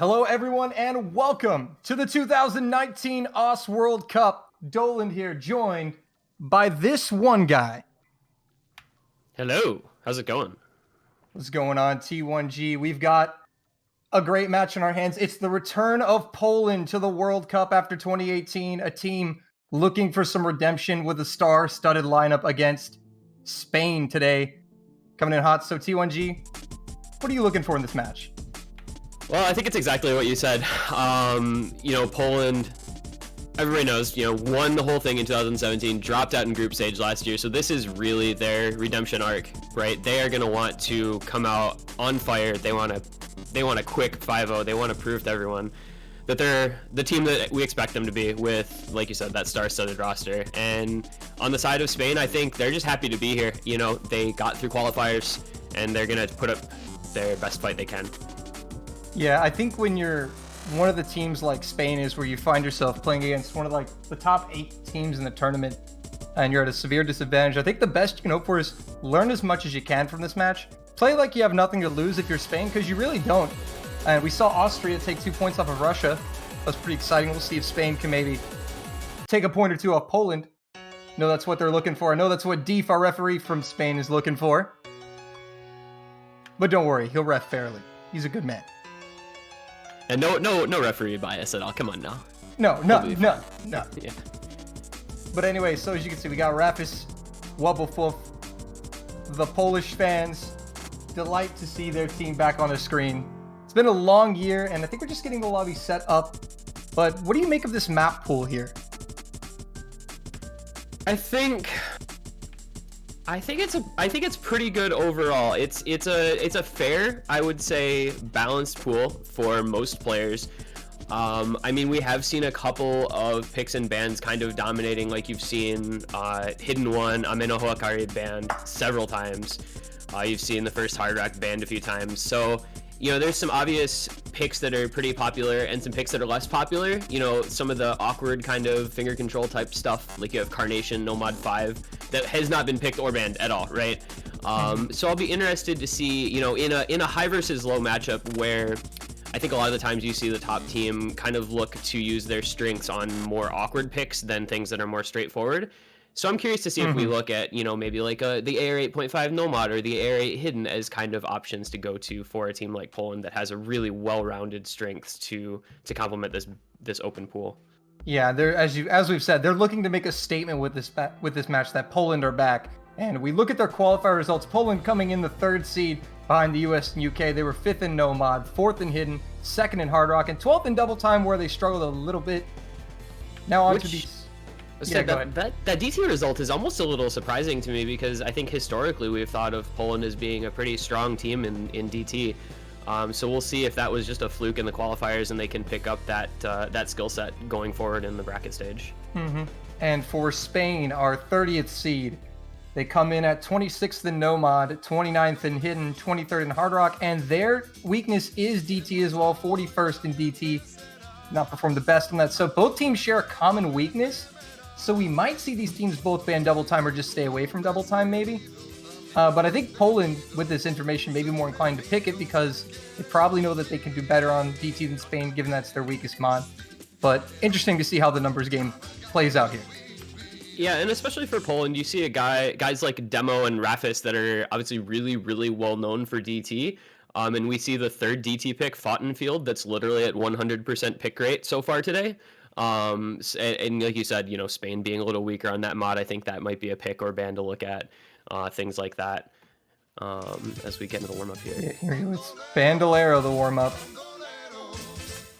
Hello, everyone, and welcome to the 2019 OS World Cup. Doland here, joined by this one guy. Hello, how's it going? What's going on, T1G? We've got a great match in our hands. It's the return of Poland to the World Cup after 2018, a team looking for some redemption with a star-studded lineup against Spain today. Coming in hot. So, T1G, what are you looking for in this match? Well, I think it's exactly what you said. Poland, everybody knows, won the whole thing in 2017, dropped out in group stage last year. So this is really their redemption arc, right? They are going to want to come out on fire. They want a quick 5-0. They want to prove to everyone that they're the team that we expect them to be with, like you said, that star-studded roster. And on the side of Spain, I think they're just happy to be here. They got through qualifiers and they're going to put up their best fight they can. Yeah, I think when you're one of the teams like Spain is, where you find yourself playing against one of the top 8 teams in the tournament and you're at a severe disadvantage, I think the best you can hope for is learn as much as you can from this match. Play like you have nothing to lose if you're Spain, because you really don't. And we saw Austria take 2 points off of Russia. That's pretty exciting. We'll see if Spain can maybe take a point or two off Poland. No, that's what they're looking for. I know that's what Deef, our referee from Spain, is looking for. But don't worry, he'll ref fairly. He's a good man. And no referee bias at all. Come on now. No. Yeah. But anyway, so as you can see, we got Rafis Wubbelfoof. The Polish fans delight to see their team back on the screen. It's been a long year, and I think we're just getting the lobby set up. But what do you make of this map pool here? I think it's pretty good overall. It's a fair, I would say, balanced pool for most players. We have seen a couple of picks and bans kind of dominating, like you've seen Hidden One, Ameno Hoakari banned several times. You've seen the first Hard Rock banned a few times. So, there's some obvious picks that are pretty popular and some picks that are less popular. Some of the awkward kind of finger control type stuff, like you have Carnation, Nomad 5, that has not been picked or banned at all, right? So I'll be interested to see, in a high versus low matchup where I think a lot of the times you see the top team kind of look to use their strengths on more awkward picks than things that are more straightforward. So I'm curious to see if we look at, maybe like the AR 8.5 Nomad or the AR 8 Hidden as kind of options to go to for a team like Poland that has a really well-rounded strengths to complement this open pool. Yeah, as we've said, they're looking to make a statement with this match that Poland are back. And we look at their qualifier results. Poland coming in the 3rd seed behind the US and UK. They were 5th in Nomad, 4th in Hidden, 2nd in Hard Rock, and 12th in Double Time, where they struggled a little bit. Now on to these. Yeah, that DT result is almost a little surprising to me, because I think historically we've thought of Poland as being a pretty strong team in DT. So we'll see if that was just a fluke in the qualifiers and they can pick up that skill set going forward in the bracket stage. And for Spain, our 30th seed, they come in at 26th in Nomad, 29th in Hidden, 23rd in Hard Rock, and their weakness is DT as well, 41st in DT. Not performed the best in that. So both teams share a common weakness. So we might see these teams both ban Double Time or just stay away from Double Time, maybe. But I think Poland, with this information, may be more inclined to pick it, because they probably know that they can do better on DT than Spain, given that's their weakest mod. But interesting to see how the numbers game plays out here. Yeah, and especially for Poland, you see guys like Demo and Rafis that are obviously really, really well known for DT. And we see the 3rd DT pick, Fottenfield, that's literally at 100% pick rate so far today. And like you said, Spain being a little weaker on that mod, I think that might be a pick or ban to look at, things like that, as we get into the warm-up here. Yeah, here you go. It's Bandolero, the warm-up.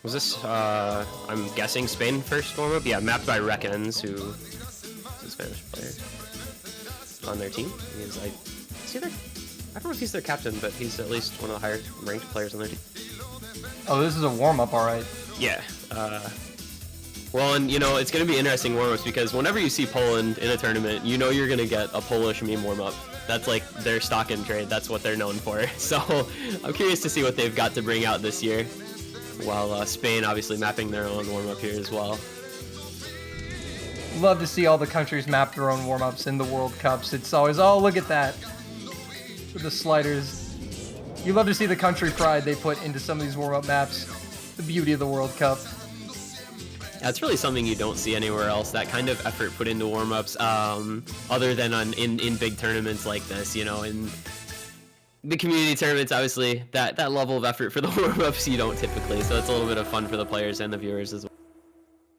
Was this, I'm guessing Spain first warm-up? Yeah, mapped by Reckons, who is a Spanish player on their team. I don't know if he's their captain, but he's at least one of the higher ranked players on their team. Oh, this is a warm-up, all right. Yeah. Well, and it's going to be interesting warm-ups, because whenever you see Poland in a tournament, you're going to get a Polish meme warm-up. That's like their stock and trade. That's what they're known for. So I'm curious to see what they've got to bring out this year, while Spain obviously mapping their own warm-up here as well. Love to see all the countries map their own warm-ups in the World Cups. It's always, oh, look at that. With the sliders. You love to see the country pride they put into some of these warm-up maps. the beauty of the World Cup. That's really something you don't see anywhere else. That kind of effort put into warm-ups, other than in big tournaments like this. You know, in the community tournaments, obviously that level of effort for the warm-ups you don't typically. So it's a little bit of fun for the players and the viewers as well.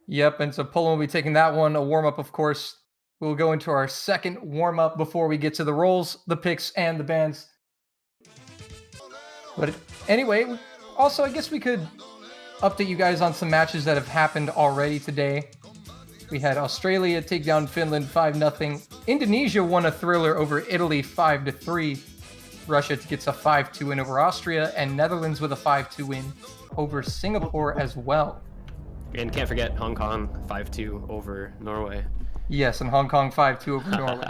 Yep, and so Poland will be taking that one. A warm-up, of course. We'll go into our second warm-up before we get to the roles, the picks, and the bans. But anyway, also I guess we could update you guys on some matches that have happened already today. We had Australia take down Finland 5-0. Indonesia won a thriller over Italy 5-3. Russia gets a 5-2 win over Austria, and Netherlands with a 5-2 win over Singapore as well. And can't forget Hong Kong 5-2 over Norway. Yes, and Hong Kong 5-2 over Norway.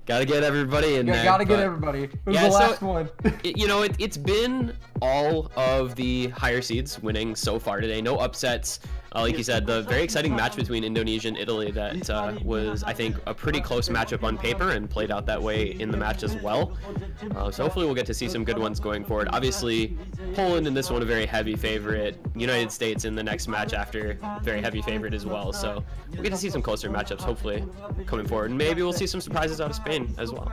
Gotta get everybody in there. Gotta get everybody. It was the last one. It's been all of the higher seeds winning so far today. No upsets. Like you said, the very exciting match between Indonesia and Italy that was, I think, a pretty close matchup on paper and played out that way in the match as well. So hopefully we'll get to see some good ones going forward. Obviously, Poland in this one a very heavy favorite. United States in the next match after, very heavy favorite as well. So we'll get to see some closer matchups hopefully coming forward. And maybe we'll see some surprises out of Spain as well.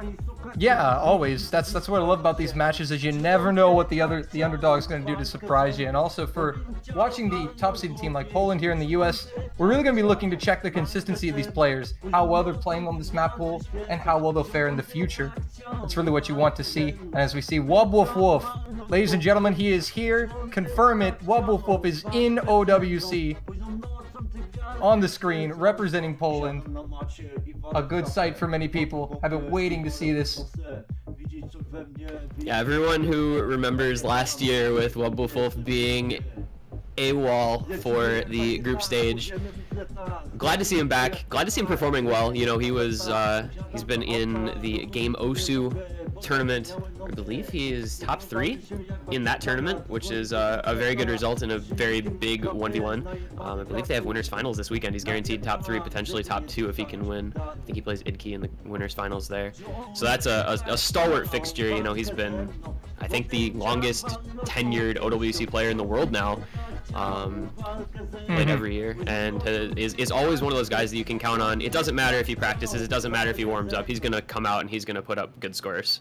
Yeah, always. That's what I love about these matches is you never know what the underdog's going to do to surprise you. And also for watching the top seeded team like Poland here in the US, we're really going to be looking to check the consistency of these players, how well they're playing on this map pool, and how well they'll fare in the future. That's really what you want to see. And as we see, Wolf, ladies and gentlemen, he is here. Confirm it. Wolf is in OWC. On the screen, representing Poland. A good sight for many people. I've been waiting to see this. Yeah, everyone who remembers last year with Wolf being AWOL for the group stage, glad to see him back. Glad to see him performing well. You know, he's been in the Game Osu tournament. I believe he is top 3 in that tournament, which is a very good result in a very big 1v1. I believe they have winners finals this weekend. He's guaranteed top 3, potentially top 2 if he can win. I think he plays Idki in the winners finals there. So that's a stalwart fixture. You know, he's been, I think, the longest tenured OWC player in the world now. Played every year, and is always one of those guys that you can count on. It doesn't matter if he practices, it doesn't matter if he warms up, he's gonna come out and he's gonna put up good scores.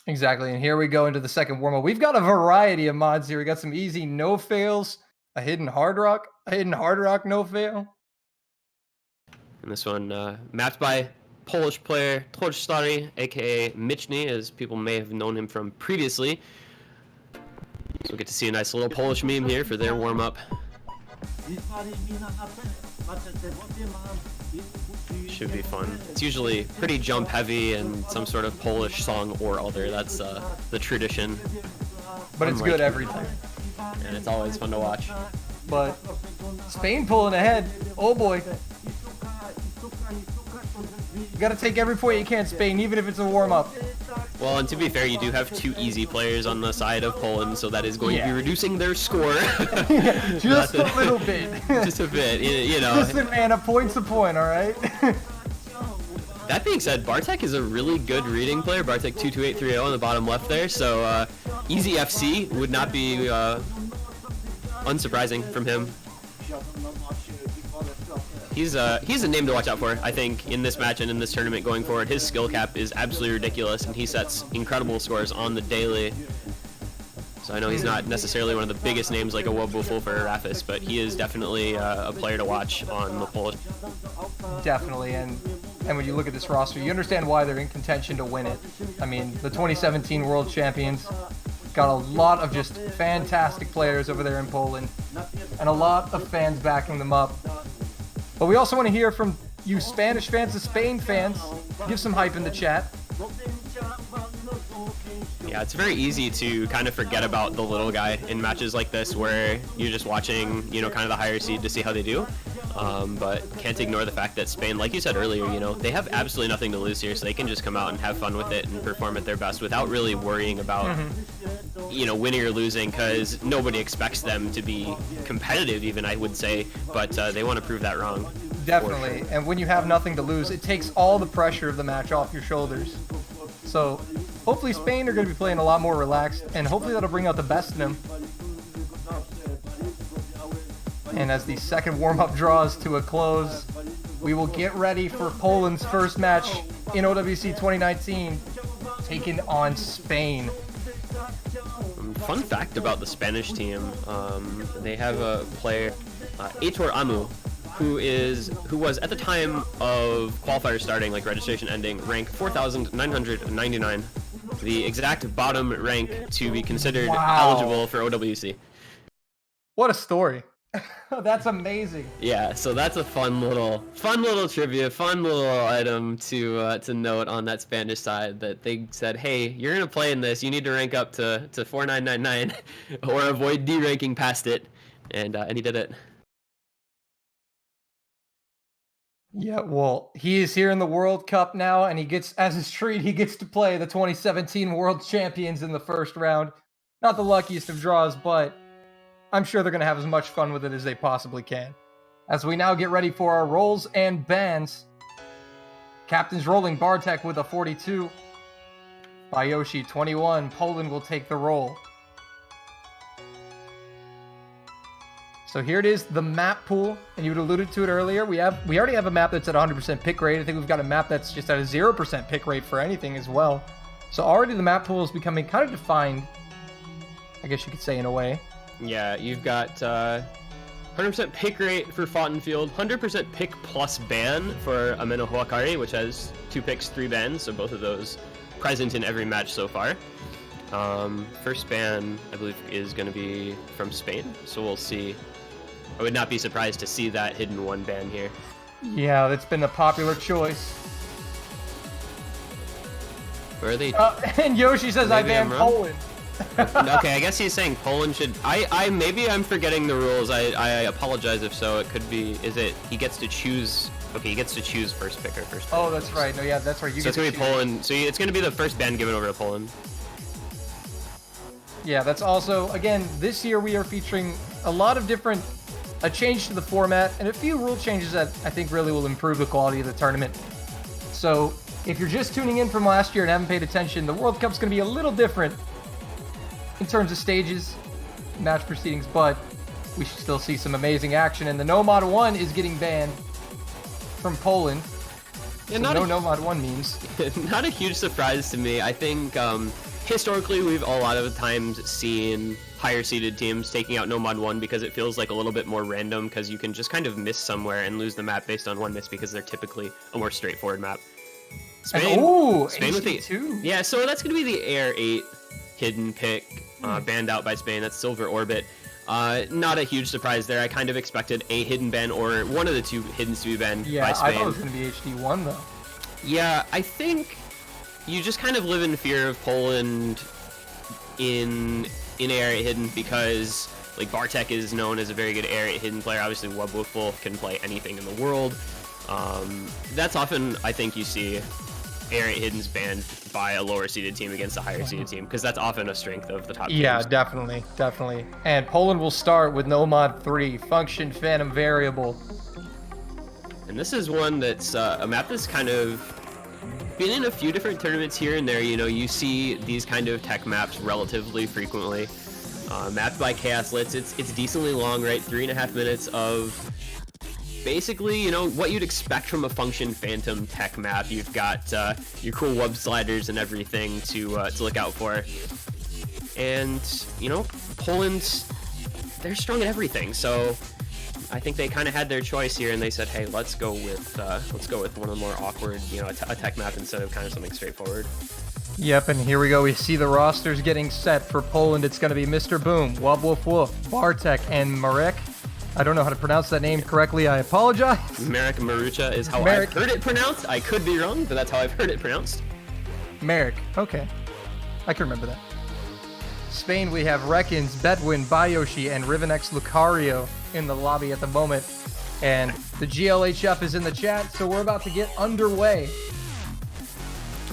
Exactly, and here we go into the second warm-up. We've got a variety of mods here. We got some easy no fails, a hidden hard rock no fail. And this one mapped by Polish player Torstary, aka Michny, as people may have known him from previously. So we'll get to see a nice little Polish meme here for their warm-up. Should be fun. It's usually pretty jump heavy and some sort of Polish song or other. That's the tradition. But it's good every time. And it's always fun to watch. But Spain pulling ahead. Oh boy. You gotta take every point you can, Spain, even if it's a warm-up. Well, and to be fair, you do have 2 easy players on the side of Poland, so that is going to be reducing their score. Just a little bit. Just a bit, you know. Listen, man, a point's a point, all right? That being said, Bartek is a really good reading player. Bartek 22830 on the bottom left there, so easy FC would not be unsurprising from him. He's a name to watch out for, I think, in this match and in this tournament going forward. His skill cap is absolutely ridiculous, and he sets incredible scores on the daily. So I know he's not necessarily one of the biggest names like a Wobuful for Rafis, but he is definitely a player to watch on the Polish. Definitely, and when you look at this roster, you understand why they're in contention to win it. I mean, the 2017 World Champions got a lot of just fantastic players over there in Poland, and a lot of fans backing them up. But we also want to hear from you Spanish fans and Spain fans. Give some hype in the chat. Yeah, it's very easy to kind of forget about the little guy in matches like this where you're just watching, you know, kind of the higher seed to see how they do. But can't ignore the fact that Spain, like you said earlier, you know, they have absolutely nothing to lose here, so they can just come out and have fun with it and perform at their best without really worrying about, you know, winning or losing, because nobody expects them to be competitive even, I would say, but they want to prove that wrong. Definitely, and when you have nothing to lose, it takes all the pressure of the match off your shoulders. So hopefully Spain are going to be playing a lot more relaxed, and hopefully that'll bring out the best in them. And as the second warm-up draws to a close, we will get ready for Poland's first match in OWC 2019, taking on Spain. Fun fact about the Spanish team, they have a player, Aitor Amu, who was at the time of qualifiers starting, like registration ending, rank 4,999, the exact bottom rank to be considered eligible for OWC. What a story. That's amazing. Yeah, so that's a fun little trivia, fun little item to note on that Spanish side, that they said, hey, you're gonna play in this, you need to rank up to 4999 or avoid deranking past it, and he did it. Yeah, well, he is here in the World Cup now, and he gets, as his treat, he gets to play the 2017 World Champions in the first round. Not the luckiest of draws, but I'm sure they're going to have as much fun with it as they possibly can. As we now get ready for our rolls and bans, captain's rolling Bartek with a 42. Bayoshi 21, Poland will take the roll. So here it is, the map pool, and you had alluded to it earlier. We already have a map that's at 100% pick rate. I think we've got a map that's just at a 0% pick rate for anything as well. So already the map pool is becoming kind of defined, I guess you could say, in a way. Yeah, you've got 100% pick rate for Fottenfield, 100% pick plus ban for Ameno Huakari, which has 2 picks, 3 bans, so both of those present in every match so far. First ban, I believe, is going to be from Spain, so we'll see. I would not be surprised to see that hidden 1 ban here. Yeah, that's been a popular choice. Where are they? And Yoshi says, I banned Poland. Okay, I guess he's saying Poland should. Maybe I'm forgetting the rules. I apologize if so. It could be. Is it? He gets to choose. Okay, he gets to choose first pick or first. Oh, that's right. No, yeah, that's right. So it's gonna be Poland. So it's gonna be the first ban given over to Poland. Yeah, that's also, again, this year we are featuring a lot of different, a change to the format and a few rule changes that I think really will improve the quality of the tournament. So if you're just tuning in from last year and haven't paid attention, the World Cup's going to be a little different in terms of stages, match proceedings, but we should still see some amazing action. And the No Mod 1 is getting banned from Poland. Yeah, so no Mod 1 means. Not a huge surprise to me. I think historically we've a lot of times seen higher seeded teams taking out No Mod 1 because it feels like a little bit more random, because you can just kind of miss somewhere and lose the map based on one miss because they're typically a more straightforward map. Spain with the, yeah, so that's going to be the AR8 hidden pick, banned out by Spain. That's Silver Orbit. Not a huge surprise there. I kind of expected a hidden ban or one of the 2 hiddens to be banned by Spain. Yeah, I thought it was going to be HD1 though. Yeah, I think you just kind of live in fear of Poland in AR8 hidden, because like Bartek is known as a very good AR8 hidden player. Obviously Webwolf can play anything in the world. That's often, I think, you see AR8 hiddens banned by a lower seeded team against a higher seeded team, because that's often a strength of the top teams. Yeah, definitely. And Poland will start with No Mod 3, Function Phantom Variable. And this is one that's a map that's kind of been in a few different tournaments here and there. You know, you see these kind of tech maps relatively frequently. Mapped by Chaos Litz, it's decently long, right? 3.5 minutes of basically, you know, what you'd expect from a Function Phantom tech map. You've got your cool web sliders and everything to look out for. And, you know, Poland, they're strong at everything, so I think they kind of had their choice here, and they said, hey, let's go with one of the more awkward, you know, a tech map instead of kind of something straightforward. Yep, and here we go. We see the rosters getting set for Poland. It's going to be Mr. Boom, Wubwoof, Bartek, and Marek. I don't know how to pronounce that name correctly. I apologize. Marek Marucha is how I've heard it pronounced. I could be wrong, but that's how I've heard it pronounced. Marek. Okay. I can remember that. Spain, we have Reckons, Bedwin, Bayoshi, and Rivenex Lucario in the lobby at the moment. And the GLHF is in the chat, so we're about to get underway.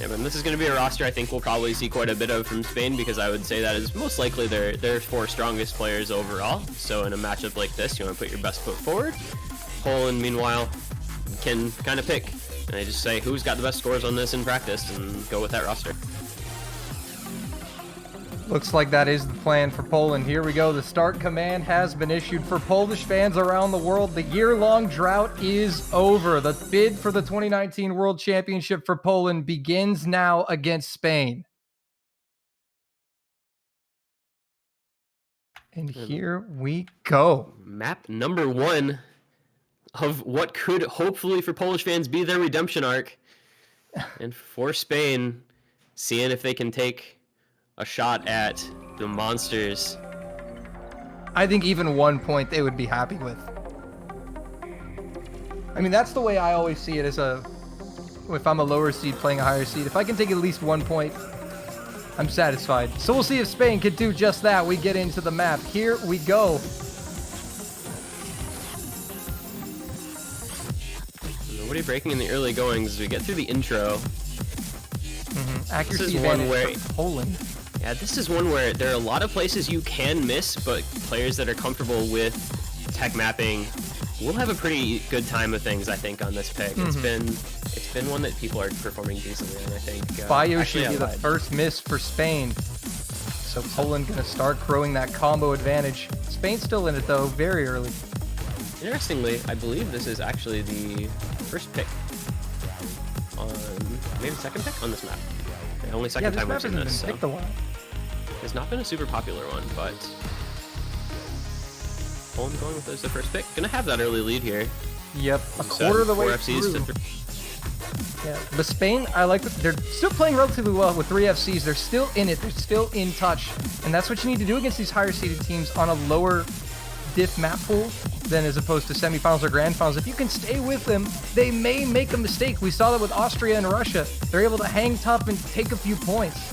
Yeah, but this is going to be a roster I think we'll probably see quite a bit of from Spain, because I would say that is most likely their 4 strongest players overall. So in a matchup like this, you want to put your best foot forward. Poland, meanwhile, can kind of pick. And they just say who's got the best scores on this in practice and go with that roster. Looks like that is the plan for Poland. Here we go. The start command has been issued for Polish fans around the world. The year-long drought is over. The bid for the 2019 World Championship for Poland begins now against Spain. And here we go. Map number 1 of what could hopefully for Polish fans be their redemption arc. And for Spain, seeing if they can take a shot at the monsters. I think even 1 point they would be happy with. I mean, that's the way I always see it as if I'm a lower seed playing a higher seed. If I can take at least 1 point, I'm satisfied. So we'll see if Spain can do just that. We get into the map. Here we go. Nobody breaking in the early goings as we get through the intro. Accuracy advantage for Poland. Yeah, this is one where there are a lot of places you can miss, but players that are comfortable with tech mapping will have a pretty good time of things, I think, on this pick. It's been one that people are performing decently on, I think. Bayoshi be the first miss for Spain. So Poland going to start growing that combo advantage. Spain's still in it, though, very early. Interestingly, I believe this is actually the first pick on, maybe second pick on this map. The only second time we've seen this. Picked a while. It's not been a super popular one, but Poland going with it as the first pick. Gonna have that early lead here. Yep, a quarter of the way through. Yeah, but Spain, I like that they're still playing relatively well with 3 FCs. They're still in it. They're still in touch, and that's what you need to do against these higher seeded teams on a lower diff map pool than as opposed to semifinals or grand finals. If you can stay with them, they may make a mistake. We saw that with Austria and Russia. They're able to hang tough and take a few points.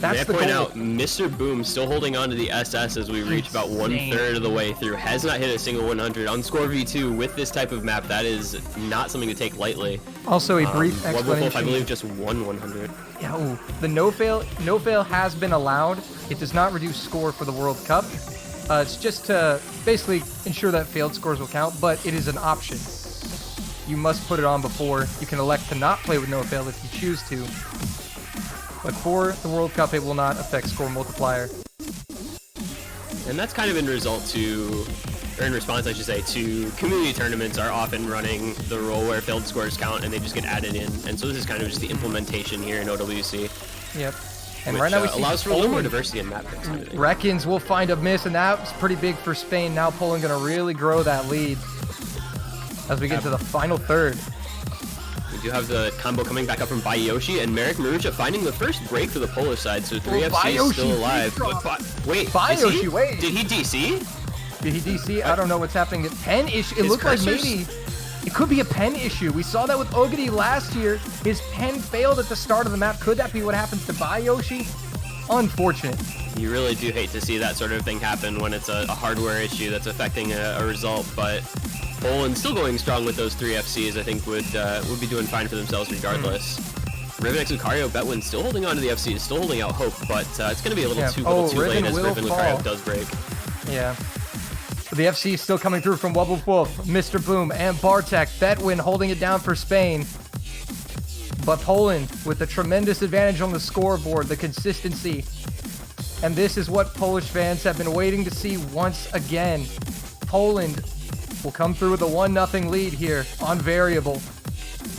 That's the goal. Point out, Mr. Boom still holding on to the SS as we reach about 1/3 of the way through. Has not hit a single 100 on score V2 with this type of map. That is not something to take lightly. Also, a brief explanation. I believe just won 100. Yeah, ooh. The no fail has been allowed. It does not reduce score for the World Cup. It's just to basically ensure that failed scores will count, but it is an option. You must put it on before. You can elect to not play with no fail if you choose to. But for the World Cup, it will not affect score multiplier. And that's kind of in response, I should say, to community tournaments are often running the role where failed scores count and they just get added in. And so this is kind of just the implementation here in OWC. Yep. And right now we see allows for a little more diversity in map picks. Reckons will find a miss, and that's pretty big for Spain. Now Poland going to really grow that lead as we get to the final third. We do have the combo coming back up from Bayoshi and Marek Marucha finding the first break for the Polish side, so 3 FC is still alive. Wait, Bayoshi, wait. Did he DC? Did he DC? I don't know what's happening. A pen issue. It looked like maybe it could be a pen issue. We saw that with Ogidi last year. His pen failed at the start of the map. Could that be what happens to Bayoshi? Unfortunate. You really do hate to see that sort of thing happen when it's a hardware issue that's affecting a result, but Poland still going strong with those 3 FCs. I think would be doing fine for themselves regardless. Rivenex Lucario Betwin still holding on to the FC, still holding out hope, but it's going to be a little too late as Riven Lucario does break. Yeah. The FC is still coming through from Wubble Wolf, Mr. Boom, and Bartek. Betwin holding it down for Spain. But Poland with a tremendous advantage on the scoreboard, the consistency. And this is what Polish fans have been waiting to see once again. Poland will come through with a 1-0 lead here on variable.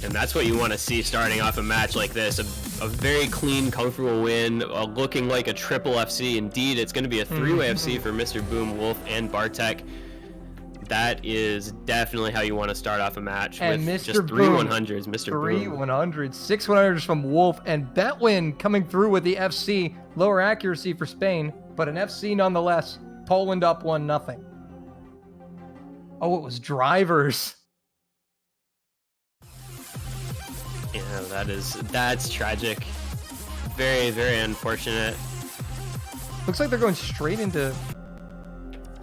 And that's what you want to see starting off a match like this. A very clean, comfortable win, looking like a triple FC. Indeed, it's going to be a 3-way FC for Mr. Boom, Wolf, and Bartek. That is definitely how you want to start off a match and with Mr. just 3 100s. Mr. Boom. 3 Boom. 100s, 6 100s from Wolf, and Betwin coming through with the FC. Lower accuracy for Spain, but an FC nonetheless. Poland up 1-0. Oh, it was drivers. Yeah, that's tragic. Very, very unfortunate. Looks like they're going straight into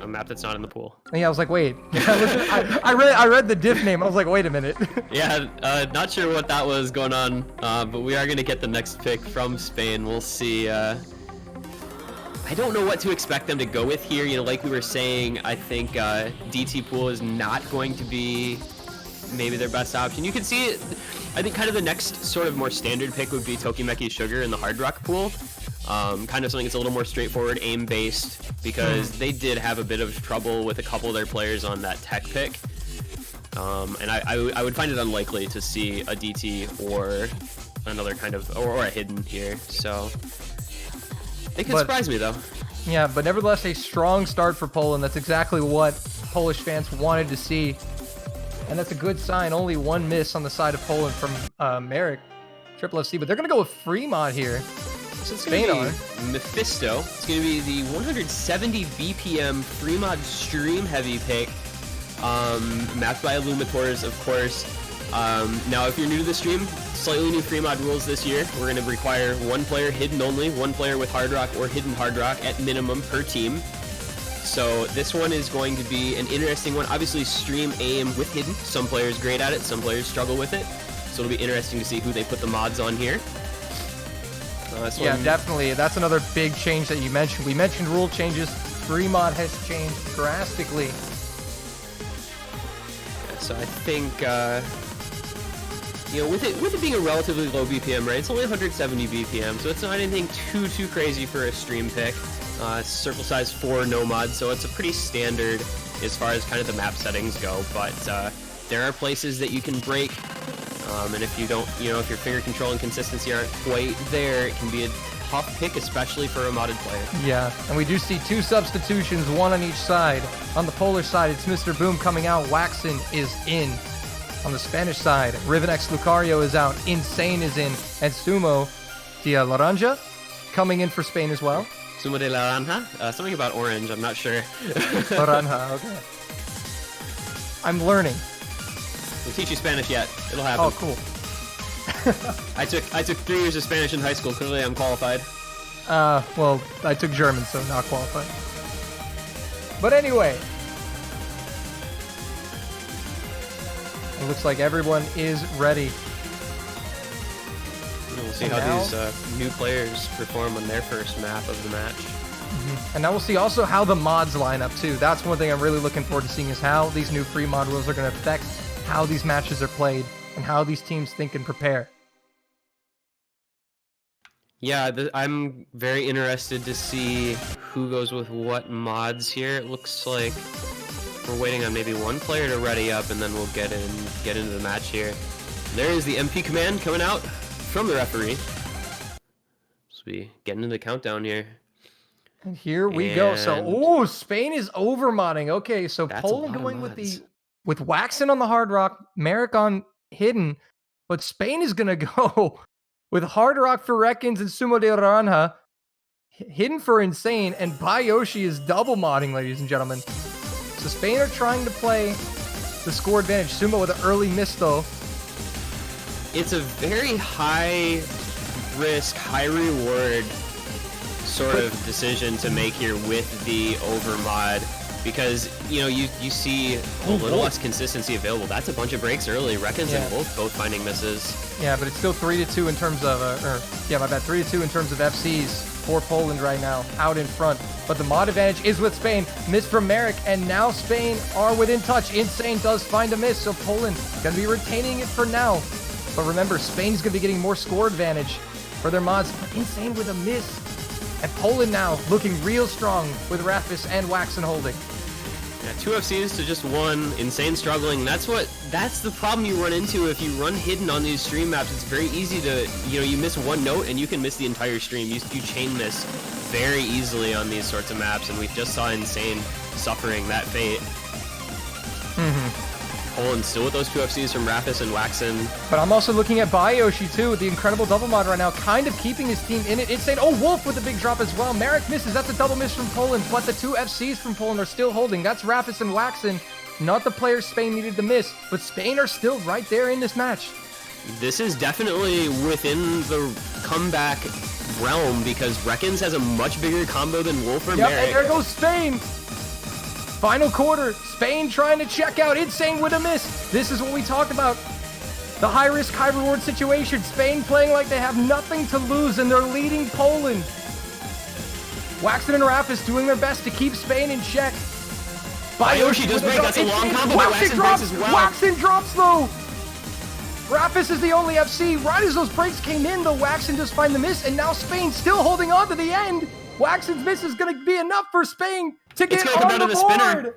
a map that's not in the pool. Yeah, I was like, wait. I read the diff name. I was like, wait a minute. Yeah, not sure what that was going on, but we are going to get the next pick from Spain. We'll see. I don't know what to expect them to go with here. You know, like we were saying, I think DT pool is not going to be maybe their best option. You can see it. I think kind of the next sort of more standard pick would be Tokimeki Sugar in the Hard Rock pool. Kind of something that's a little more straightforward, aim-based, because they did have a bit of trouble with a couple of their players on that tech pick. And I would find it unlikely to see a DT or another kind of, or a hidden here. So it could surprise me though. Yeah, but nevertheless, a strong start for Poland. That's exactly what Polish fans wanted to see. And that's a good sign. Only one miss on the side of Poland from Merrick, Triple FC. But they're going to go with Fremont here. So it's going to be Mephisto. It's going to be the 170 BPM Fremont Stream Heavy pick. Mapped by Illumitors, of course. Now, if you're new to the stream, slightly new Fremont rules this year. We're going to require one player hidden only, one player with Hard Rock or hidden Hard Rock at minimum per team. So this one is going to be an interesting one. Obviously, stream aim with hidden. Some players great at it, some players struggle with it. So it'll be interesting to see who they put the mods on here. Yeah, definitely. That's another big change that you mentioned. We mentioned rule changes. Fremont has changed drastically. Yeah, so I think, you know, with it being a relatively low BPM, right? It's only 170 BPM, so it's not anything too crazy for a stream pick. Circle size 4, no mod, so it's a pretty standard as far as kind of the map settings go, but there are places that you can break, and if you don't, you know, if your finger control and consistency aren't quite there, it can be a tough pick, especially for a modded player. Yeah, and we do see 2 substitutions, one on each side. On the Polish side, it's Mr. Boom coming out, Waxen is in. On the Spanish side, Riven X Lucario is out, Insane is in, and Sumo Dia Laranja coming in for Spain as well. Sumo de la Naranja? Something about orange, I'm not sure. Naranja, okay. I'm learning. We'll teach you Spanish yet. It'll happen. Oh, cool. I took 3 years of Spanish in high school. Clearly I'm qualified. Well, I took German, so not qualified. But anyway. It looks like everyone is ready. We'll see how these new players perform on their first map of the match. And now we'll see also how the mods line up too. That's one thing I'm really looking forward to seeing, is how these new free mod rules are going to affect how these matches are played and how these teams think and prepare. Yeah, I'm very interested to see who goes with what mods here. It looks like we're waiting on maybe one player to ready up, and then we'll get into the match here. There is the MP command coming out from the referee. So we get into the countdown here. And here we go. So, Spain is over modding. Okay, so Poland going with Waxen on the Hard Rock, Merrick on hidden, but Spain is gonna go with Hard Rock for Reckons and Sumo de Naranja, hidden for Insane, and Bayoshi is double modding, ladies and gentlemen. So Spain are trying to play the score advantage. Sumo with an early miss though. It's a very high risk, high reward sort of decision to make here with the overmod, because you know you see a little less consistency available. That's a bunch of breaks early. Reckons and both finding misses. Yeah, but it's still 3-2 in terms of 3-2 in terms of FCs for Poland right now, out in front. But the mod advantage is with Spain. Miss from Merrick, and now Spain are within touch. Insane does find a miss, so Poland gonna be retaining it for now. But remember, Spain's gonna be getting more score advantage for their mods. Insane with a miss. And Poland now looking real strong with Rafis and Waxen holding. Yeah, 2 FCs to just 1. Insane struggling. That's the problem you run into if you run hidden on these stream maps. It's very easy to, you miss one note and you can miss the entire stream. You chain miss very easily on these sorts of maps, and we just saw Insane suffering that fate. Poland still with those 2 FCs from Rafis and Waxen. But I'm also looking at Bayoshi too, with the incredible double mod right now, kind of keeping his team in it. Insane. Oh, Wolf with a big drop as well. Merrick misses. That's a double miss from Poland, but the 2 FCs from Poland are still holding. That's Rafis and Waxen, not the players Spain needed to miss, but Spain are still right there in this match. This is definitely within the comeback realm, because Reckons has a much bigger combo than Wolf or Merrick. And there goes Spain. Final quarter, Spain trying to check out. Insane with a miss. This is what we talked about. The high risk, high reward situation. Spain playing like they have nothing to lose, and they're leading Poland. Waxen and Rafis doing their best to keep Spain in check. Bayoshi does break. That's a long combo by Waxen breaks as well. Waxen drops though. Rapis is the only FC. Right as those breaks came in, though, Waxon just find the miss, and now Spain still holding on to the end. Waxon's miss is going to be enough for Spain to get on the board. Spinner.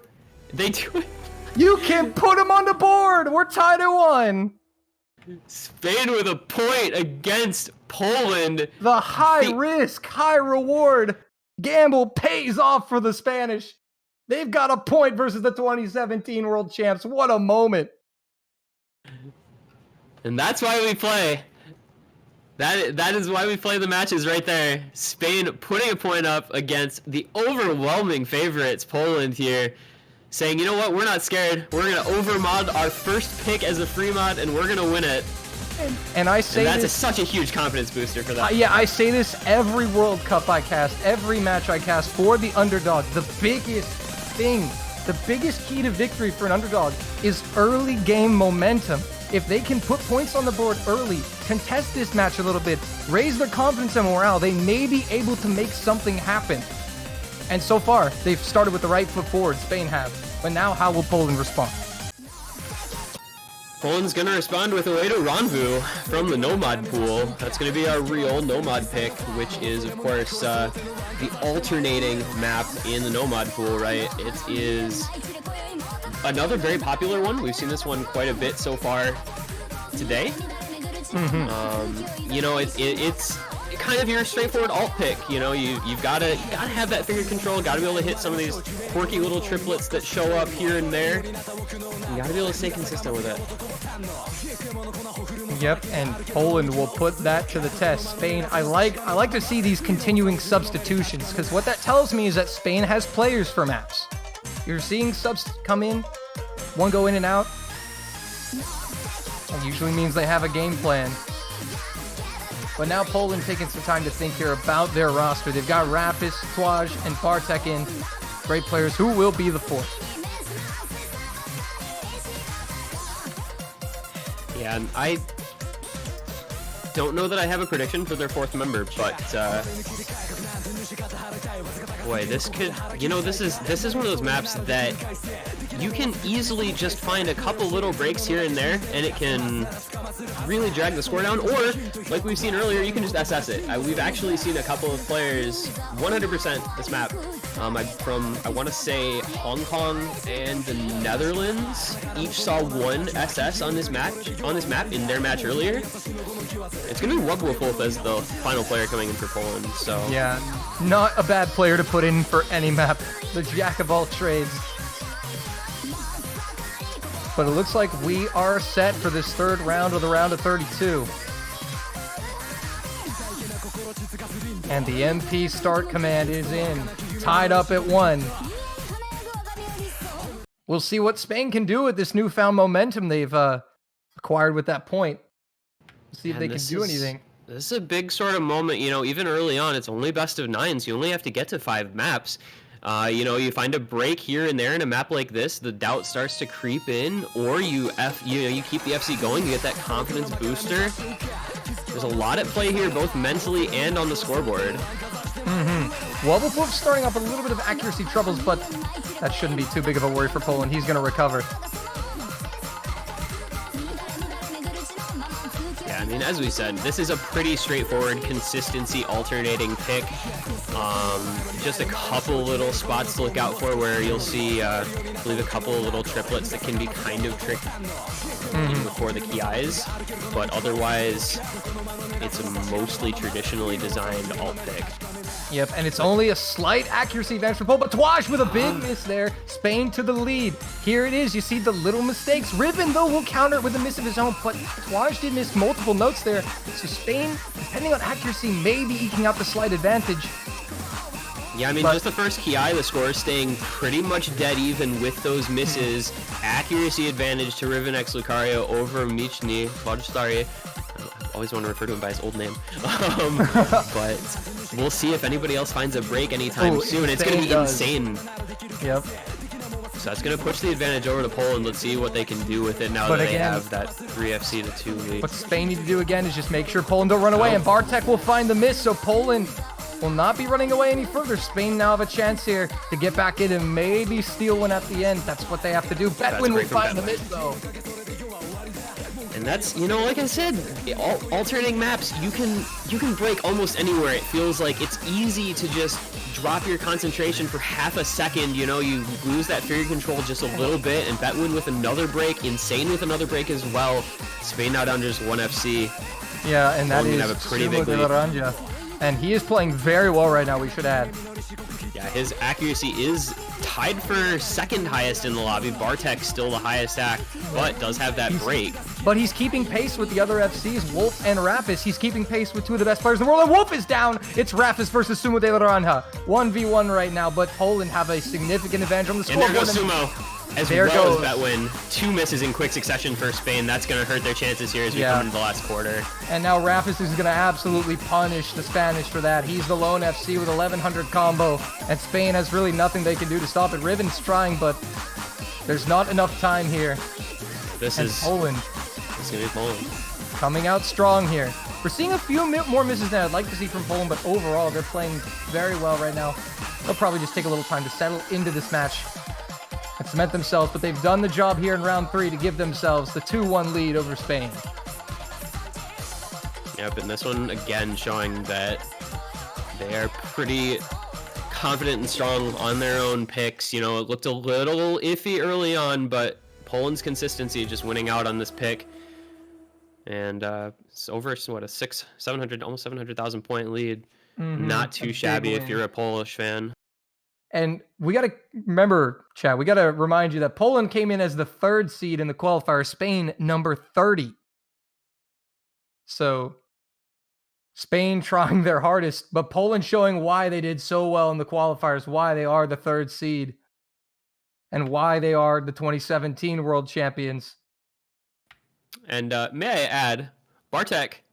They do it. You can put him on the board. We're tied at 1. Spain with a point against Poland. The high risk, high reward gamble pays off for the Spanish. They've got a point versus the 2017 world champs. What a moment. And that's why we play. That is why we play the matches right there. Spain putting a point up against the overwhelming favorites, Poland here, saying, you know what, we're not scared. We're going to overmod our first pick as a free mod, and we're going to win it. And I say that's such a huge confidence booster for that. Yeah, I say this every World Cup I cast, every match I cast for the underdog. The biggest thing, the biggest key to victory for an underdog is early game momentum. If they can put points on the board early, contest this match a little bit, raise their confidence and morale, they may be able to make something happen. And so far, they've started with the right foot forward, Spain have. But now, how will Poland respond? Poland's going to respond with a way to Ranvu from the Nomad pool. That's going to be our real Nomad pick, which is, of course, the alternating map in the Nomad pool, right? It is another very popular one. We've seen this one quite a bit so far today. You know, it's kind of your straightforward alt pick. You know, you've got to have that finger control. Got to be able to hit some of these quirky little triplets that show up here and there. You got to be able to stay consistent with it. Yep, and Poland will put that to the test. Spain, I like to see these continuing substitutions, because what that tells me is that Spain has players for maps. You're seeing subs come in, one go in and out. That usually means they have a game plan. But now Poland taking some time to think here about their roster. They've got Rapis, Twaj, and Bartek in. Great players. Who will be the fourth? Yeah, and I don't know that I have a prediction for their fourth member, but boy, this could, you know, this is one of those maps that you can easily just find a couple little breaks here and there, and it can really drag the score down, or like we've seen earlier, you can just SS it. We've actually seen a couple of players 100% this map from, I want to say, Hong Kong and the Netherlands each saw one SS on this map in their match earlier. It's gonna be Wubwolf as the final player coming in for Poland, so yeah, not a bad player to put in for any map, the jack of all trades. But it looks like we are set for this third round of the round of 32. And the MP start command is in, tied up at 1. We'll see what Spain can do with this newfound momentum they've acquired with that point. See if they can do anything. This is a big sort of moment, you know, even early on, it's only best of 9s. You only have to get to 5 maps. You know, you find a break here and there in a map like this, the doubt starts to creep in, or you keep the FC going, you get that confidence booster. There's a lot at play here, both mentally and on the scoreboard. Wubwolf's starting up a little bit of accuracy troubles, but that shouldn't be too big of a worry for Poland. He's going to recover. Yeah, I mean, as we said, this is a pretty straightforward consistency alternating pick. Just a couple little spots to look out for where you'll see, I believe, a couple of little triplets that can be kind of tricky before the key eyes, but otherwise, it's a mostly traditionally designed alt pick. Yep, and it's only a slight accuracy advantage for Poland, but Twaj with a big miss there. Spain to the lead. Here it is. You see the little mistakes. Ribbon, though, will counter it with a miss of his own, but Twaj did miss multiple notes there. So Spain, depending on accuracy, may be eking out the slight advantage. Yeah, I mean, just the first key eye, the score is staying pretty much dead even with those misses. Accuracy advantage to Riven X Lucario over Michny Vodstari. I always want to refer to him by his old name. But we'll see if anybody else finds a break anytime soon. It's going to be insane. Yep. So that's going to push the advantage over to Poland. Let's see what they can do with it now that they have that 3FC to 2 lead. What Spain need to do again is just make sure Poland don't run away, and Bartek will find the miss, so Poland will not be running away any further. Spain now have a chance here to get back in and maybe steal one at the end. That's what they have to do. Betwin will find the miss, though. And that's, you know, like I said, alternating maps, you can break almost anywhere. It feels like it's easy to just drop your concentration for half a second. You know, you lose that figure control just a little bit, and Betwin with another break, Insane with another break as well. Spain now down just 1 FC. Yeah, and that is have a pretty Sumo big de lead. Laranja. And he is playing very well right now, we should add. Yeah, his accuracy is tied for second highest in the lobby. Bartek still the highest act, but does have that break. But he's keeping pace with the other FCs, Wolf and Rapis. He's keeping pace with two of the best players in the world, and Wolf is down. It's Rapis versus Sumo de Laranja. 1v1 right now, but Poland have a significant advantage on the scoreboard. And there goes Sumo. As there well goes. as Betwin. 2 misses in quick succession for Spain. That's going to hurt their chances here as we come into the last quarter. And now Rapis is going to absolutely punish the Spanish for that. He's the lone FC with 1100 combo, and Spain has really nothing they can do to stop it. Riven's trying, but there's not enough time here. This and is Poland. This is going to be Poland. Coming out strong here. We're seeing a few more misses than I'd like to see from Poland, but overall they're playing very well right now. They'll probably just take a little time to settle into this match and cement themselves, but they've done the job here in round 3 to give themselves the 2-1 lead over Spain. Yep, and this one again showing that they are pretty confident and strong on their own picks. You know, it looked a little iffy early on, but Poland's consistency just winning out on this pick. And it's over, what, a 700, almost 700,000 point lead. Not too shabby if you're a Polish fan. And we got to remember, Chad, we got to remind you that Poland came in as the 3rd seed in the qualifier, Spain number 30. So Spain trying their hardest, but Poland showing why they did so well in the qualifiers, why they are the 3rd seed, and why they are the 2017 world champions. And may I add, Bartek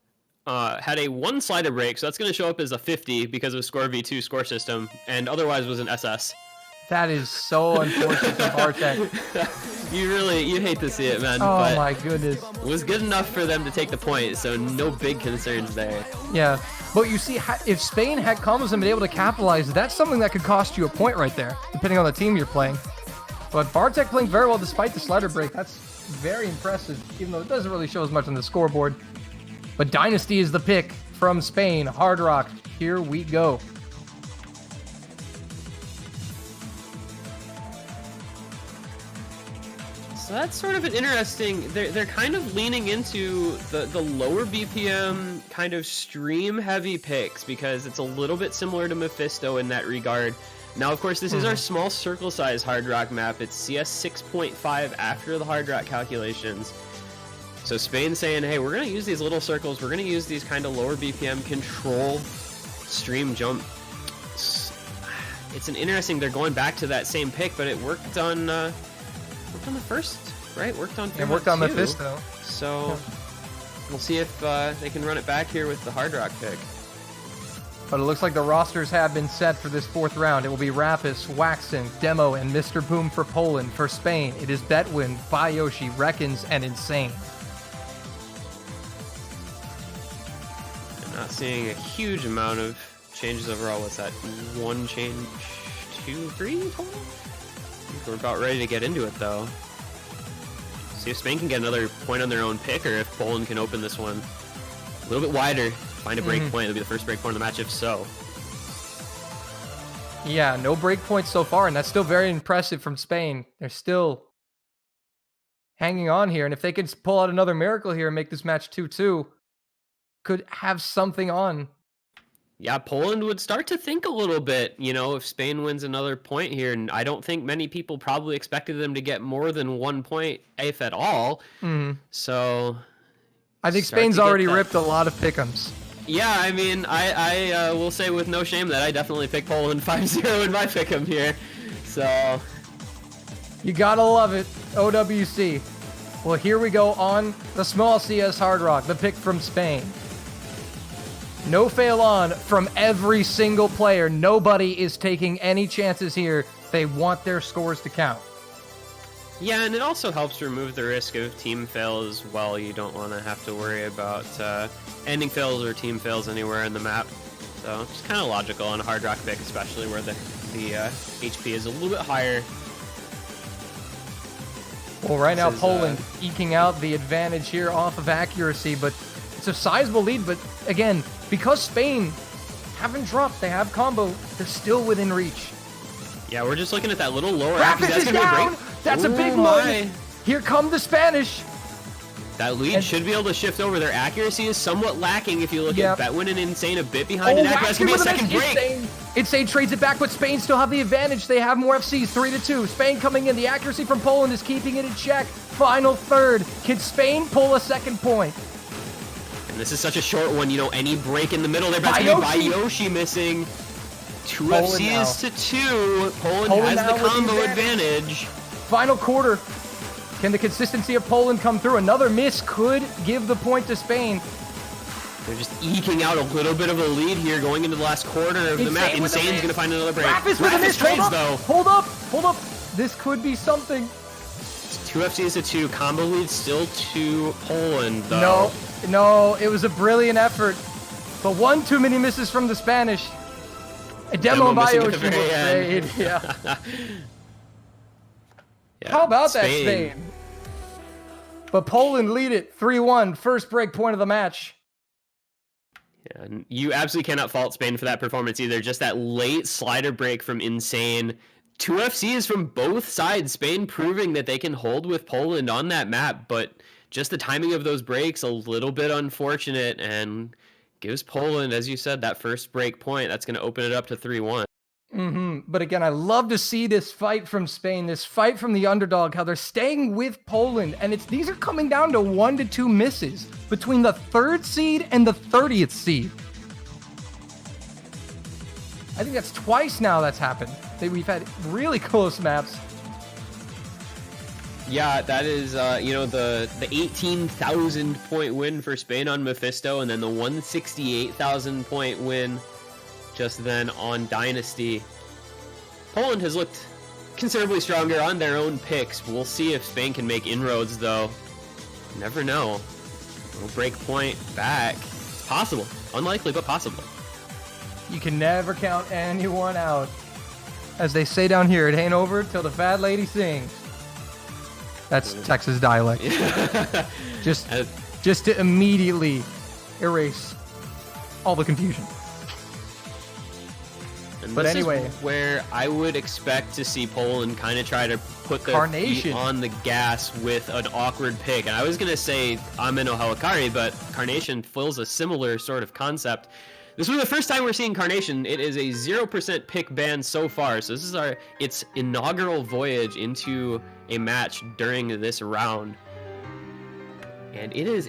had a 1 slider break, so that's going to show up as a 50 because of Score V2 score system, and otherwise was an SS. That is so unfortunate for Bartek. You hate to see it, man. Oh but my goodness. It was good enough for them to take the point, so no big concerns there. Yeah, but you see, if Spain had comes and been able to capitalize, that's something that could cost you a point right there, depending on the team you're playing. But Bartek playing very well despite the slider break. That's very impressive, even though it doesn't really show as much on the scoreboard. But Dynasty is the pick from Spain. Hard Rock, here we go. So that's sort of an interesting, they're kind of leaning into the lower BPM kind of stream heavy picks because it's a little bit similar to Mephisto in that regard. Now, of course, this is our small circle size Hard Rock map. It's CS 6.5 after the Hard Rock calculations. So Spain's saying, hey, we're going to use these little circles. We're going to use these kind of lower BPM control stream jump. It's an interesting, they're going back to that same pick, but it worked on the first, right? Worked on Mephisto. So we'll see if they can run it back here with the Hard Rock pick. But it looks like the rosters have been set for this 4th round. It will be Rapis, Waxen, Demo, and Mr. Boom for Poland. For Spain, it is Betwin, Bayoshi, Reckons, and Insane. I'm not seeing a huge amount of changes overall. What's that? 1 change, 2, 3 total? I think we're about ready to get into it, though. See if Spain can get another point on their own pick, or if Poland can open this one a little bit wider. Find a break point. It'll be the first break point of the match, if so. Yeah, no break points so far, and that's still very impressive from Spain. They're still hanging on here, and if they could pull out another miracle here and make this match 2-2, could have something on. Yeah, Poland would start to think a little bit, you know, if Spain wins another point here, and I don't think many people probably expected them to get more than 1 point, if at all. So I think Spain's already ripped a lot of pick'ems. Yeah, I mean, I will say with no shame that I definitely picked Poland 5-0 in my pick'em here. So you gotta love it, OWC. Well, here we go on the small CS Hard Rock, the pick from Spain. No fail on from every single player. Nobody is taking any chances here. They want their scores to count. Yeah, and it also helps remove the risk of team fails as well. You don't want to have to worry about ending fails or team fails anywhere in the map. So it's kind of logical on a Hard Rock pick, especially where the HP is a little bit higher. Well, right now, Poland eking out the advantage here off of accuracy, but it's a sizable lead. But again, because Spain haven't dropped, they have combo, they're still within reach. Yeah, we're just looking at that little lower Rapid is down! That's a big one! Here come the Spanish! That lead should be able to shift over. Their accuracy is somewhat lacking if you look at Betwin and Insane a bit behind. And that's going to be a second break. Insane trades it back, but Spain still have the advantage. They have more FCs, 3-2. Spain coming in. The accuracy from Poland is keeping it in check. Final third. Can Spain pull a second point? And this is such a short one. You know, any break in the middle, they're about to be Bayoshi missing. 2 FCs to 2. Poland has the combo advantage. Final quarter. Can the consistency of Poland come through? Another miss could give the point to Spain. They're just eking out a little bit of a lead here going into the last quarter of the map. Insane's going to find another break. Rapid trades, though. Hold up. This could be something. It's 2 FCs to 2. Combo lead still to Poland, though. No, it was a brilliant effort. But one too many misses from the Spanish. A demo by Yoshi. Yeah. How about that, Spain? But Poland lead it 3-1, first break point of the match. Yeah, and you absolutely cannot fault Spain for that performance either. Just that late slider break from Insane. 2 FCs from both sides. Spain proving that they can hold with Poland on that map, but just the timing of those breaks a little bit unfortunate and gives Poland, as you said, that first break point. That's going to open it up to 3-1. But again, I love to see this fight from Spain, this fight from the underdog, how they're staying with Poland, and these are coming down to 1 to 2 misses between the 3rd seed and the 30th seed. I think that's twice now that's happened. We've had really close maps. Yeah, that is, the 18,000 point win for Spain on Mephisto, and then the 168,000 point win just then on Dynasty. Poland has looked considerably stronger on their own picks. We'll see if Spain can make inroads, though. Never know. Little break point back. It's possible. Unlikely, but possible. You can never count anyone out. As they say down here, it ain't over till the fat lady sings. That's Texas dialect. just to immediately erase all the confusion. But anyway, where I would expect to see Poland kind of try to put their feet on the gas with an awkward pick. And I was going to say Ameno Hawakari, but Carnation fills a similar sort of concept. This was the first time we're seeing Carnation. It is a 0% pick ban so far. So this is its inaugural voyage into a match during this round. And it is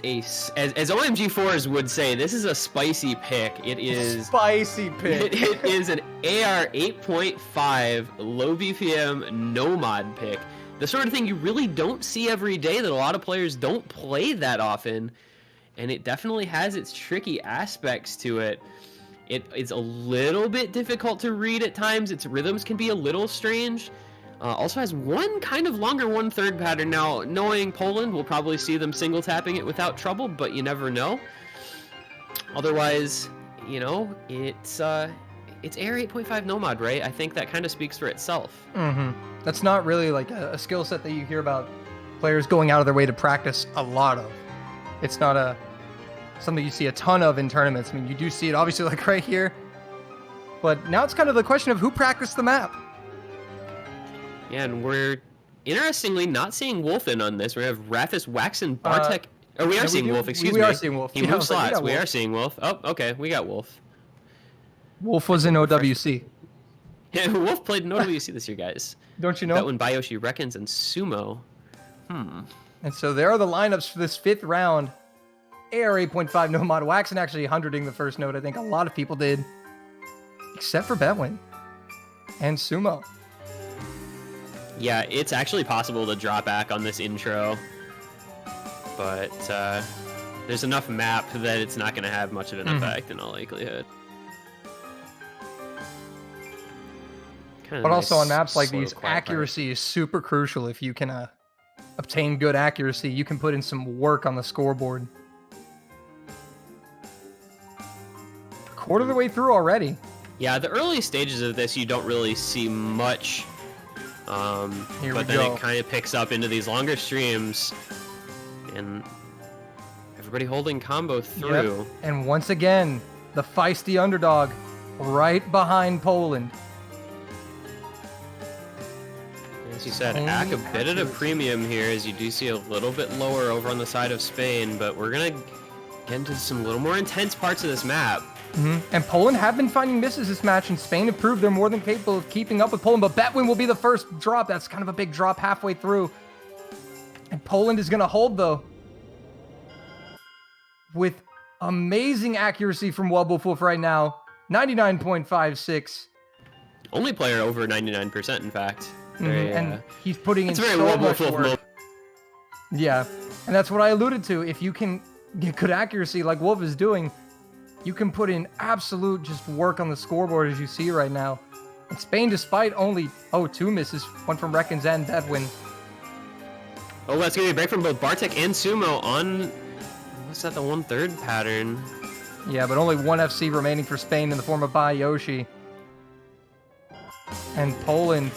as OMG4s would say, this is a spicy pick. It is spicy pick. It is an AR 8.5 low BPM no mod pick. The sort of thing you really don't see every day, that a lot of players don't play that often. And it definitely has its tricky aspects to it. It's a little bit difficult to read at times. Its rhythms can be a little strange. Also has one kind of longer 1/3 pattern. Now, knowing Poland, we'll probably see them single tapping it without trouble, but you never know. Otherwise, you know, it's AR 8.5 no mod, right? I think that kind of speaks for itself. That's not really like a skill set that you hear about players going out of their way to practice a lot of. It's not something you see a ton of in tournaments. I mean, you do see it obviously like right here, but now it's kind of the question of who practiced the map. Yeah, and we're interestingly not seeing Wolf in on this. We have Rafis, Wax, and Bartek. We are seeing Wolf, excuse me. We are seeing Wolf. He moves slots. We are seeing Wolf. Oh, okay, we got Wolf. Wolf was in OWC. Yeah, Wolf played in OWC this year, guys. Don't you know? That when Bayoshi Reckons and Sumo. And so there are the lineups for this 5th round. AR 8.5 no mod. Waxen actually 100ing the first note. I think a lot of people did. Except for Betwin. And Sumo. Yeah, it's actually possible to drop back on this intro. But there's enough map that it's not going to have much of an effect in all likelihood. But also on maps like these, accuracy is super crucial. If you can obtain good accuracy, you can put in some work on the scoreboard. Quarter of the way through already. Yeah, the early stages of this, you don't really see much But then it kind of picks up into these longer streams, and everybody holding combo through. Yep. And once again, the feisty underdog right behind Poland. As you said, Ak a bit at a premium here, as you do see a little bit lower over on the side of Spain, but we're going to get into some little more intense parts of this map. And Poland have been finding misses this match, and Spain have proved they're more than capable of keeping up with Poland, but Betwin will be the first drop. That's kind of a big drop halfway through. And Poland is going to hold, though, with amazing accuracy from Wubwolf right now. 99.56. Only player over 99%, in fact. And he's putting in very so much Wubwolf work. Yeah, and that's what I alluded to. If you can get good accuracy like Wolf is doing, you can put in absolute just work on the scoreboard, as you see right now. And Spain, despite only, 2 misses, one from Reckons and Bedwin. Oh, that's going to be a break from both Bartek and Sumo on, what's that, the 1/3 pattern? Yeah, but only one FC remaining for Spain in the form of Bayoshi. And Poland.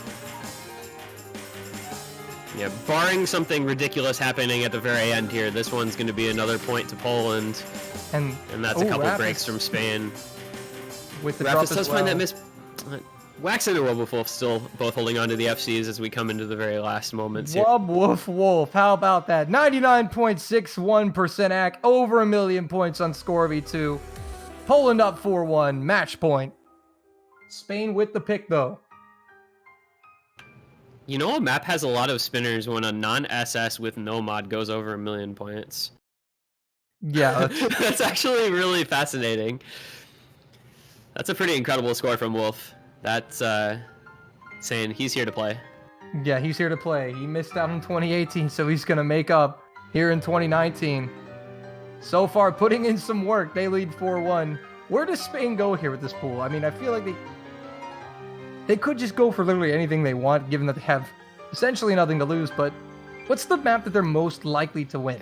Yeah, barring something ridiculous happening at the very end here, this one's going to be another point to Poland. And that's a couple breaks from Spain. With the drop as does well. find that miss. Wax and Wubwolf still both holding on to the FCs as we come into the very last moments here. Wubwolf, how about that? 99.61% Ak, over 1 million points on Score V2. Poland up 4-1, match point. Spain with the pick, though. You know, a map has a lot of spinners when a non-SS with no mod goes over 1 million points. Yeah. That's actually really fascinating. That's a pretty incredible score from Wolf. That's saying he's here to play. Yeah, he's here to play. He missed out in 2018, so he's going to make up here in 2019. So far, putting in some work, they lead 4-1. Where does Spain go here with this pool? I mean, I feel like they could just go for literally anything they want, given that they have essentially nothing to lose, but what's the map that they're most likely to win?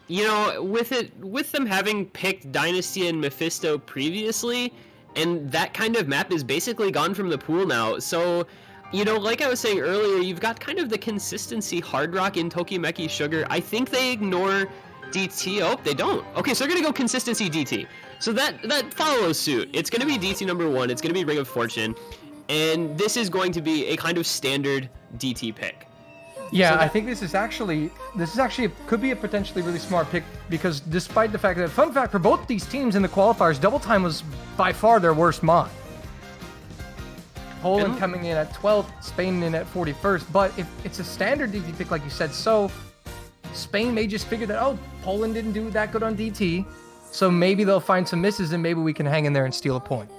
You know, with them having picked Dynasty and Mephisto previously, and that kind of map is basically gone from the pool now. So, you know, like I was saying earlier, you've got kind of the consistency Hard Rock in Tokimeki Sugar. I think they ignore DT. Oh, they don't. Okay, so they're going to go consistency DT. So that follows suit. It's going to be DT number 1. It's going to be Ring of Fortune. And this is going to be a kind of standard DT pick. Yeah, I think this is actually could be a potentially really smart pick, because despite the fact that, fun fact for both these teams in the qualifiers, Double Time was by far their worst mod. Poland coming in at 12th, Spain in at 41st, but if it's a standard DT pick like you said, so Spain may just figure that, Poland didn't do that good on DT, so maybe they'll find some misses and maybe we can hang in there and steal a point.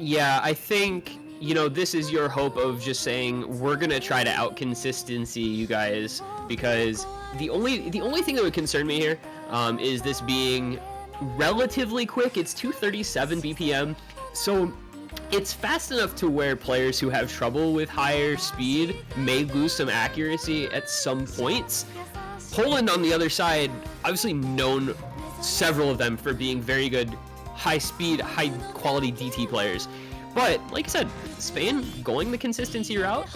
Yeah, I think, you know, this is your hope of just saying, we're going to try to out-consistency you guys, because the only thing that would concern me here is this being relatively quick. It's 237 BPM, so it's fast enough to where players who have trouble with higher speed may lose some accuracy at some points. Poland, on the other side, obviously known, several of them, for being very good high-speed, high-quality DT players. But, like I said, Spain going the consistency route,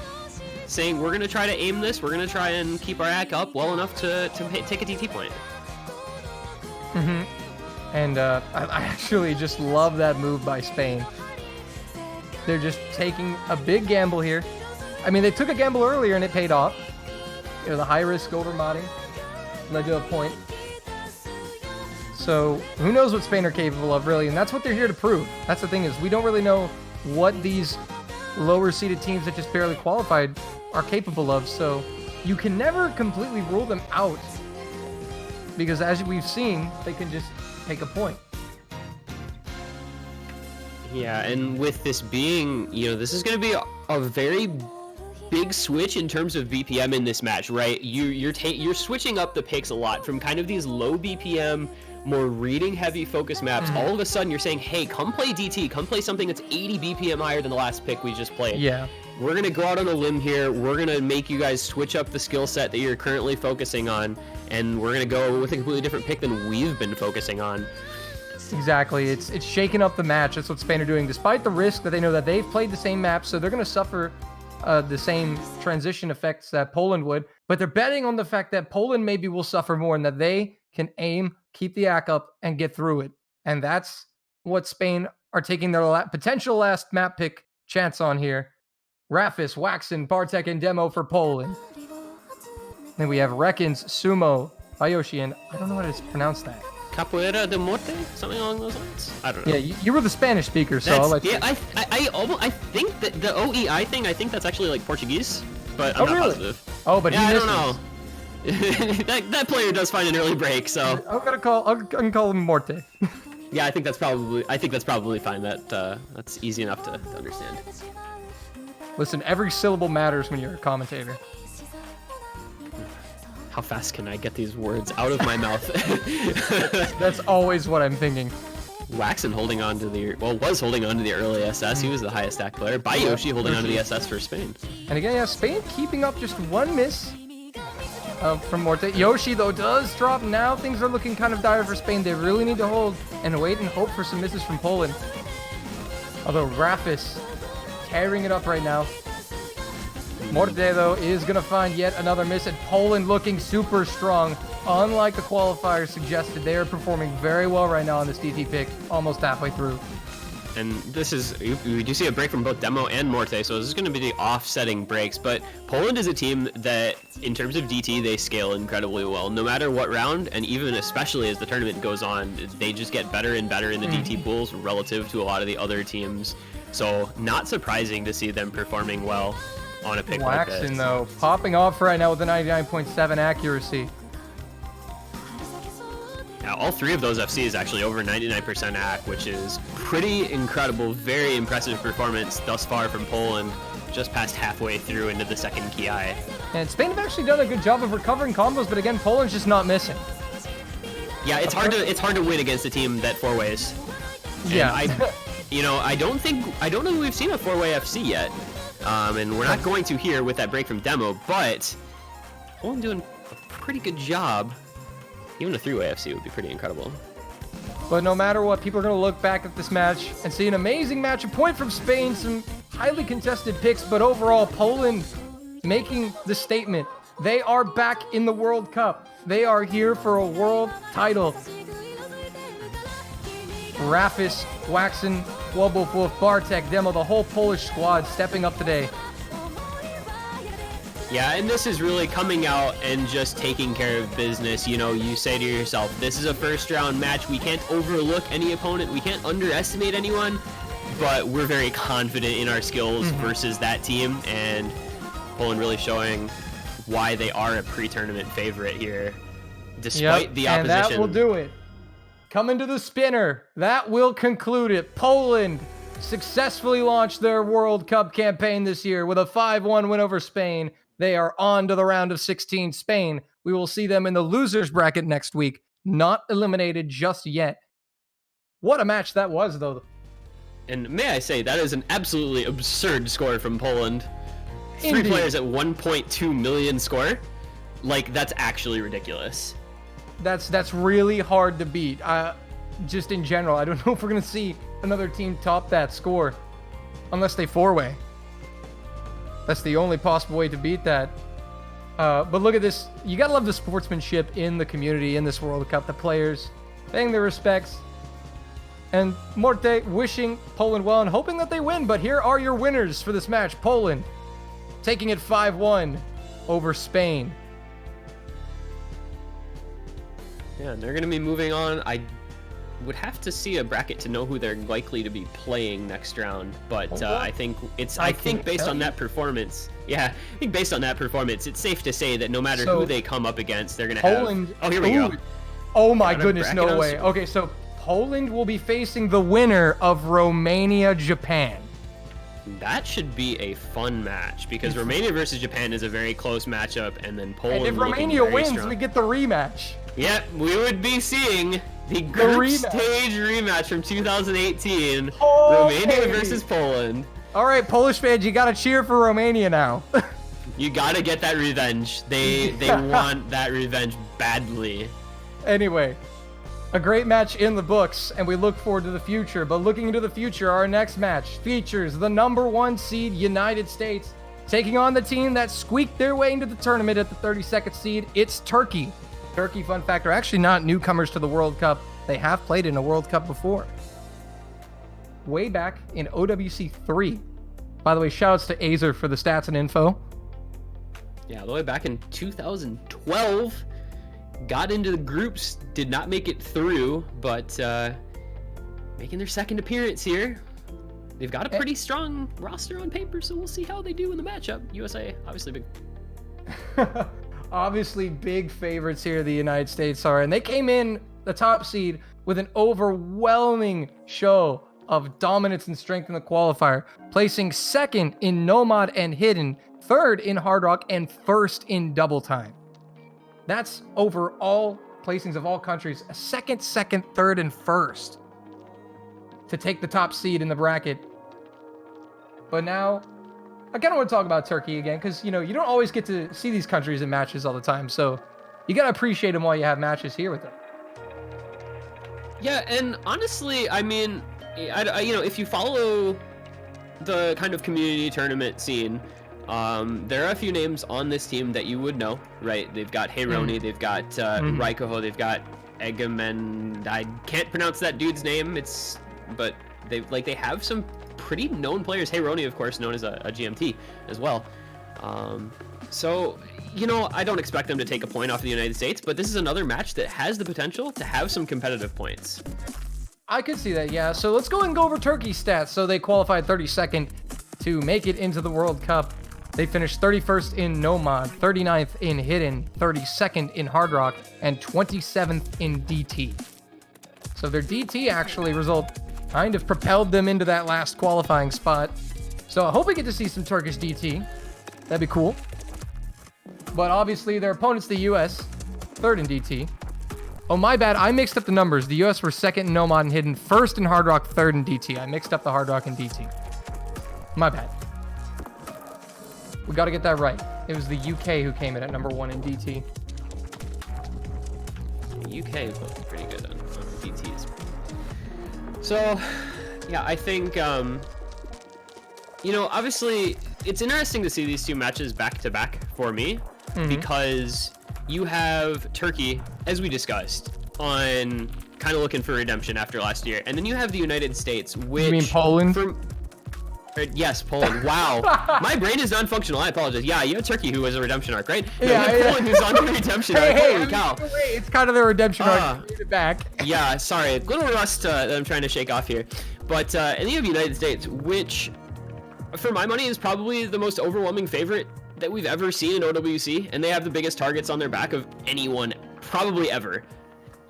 saying we're going to try to aim this, we're going to try and keep our act up well enough to take a DT point. And I actually just love that move by Spain. They're just taking a big gamble here. I mean, they took a gamble earlier and it paid off. You know, the high-risk over-modding led to a point. So, who knows what Spain are capable of, really, and that's what they're here to prove. That's the thing, is we don't really know what these lower-seeded teams that just barely qualified are capable of, so you can never completely rule them out, because as we've seen, they can just take a point. Yeah, and with this being, you know, this is going to be a very big switch in terms of BPM in this match, right? You're switching up the picks a lot from kind of these low BPM, more reading heavy focus maps. All of a sudden you're saying, hey, come play DT, come play something that's 80 BPM higher than the last pick we just played. Yeah. We're going to go out on a limb here. We're going to make you guys switch up the skill set that you're currently focusing on, and we're going to go with a completely different pick than we've been focusing on. Exactly. It's shaking up the match. That's what Spain are doing, despite the risk that they know that they've played the same map, so they're going to suffer the same transition effects that Poland would, but they're betting on the fact that Poland maybe will suffer more and that they can aim, keep the ack up, and get through it. And that's what Spain are taking their potential last map pick chance on here. Rafis, Waxen, Bartek, and Demo for Poland. Then we have Reckons, Sumo, Bayoshi, and I don't know how to pronounce that. Capoeira de Morte? Something along those lines? I don't know. Yeah, you were the Spanish speaker, so I'll let you. Yeah, I think that the OEI thing, I think that's actually like Portuguese, but I'm not positive. Oh, but yeah, he I don't know. that player does find an early break, so I can call him Morte. Yeah, I think that's probably fine. That's easy enough to understand. Listen, every syllable matters when you're a commentator. How fast can I get these words out of my mouth? That's always what I'm thinking. Waxen holding on to was holding on to the early SS. He was the highest stack player. Bayoshi holding on to the SS for Spain. And again, yeah, Spain keeping up just one miss from Morte. Yoshi, though, does drop. Now things are looking kind of dire for Spain. They really need to hold and wait and hope for some misses from Poland. Although Rafis tearing it up right now. Morte, though, is going to find yet another miss, and Poland looking super strong. Unlike the qualifiers suggested, they are performing very well right now on this DT pick, almost halfway through. And this is, we do see a break from both Demo and Morte, so this is going to be the offsetting breaks. But Poland is a team that, in terms of DT, they scale incredibly well. No matter what round, and even especially as the tournament goes on, they just get better and better in the DT pools relative to a lot of the other teams. So not surprising to see them performing well on a pick like this. Waxen, though, popping off right now with a 99.7 accuracy. Now, all three of those FCs actually over 99% AC, which is pretty incredible, very impressive performance thus far from Poland, just past halfway through into the second Ki. And Spain have actually done a good job of recovering combos, but again, Poland's just not missing. Yeah, it's hard to win against a team that four ways. And yeah. I don't know we've seen a four-way FC yet. And we're not going to here with that break from Demo, but Poland doing a pretty good job. Even a three-way FC would be pretty incredible. But no matter what, people are going to look back at this match and see an amazing match. A point from Spain, some highly contested picks, but overall, Poland making the statement. They are back in the World Cup. They are here for a world title. Rafis, Waxen, Wolf, Bartek, Demo, the whole Polish squad stepping up today. Yeah, and this is really coming out and just taking care of business. You know, you say to yourself, this is a first round match. We can't overlook any opponent. We can't underestimate anyone, but we're very confident in our skills versus that team. And Poland really showing why they are a pre-tournament favorite here, despite the opposition. And that will do it. Coming to the spinner. That will conclude it. Poland successfully launched their World Cup campaign this year with a 5-1 win over Spain. They are on to the round of 16. Spain, we will see them in the losers bracket next week. Not eliminated just yet. What a match that was, though. And may I say, that is an absolutely absurd score from Poland. Indeed. 3 players at 1.2 million score. Like, that's actually ridiculous. That's really hard to beat. Just in general, I don't know if we're going to see another team top that score. Unless they four-way. That's the only possible way to beat that. But look at this. You gotta love the sportsmanship in the community in this World Cup. The players paying their respects. And Morte wishing Poland well and hoping that they win. But here are your winners for this match. Poland taking it 5-1 over Spain. Yeah, and they're going to be moving on. I would have to see a bracket to know who they're likely to be playing next round, but I think based on that performance, I think based on that performance, it's safe to say that no matter who they come up against, they're gonna Poland, have. Oh, here we go. Oh my goodness, no way. Okay, so Poland will be facing the winner of Romania-Japan. That should be a fun match because Romania versus Japan is a very close matchup, and then Poland. And if Romania wins, we get the rematch. Yep, we would be seeing the group stage rematch from 2018, Romania versus Poland. All right, Polish fans, you gotta cheer for Romania now. You gotta get that revenge. They want that revenge badly. Anyway, a great match in the books, and we look forward to the future. But looking into the future, our next match features the #1 seed United States Taking on the team that squeaked their way into the tournament at the 32nd seed, it's Turkey. Turkey, fun fact, are actually not newcomers to the World Cup. They have played in a World Cup before. Way back in OWC 3. By the way, shoutouts to Azer for the stats and info. Yeah, all the way back in 2012. Got into the groups, did not make it through, but making their second appearance here. They've got a pretty strong roster on paper, so we'll see how they do in the matchup. USA, obviously big. Obviously big favorites here, the United States are, and they came in the top seed with an overwhelming show of dominance and strength in the qualifier, placing second in Nomad and Hidden, third in Hard Rock, and first in Double Time. That's over all placings of all countries, a second, third, and first to take the top seed in the bracket. But now, I kind of want to talk about Turkey again, because, you don't always get to see these countries in matches all the time, so you got to appreciate them while you have matches here with them. Yeah, and honestly, I mean, if you follow the kind of community tournament scene, there are a few names on this team that you would know, right? They've got Heyroni, they've got Raikoho, they've got Egemen. I can't pronounce that dude's name. But they have some pretty known players. Heyroni, of course, known as a GMT as well. So, I don't expect them to take a point off the United States, but this is another match that has the potential to have some competitive points. I could see that, yeah. So let's go and go over Turkey's stats. So they qualified 32nd to make it into the World Cup. They finished 31st in Nomad, 39th in Hidden, 32nd in Hard Rock, and 27th in DT. So their DT actually result kind of propelled them into that last qualifying spot. So I hope we get to see some Turkish DT. That'd be cool. But obviously their opponent's the US, third in DT. Oh, my bad. I mixed up the numbers. The US were second in Nomad and Hidden, first in Hard Rock, third in DT. I mixed up the Hard Rock and DT. My bad. We got to get that right. It was the UK who came in at number 1 in DT. The UK is looking pretty good on DTs. So, yeah, I think, obviously, it's interesting to see these two matches back to back for me, because you have Turkey, as we discussed, on kind of looking for redemption after last year, and then you have the United States, which... You mean Poland? Yes, Poland. Wow. My brain is non-functional. I apologize. Yeah, you have Turkey, who was a redemption arc, right? No, yeah, Poland, who's on the redemption arc. Holy cow. It's kind of the redemption arc. Get it back. Yeah, sorry. A little rust that I'm trying to shake off here. But, and you have the United States, which, for my money, is probably the most overwhelming favorite that we've ever seen in OWC, and they have the biggest targets on their back of anyone probably ever.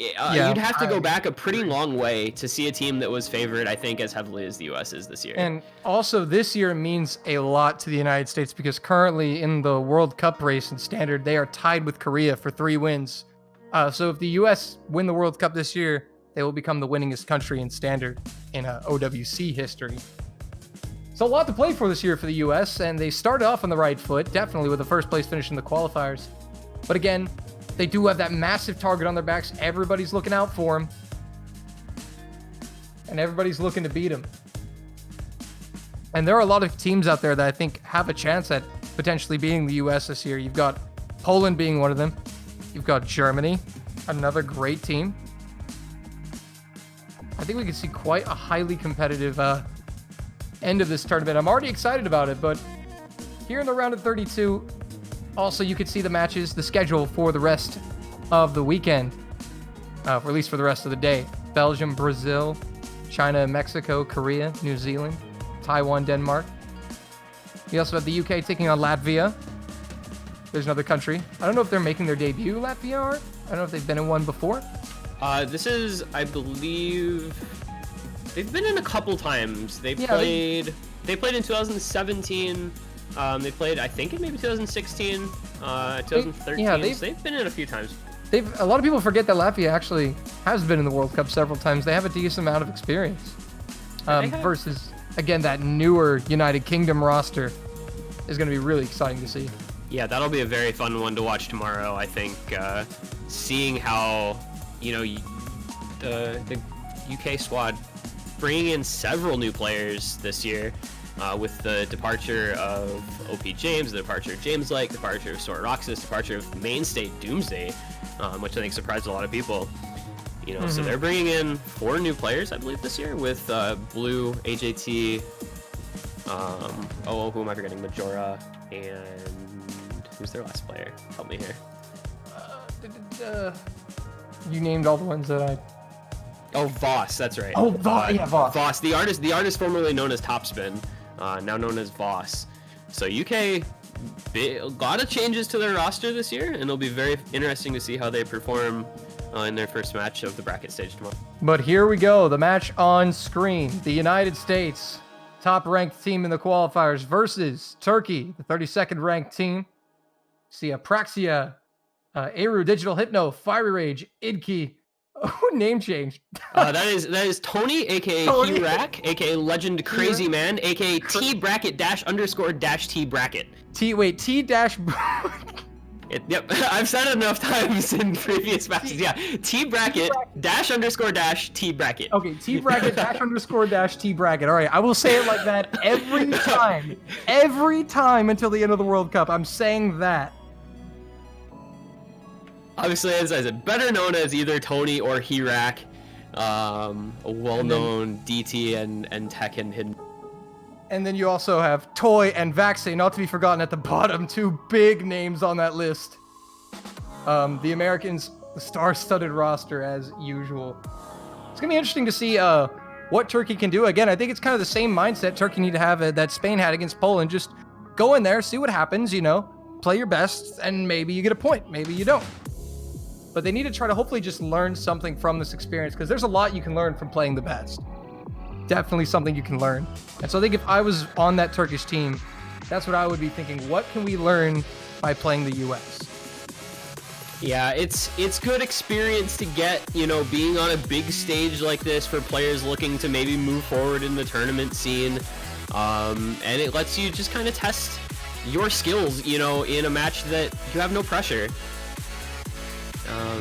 You'd have to go back a pretty long way to see a team that was favored, I think, as heavily as the US is this year. And also, this year means a lot to the United States, because currently in the World Cup race in Standard, they are tied with Korea for 3 wins. So if the US win the World Cup this year, they will become the winningest country in Standard in OWC history. So a lot to play for this year for the US, and they started off on the right foot, definitely with the first place finish in the qualifiers. But again, they do have that massive target on their backs. Everybody's looking out for them. And everybody's looking to beat them. And there are a lot of teams out there that I think have a chance at potentially beating the US this year. You've got Poland being one of them. You've got Germany, another great team. I think we could see quite a highly competitive end of this tournament. I'm already excited about it, but here in the round of 32, also, you could see the matches, the schedule for the rest of the weekend, or at least for the rest of the day. Belgium, Brazil, China, Mexico, Korea, New Zealand, Taiwan, Denmark. We also have the UK taking on Latvia. There's another country. I don't know if they're making their debut, Latvia are. I don't know if they've been in one before. This is, I believe, they've been in a couple times. They played in 2017. They played, I think, in maybe 2016, 2013. Yeah, they've been in a few times. A lot of people forget that Latvia actually has been in the World Cup several times. They have a decent amount of experience. Versus, again, that newer United Kingdom roster is going to be really exciting to see. Yeah, that'll be a very fun one to watch tomorrow, I think. Seeing how, the UK squad bringing in several new players this year. with the departure of OP James, the departure of James Light, the departure of Sora Roxas, departure of mainstay Doomsday, which I think surprised a lot of people. You know, so they're bringing in 4 new players, I believe, this year with Blue, AJT, who am I forgetting? Majora, and who's their last player? Help me here. You named all the ones that I... Oh, Voss, that's right. Oh, yeah, Voss. Voss, the artist formerly known as Topspin, now known as Voss. So UK, a lot of changes to their roster this year, and it'll be very interesting to see how they perform in their first match of the bracket stage tomorrow. But here we go, the match on screen. The United States, top-ranked team in the qualifiers, versus Turkey, the 32nd ranked team. See Apraxia, Eru, Digital Hypno, Fiery Rage, Idki. Oh, name change. That is Tony, aka Hirac, aka Legend Crazy Man, aka T bracket dash underscore dash T bracket. T dash. Yep, I've said it enough times in previous matches. Yeah, T bracket dash underscore dash T bracket. Okay, T bracket dash underscore dash T bracket. All right, I will say it like that every time until the end of the World Cup. I'm saying that. Obviously, as I said, better known as either Tony or Hirac, a well-known DT and Tekken hidden. And then you also have Toy and Vaxay, not to be forgotten at the bottom, 2 big names on that list. The Americans, the star-studded roster as usual. It's gonna be interesting to see what Turkey can do. Again, I think it's kind of the same mindset Turkey need to have that Spain had against Poland. Just go in there, see what happens, you know, play your best, and maybe you get a point, maybe you don't. But they need to try to hopefully just learn something from this experience, because there's a lot you can learn from playing the best. Definitely something you can learn. And so I think if I was on that Turkish team, that's what I would be thinking. What can we learn by playing the US? Yeah, it's good experience to get, you know, being on a big stage like this for players looking to maybe move forward in the tournament scene. And it lets you just kind of test your skills, you know, in a match that you have no pressure.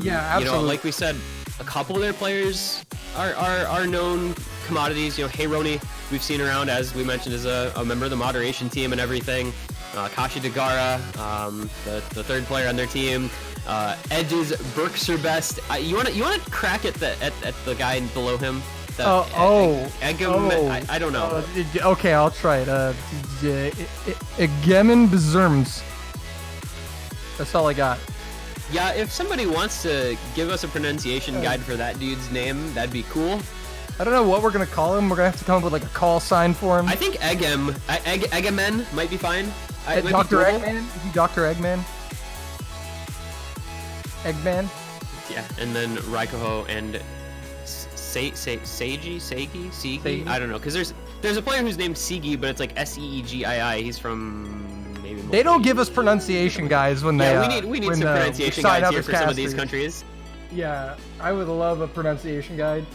Yeah, absolutely. You know, like we said, a couple of their players are known commodities. You know, Heyroni, we've seen around, as we mentioned, as a member of the moderation team and everything. Kashi Dagara, the third player on their team. Edge's Berkserbest. You wanna crack at the guy below him? I don't know. Okay, I'll try it. Egemen Bezerms. That's all I got. Yeah, if somebody wants to give us a pronunciation guide for that dude's name, that'd be cool. I don't know what we're gonna call him. We're gonna have to come up with like a call sign for him. I think Egemen might be fine. Dr. Eggman? Is he Dr. Eggman? Eggman? Yeah, and then Raikoho and Seigi? I don't know, because there's a player who's named Seigi, but it's like Seegii. He's from maybe. They don't give us pronunciation guides when they. Yeah, we need some pronunciation guides here for some of these countries. Yeah, I would love a pronunciation guide.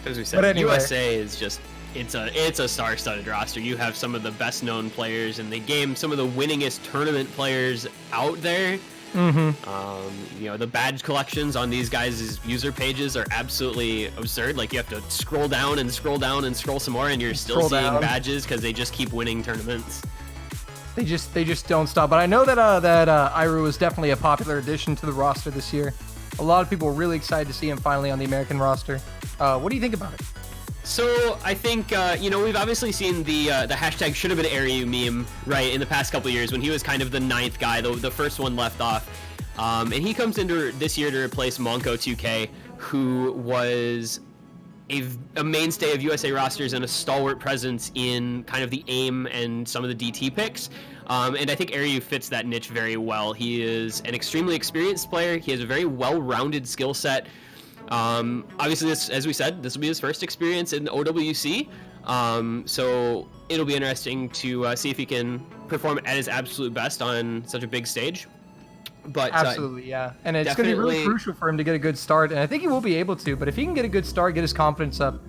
As we said, anyway. USA is just it's a star-studded roster. You have some of the best-known players in the game, some of the winningest tournament players out there. You know, the badge collections on these guys' user pages are absolutely absurd. Like, you have to scroll down and scroll down and scroll some more, and you're still seeing badges because they just keep winning tournaments. They just don't stop. But I know that Iru is definitely a popular addition to the roster this year. A lot of people were really excited to see him finally on the American roster. What do you think about it? So I think, you know, we've obviously seen the hashtag should have been Aryu meme, right, in the past couple of years when he was kind of the 9th guy, the first one left off. And he comes into this year to replace Monko2K, who was a mainstay of USA rosters and a stalwart presence in kind of the AIM and some of the DT picks. And I think Aryu fits that niche very well. He is an extremely experienced player. He has a very well-rounded skill set. Obviously, as we said, this will be his first experience in OWC. So it'll be interesting to see if he can perform at his absolute best on such a big stage. But absolutely, yeah. And it's going to be really crucial for him to get a good start. And I think he will be able to. But if he can get a good start, get his confidence up,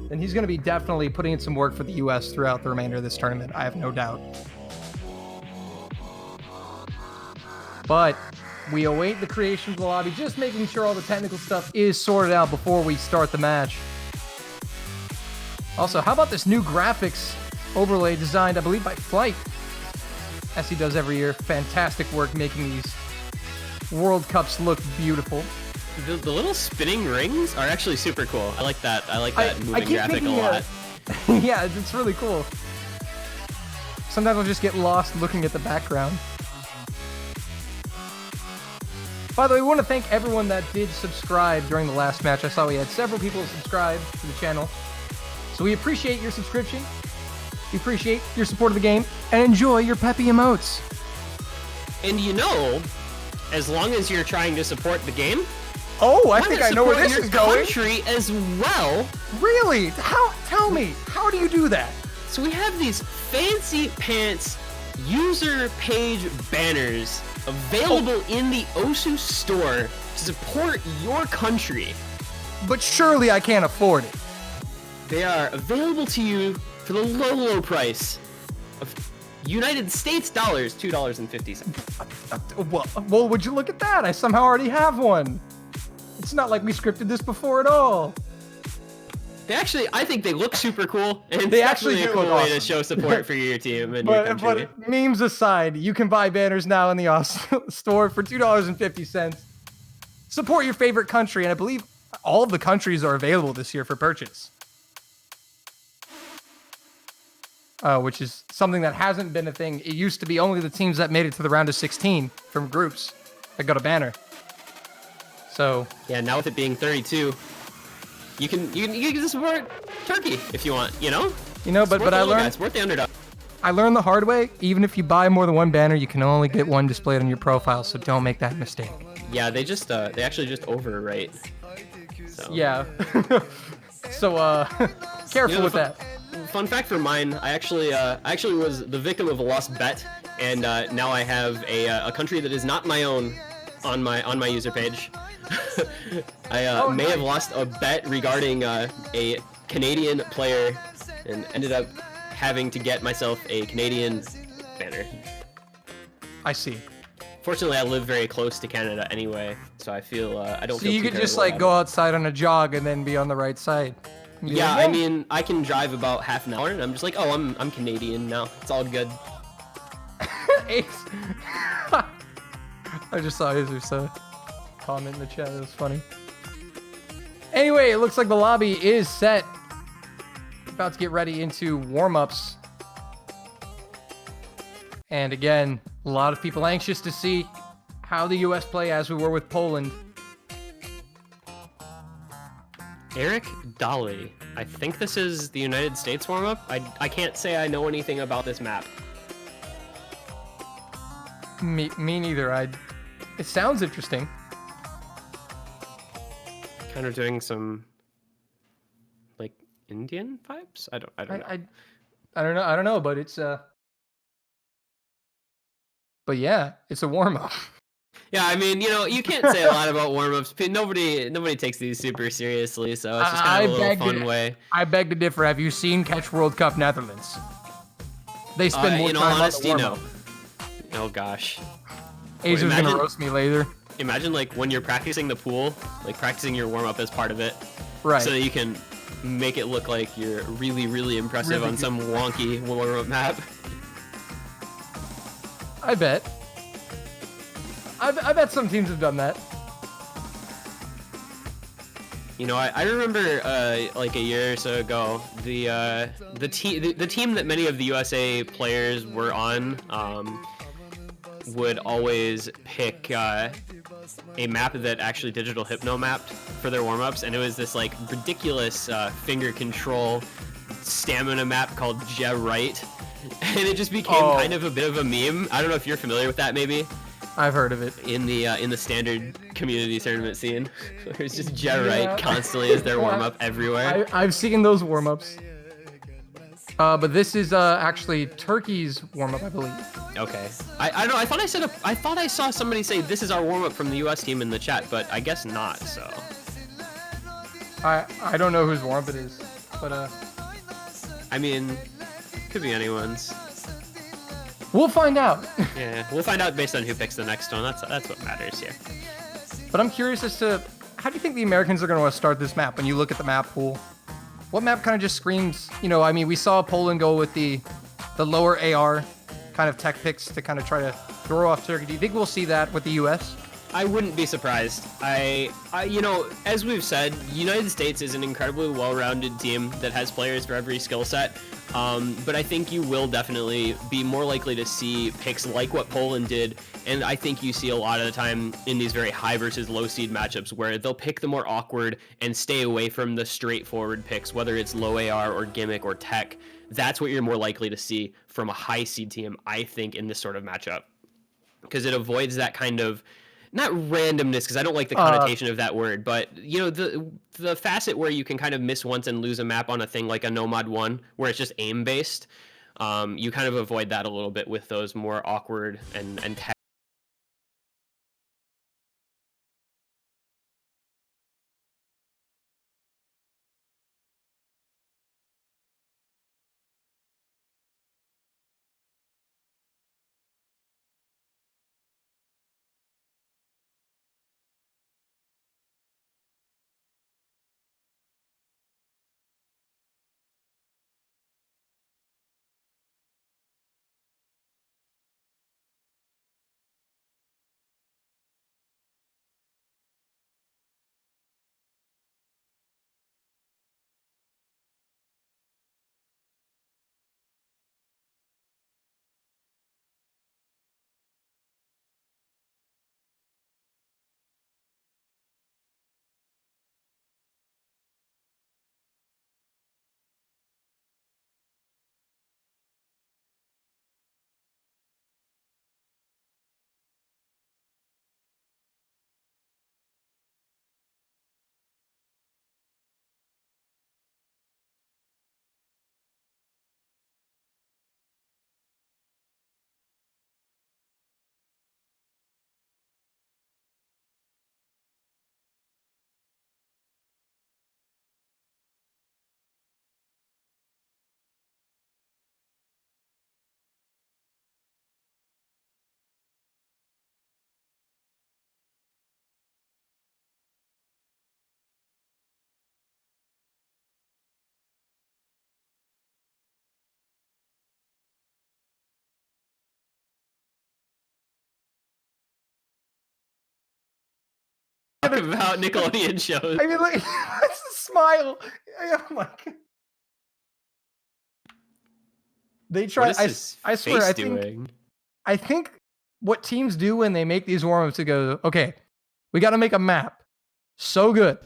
then he's going to be definitely putting in some work for the U.S. throughout the remainder of this tournament. I have no doubt. But we await the creation of the lobby, just making sure all the technical stuff is sorted out before we start the match. Also, how about this new graphics overlay designed, I believe, by Flight, as he does every year. Fantastic work making these World Cups look beautiful. The little spinning rings are actually super cool. I like that. I like that moving graphic a lot. Yeah, it's really cool. Sometimes I'll just get lost looking at the background. By the way, we want to thank everyone that did subscribe during the last match. I saw we had several people subscribe to the channel. So we appreciate your subscription. We appreciate your support of the game. And enjoy your peppy emotes. And you know, as long as you're trying to support the game, oh, I think I know where this is going. Country as well. Really? How? Tell me. How do you do that? So we have these fancy pants user page banners available in the Osu store to support your country. But surely I can't afford it. They are available to you for the low price of United States dollars, $2.50. Well, would you look at that? I somehow already have one. It's not like we scripted this before at all. I think they look super cool, and they it's actually a cool way to show support for your team and your country. But memes aside, you can buy banners now in the store for $2.50. Support your favorite country, and I believe all of the countries are available this year for purchase. Which is something that hasn't been a thing. It used to be only the teams that made it to the round of 16 from groups that got a banner. So yeah, now with it being 32, you can support Turkey if you want. But I learned support the underdog. I learned the hard way. Even if you buy more than one banner, you can only get one displayed on your profile. So don't make that mistake. Yeah, they actually just overwrite. So. Yeah. So careful with that. Fun fact for mine, I actually was the victim of a lost bet, and now I have a country that is not my own on my user page. I may have lost a bet regarding a Canadian player, and ended up having to get myself a Canadian banner. I see. Fortunately, I live very close to Canada anyway, so I feel I don't. So feel you too could just terrible go outside on a jog and then be on the right side. Yeah, I mean, I can drive about half an hour, and I'm just like, oh, I'm Canadian now. It's all good. Ace. I just saw Acer's comment in the chat. It was funny. Anyway, it looks like the lobby is set. About to get ready into warm-ups. And again, a lot of people anxious to see how the U.S. play as we were with Poland. Eric Dolly. I think this is the United States warm-up. I can't say I know anything about this map. Me neither. It sounds interesting. Kind of doing some like Indian vibes. I don't know. I don't know, but it's But yeah, it's a warm-up. Yeah, I mean, you can't say a lot about warm-ups. Nobody takes these super seriously, so it's just kind of a little fun way. I beg to differ. Have you seen Catch World Cup Netherlands? They spend more time on the warm-up. Oh gosh. Asia's gonna roast me later. Imagine when you're practicing the pool, practicing your warm-up as part of it. Right. So that you can make it look like you're really, really impressive on some wonky warm-up map. I bet. I bet some teams have done that. I remember a year or so ago, the team that many of the USA players were on would always pick a map that actually Digital Hypno mapped for their warm-ups, and it was this ridiculous finger control stamina map called Je Right, and it just became kind of a bit of a meme. I don't know if you're familiar with that, maybe. I've heard of it. In the standard community tournament scene. There's just Je Right constantly as their warm-up everywhere. I've seen those warm-ups. But this is actually Turkey's warm-up, I believe. Okay. I don't know. I thought I saw somebody say this is our warm-up from the US team in the chat, but I guess not, so. I don't know whose warm-up it is, but I mean, could be anyone's. We'll find out. Yeah, we'll find out based on who picks the next one. That's what matters here. But I'm curious as to how do you think the Americans are going to want to start this map when you look at the map pool? what map kind of just screams, I mean, we saw Poland go with the lower AR kind of tech picks to kind of try to throw off Turkey. Do you think we'll see that with the US? I wouldn't be surprised. As we've said, United States is an incredibly well-rounded team that has players for every skill set. But I think you will definitely be more likely to see picks like what Poland did. And I think you see a lot of the time in these very high versus low seed matchups where they'll pick the more awkward and stay away from the straightforward picks, whether it's low AR or gimmick or tech. That's what you're more likely to see from a high seed team, I think, in this sort of matchup. Because it avoids that kind of, not randomness, because I don't like the connotation of that word, but the facet where you can kind of miss once and lose a map on a thing like a Nomad 1, where it's just aim based. You kind of avoid that a little bit with those more awkward and talk about Nickelodeon shows. I mean, like, that's the smile. Oh my God. They try. What is I his swear. face doing? I think what teams do when they make these warm-ups to go, okay, we got to make a map so good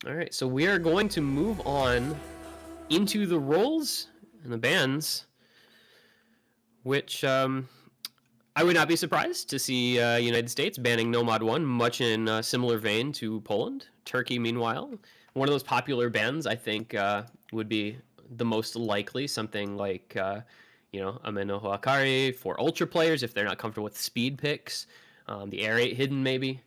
All right, so we are going to move on into the roles and the bans, which I would not be surprised to see United States banning No Mod 1, much in a similar vein to Poland. Turkey, meanwhile, one of those popular bans, I think, would be the most likely, something like, Ameno Hoakari for Ultra players if they're not comfortable with speed picks. The Air 8 hidden, maybe.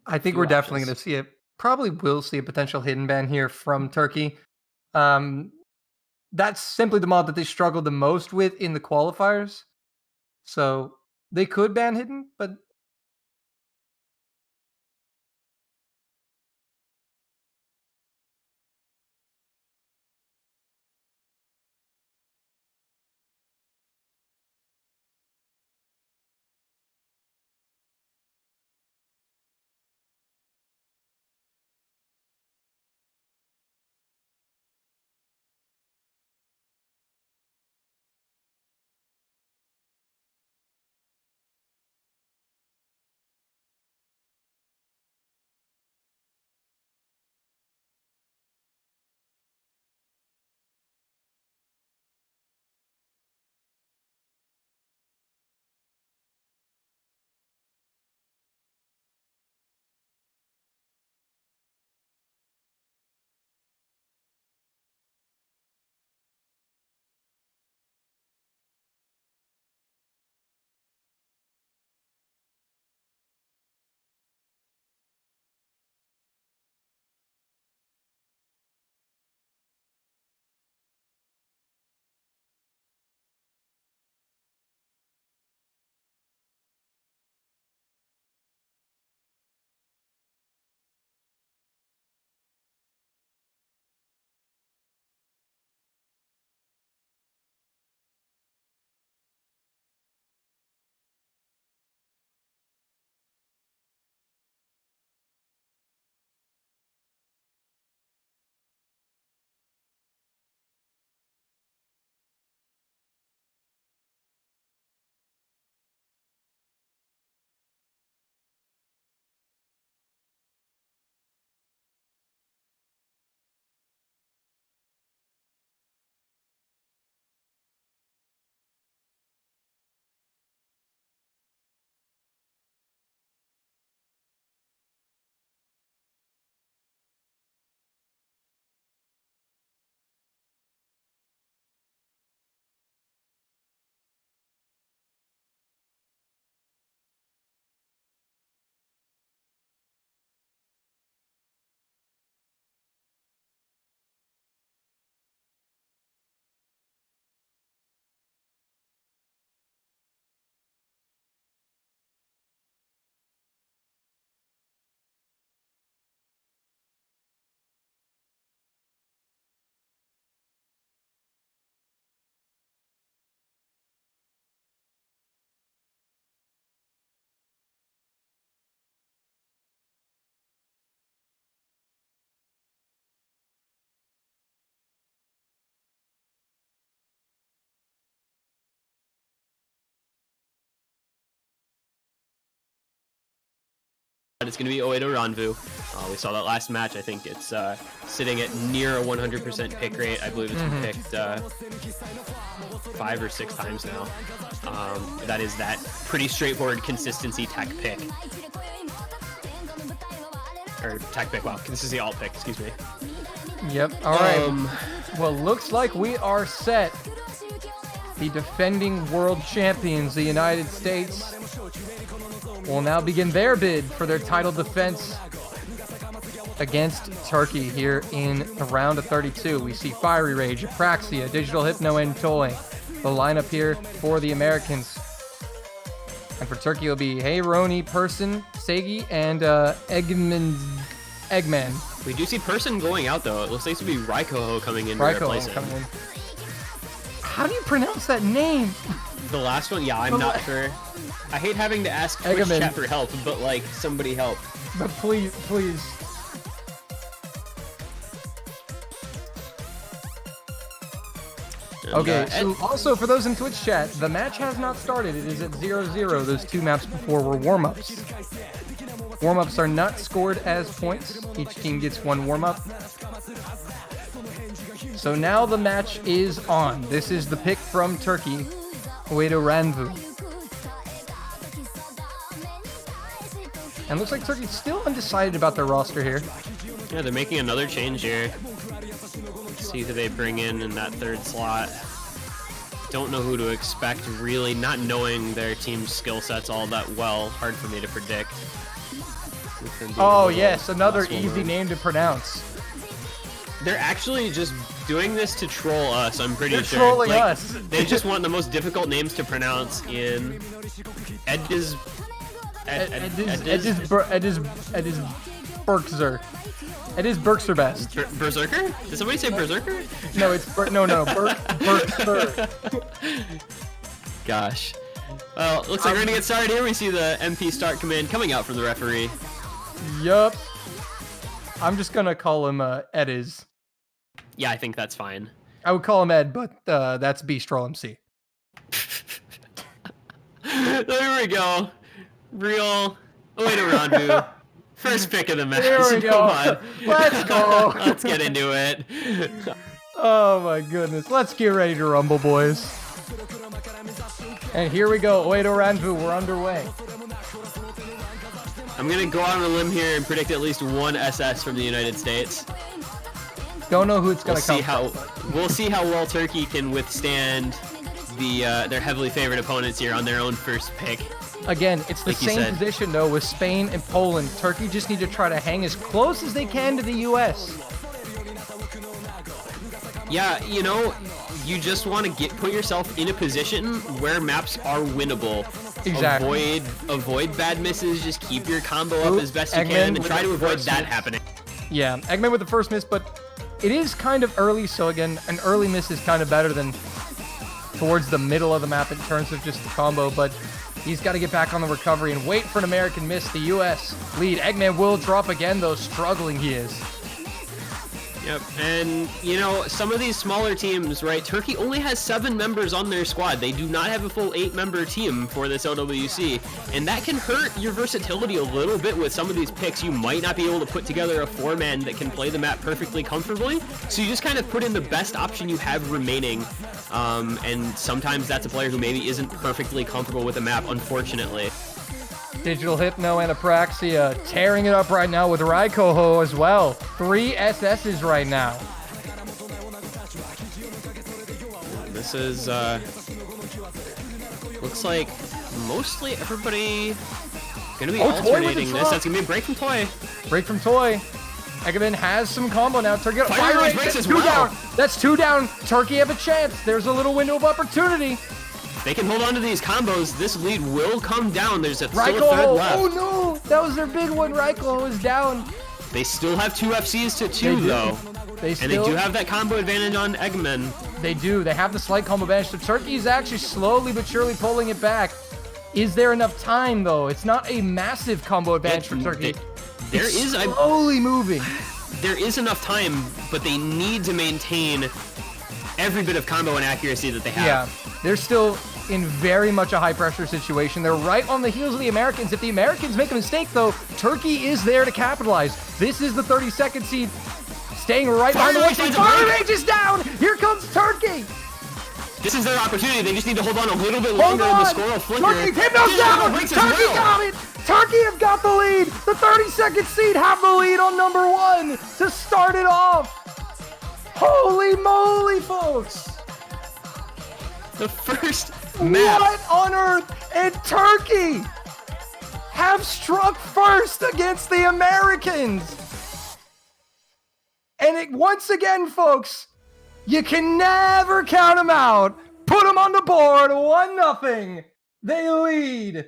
I think we're definitely going to see it. Probably will see a potential hidden ban here from Turkey. That's simply the mod that they struggled the most with in the qualifiers. So they could ban hidden, but It's going to be Oedo Ranvu. We saw that last match. I think it's sitting at near a 100% pick rate. I believe it's been picked 5 or 6 times now. That is that pretty straightforward consistency tech pick. Or tech pick, wow, consistency alt pick, excuse me. Yep, all right. Well, looks like we are set. The defending world champions, the United States, will now begin their bid for their title defense against Turkey here in the round of 32. We see Fiery Rage, Apraxia, Digital Hypno, and Toy. The lineup here for the Americans. And for Turkey, it'll be Hey Roni, Person, Segi, and Eggman. We do see Person going out, though. It looks like to be Raikoho coming in to replace him. Coming in. How do you pronounce that name? The last one? Yeah, I'm not sure. I hate having to ask Twitch chat for help, but, like, somebody help. But please. And, okay, so also for those in Twitch chat, the match has not started. It is at 0-0. Those 2 maps before were warm-ups. Warm-ups are not scored as points. Each team gets one warm-up. So now the match is on. This is the pick from Turkey, Uedo Ranvu. And looks like Turkey's still undecided about their roster here. Yeah, they're making another change here. See who they bring in that third slot. Don't know who to expect, really. Not knowing their team's skill sets all that well. Hard for me to predict. Oh, yes, another easy name to pronounce. They're actually just doing this to troll us, I'm pretty sure. They're trolling us. They just want the most difficult names to pronounce in Ediz Berkzer. It is Berkzerbest. Berserker? Did somebody say Berserker? No, it's Berkzer. Gosh. Well, looks like we're gonna get started here. We see the MP start command coming out from the referee. Yup. I'm just gonna call him Ediz. Yeah, I think that's fine. I would call him Ed, but that's Bistro MC. There we go. Real Uedo Ranvu. First pick of the match. Here we go. On. Let's go. Let's get into it. Oh my goodness. Let's get ready to rumble, boys. And here we go. Uedo Ranvu, we're underway. I'm going to go out on a limb here and predict at least one SS from the United States. Don't know who it's going to come from. We'll see how well Turkey can withstand their heavily favored opponents here on their own first pick. Again, it's the same position, though, with Spain and Poland. Turkey just need to try to hang as close as they can to the U.S. Yeah, you know, you just want to put yourself in a position where maps are winnable. Exactly. Avoid bad misses. Just keep your combo up as best you can and try to avoid that happening. Yeah, Eggman with the first miss, but it is kind of early, so again, an early miss is kind of better than towards the middle of the map in terms of just the combo, but he's got to get back on the recovery and wait for an American miss. The U.S. lead. Eggman will drop again, though. Struggling he is. Yep, and, you know, some of these smaller teams, right, Turkey only has 7 members on their squad. They do not have a full 8-member team for this OWC, and that can hurt your versatility a little bit with some of these picks. You might not be able to put together a 4-man that can play the map perfectly comfortably, so you just kind of put in the best option you have remaining, and sometimes that's a player who maybe isn't perfectly comfortable with the map, unfortunately. Digital Hypno and Apraxia tearing it up right now with Raikoho as well. 3 SSs right now. This is, looks like mostly everybody gonna be alternating this. That's gonna be a break from Toy. Break from Toy. Eggman has some combo now. Turkey Fire Rage breaks as well. Down. That's 2 down. Turkey have a chance. There's a little window of opportunity. They can hold on to these combos. This lead will come down. There's still a third left. Oh no, that was their big one. Raiko is down. They still have 2 FCs to 2 though. They do have that combo advantage on Eggman. They do. They have the slight combo advantage. So Turkey's actually slowly but surely pulling it back. Is there enough time though? It's not a massive combo advantage for Turkey. There is slowly moving. There is enough time, but they need to maintain every bit of combo and accuracy that they have. Yeah, they're still in very much a high-pressure situation. They're right on the heels of the Americans. If the Americans make a mistake, though, Turkey is there to capitalize. This is the 32nd seed, staying right behind the one seed. Fire Rage is down! Here comes Turkey! This is their opportunity. They just need to hold on a little bit longer and the score will flicker. Turkey, Hypno's down! Turkey got it! Turkey have got the lead! The 32nd seed have the lead on number 1 to start it off! Holy moly, folks! The first map. What on earth? And Turkey have struck first against the Americans. And once again, folks, you can never count them out. Put them on the board, 1-0. They lead.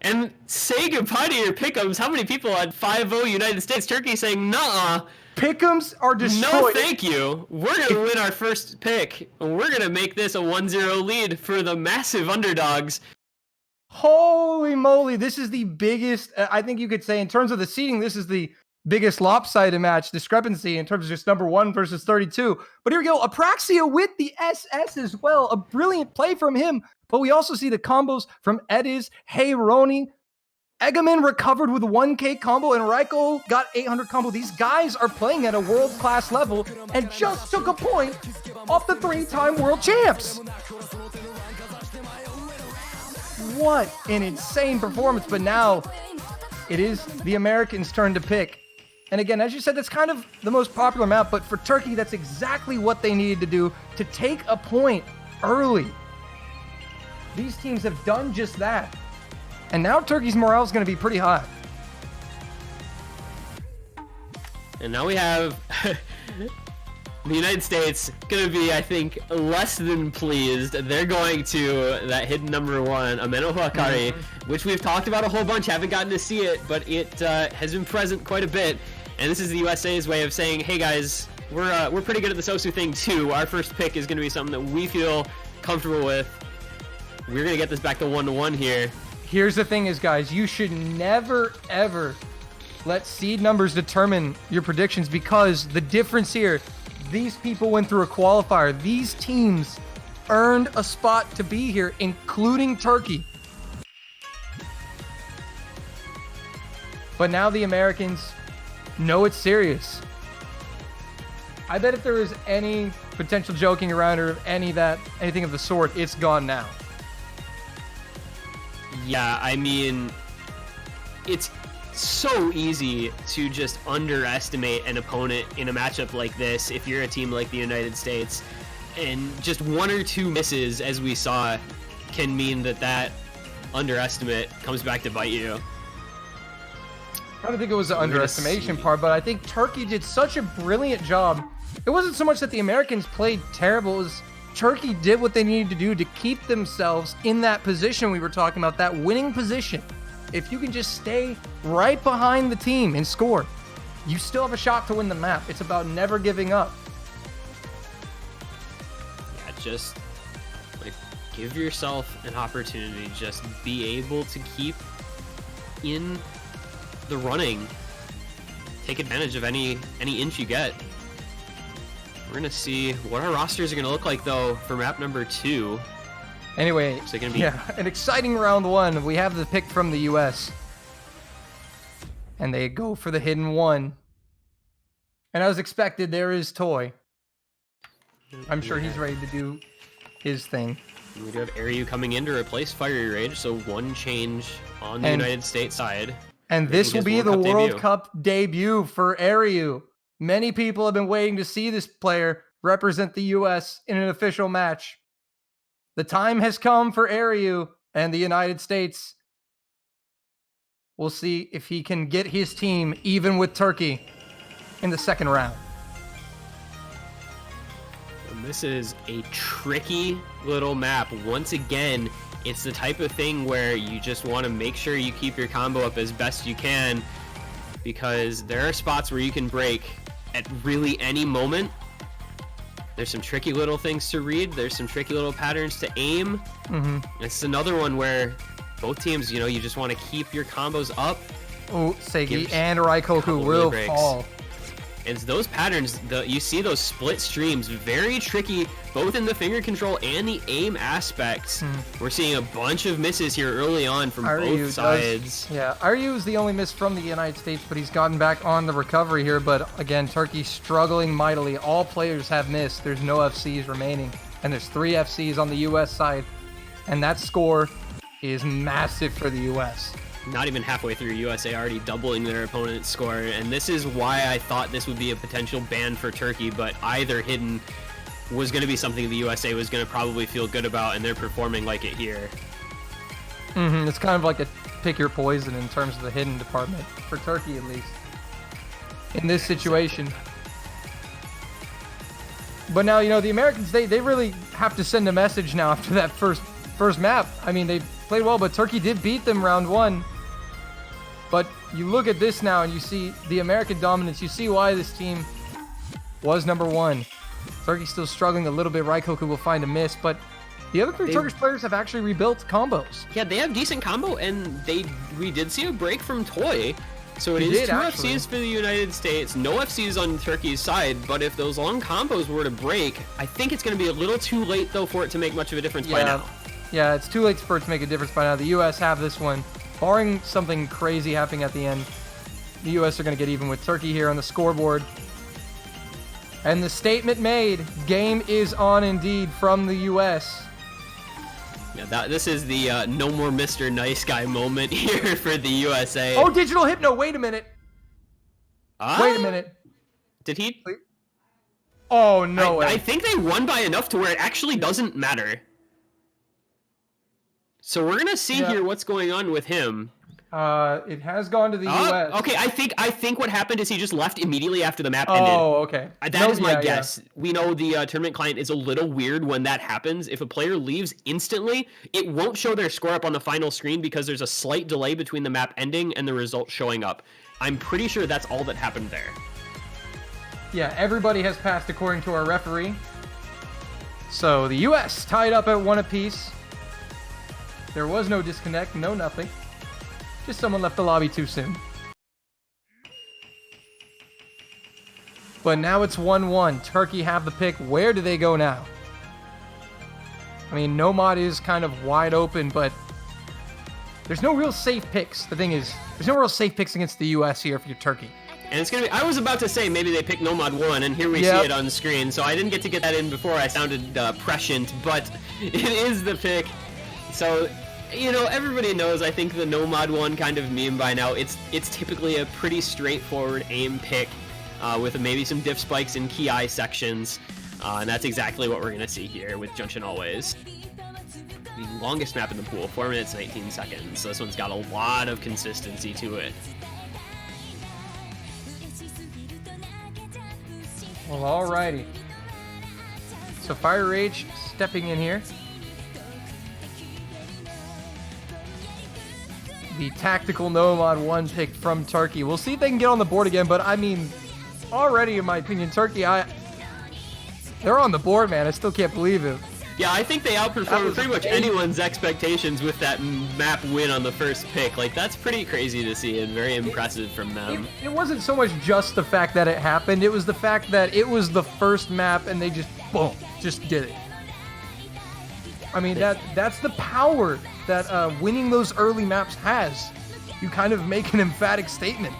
And say goodbye to your pick'ems. How many people had 5-0 United States? Turkey saying, nuh-uh. Pick'ems are destroyed. No, thank you. We're going to win our first pick. We're going to make this a 1-0 lead for the massive underdogs. Holy moly. This is the biggest, I think you could say, in terms of the seeding, this is the biggest lopsided match discrepancy in terms of just number 1 versus 32. But here we go. Apraxia with the SS as well. A brilliant play from him. But we also see the combos from Ediz, Hey Roni. Egeman recovered with 1K combo, and Reiko got 800 combo. These guys are playing at a world-class level and just took a point off the 3-time world champs. What an insane performance, but now it is the Americans' turn to pick. And again, as you said, that's kind of the most popular map, but for Turkey, that's exactly what they needed to do to take a point early. These teams have done just that. And now Turkey's morale is going to be pretty high. And now we have the United States going to be, I think, less than pleased. They're going to that hidden number 1, Ameno Huakari, which we've talked about a whole bunch. Haven't gotten to see it, but it has been present quite a bit. And this is the USA's way of saying, hey guys, we're pretty good at the Sosu thing too. Our first pick is going to be something that we feel comfortable with. We're going to get this back to 1-1 here. Here's the thing is, guys, you should never, ever let seed numbers determine your predictions, because the difference here, these people went through a qualifier. These teams earned a spot to be here, including Turkey. But now the Americans know it's serious. I bet if there was any potential joking around or anything of the sort, it's gone now. Yeah, I mean, it's so easy to just underestimate an opponent in a matchup like this if you're a team like the United States. And just 1 or 2 misses, as we saw, can mean that underestimate comes back to bite you. I don't think it was the underestimation part, but I think Turkey did such a brilliant job. It wasn't so much that the Americans played terrible, it was Turkey did what they needed to do to keep themselves in that position we were talking about, that winning position. If you can just stay right behind the team and score, you still have a shot to win the map. It's about never giving up. Yeah, just like give yourself an opportunity. Just be able to keep in the running. Take advantage of any inch you get. We're gonna see what our rosters are gonna look like though for map number 2. Anyway, so gonna be an exciting round 1. We have the pick from the US, and they go for the hidden 1. And as expected, there is Toy. I'm sure he's ready to do his thing. We do have Aryu coming in to replace Fiery Rage, so 1 change on the United States side. And this will be the World Cup debut for Aryu. Many people have been waiting to see this player represent the US in an official match. The time has come for Aryu and the United States. We'll see if he can get his team even with Turkey in the second round. And this is a tricky little map. Once again, it's the type of thing where you just want to make sure you keep your combo up as best you can, because there are spots where you can break at really any moment. There's some tricky little things to read. There's some tricky little patterns to aim. It's another one where both teams, you just want to keep your combos up. Oh, Seigi and Raikoku will fall. And those patterns, you see those split streams, very tricky, both in the finger control and the aim aspects. We're seeing a bunch of misses here early on from both sides. Aryu is the only miss from the United States, but he's gotten back on the recovery here. But again, Turkey struggling mightily. All players have missed. There's no FCs remaining. And there's 3 FCs on the US side. And that score is massive for the US. Not even halfway through, USA already doubling their opponent's score, and this is why I thought this would be a potential ban for Turkey, but either hidden was going to be something the USA was going to probably feel good about, and they're performing like it here. It's kind of like a pick your poison in terms of the hidden department, for Turkey at least, in this situation. But now, the Americans, they really have to send a message now after that first map. I mean, they played well, but Turkey did beat them round 1. But you look at this now and you see the American dominance. You see why this team was number 1. Turkey's still struggling a little bit. Raikoku will find a miss, but the other 3 Turkish players have actually rebuilt combos. Yeah, they have decent combo, and we did see a break from Toy. So it is 2 FCs for the United States, no FCs on Turkey's side, but if those long combos were to break, I think it's going to be a little too late, though, for it to make much of a difference by now. Yeah, it's too late for it to make a difference by now. The US have this one. barring something crazy happening at the end, the U.S. are going to get even with Turkey here on the scoreboard. And the statement made, game is on indeed from the U.S. Yeah, this is the no more Mr. Nice Guy moment here for the USA. Oh, digital hypno. Wait a minute. Wait a minute. Did he? Oh, no way. I think they won by enough to where it actually doesn't matter. So we're going to see here what's going on with him. It has gone to the U.S. Okay, I think what happened is he just left immediately after the map ended. Oh, okay. That is my guess. Yeah. We know the tournament client is a little weird when that happens. If a player leaves instantly, it won't show their score up on the final screen because there's a slight delay between the map ending and the result showing up. I'm pretty sure that's all that happened there. Yeah, everybody has passed according to our referee. So the U.S. tied up at 1 apiece. There was no disconnect, no nothing. Just someone left the lobby too soon. But now it's 1-1. Turkey have the pick. Where do they go now? I mean, Nomad is kind of wide open, but there's no real safe picks. The thing is, there's no real safe picks against the U.S. here for your Turkey. And it's going to be, I was about to say maybe they picked Nomad 1, and here we see it on screen. So I didn't get to get that in before I sounded prescient, but it is the pick. So, you know, everybody knows, I think, the Nomad 1 kind of meme by now. It's typically a pretty straightforward aim pick with maybe some diff spikes in key eye sections. And that's exactly what we're going to see here with Junction Always. The longest map in the pool, 4 minutes, 19 seconds. So this one's got a lot of consistency to it. Well, alrighty. So Fire Rage stepping in here. The tactical Nomad 1 picked from Turkey. We'll see if they can get on the board again, but I mean, already in my opinion, Turkey, they're on the board, man. I still can't believe it. Yeah, I think they outperformed pretty much anyone's expectations with that map win on the first pick. Like, that's pretty crazy to see and very impressive from them. It wasn't so much just the fact that it happened. It was the fact that it was the first map and they just, boom, just did it. I mean, that's the power that winning those early maps has. You kind of make an emphatic statement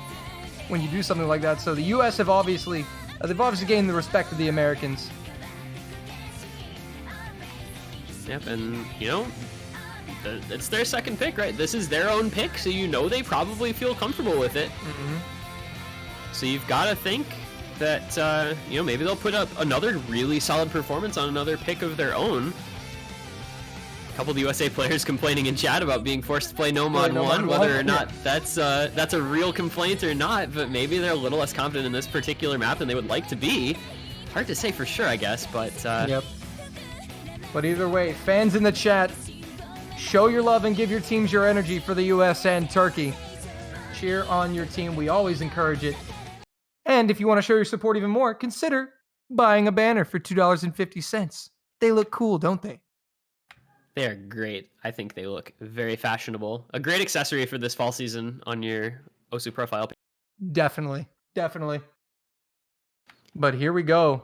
when you do something like that. So the U.S. have obviously, they've obviously gained the respect of the Americans. Yep, and, you know, it's their second pick, right? This is their own pick, so you know they probably feel comfortable with it. Mm-hmm. So you've got to think that, you know, maybe they'll put up another really solid performance on another pick of their own. A couple of the USA players complaining in chat about being forced to play Nomad 1, whether or not that's a real complaint or not, but maybe they're a little less confident in this particular map than they would like to be. Hard to say for sure, I guess, but... Yep. But either way, fans in the chat, show your love and give your teams your energy for the US and Turkey. Cheer on your team. We always encourage it. And if you want to show your support even more, consider buying a banner for $2.50. They look cool, don't they? They're great. I think they look very fashionable. A great accessory for this fall season on your Osu profile. Definitely. Definitely. But here we go.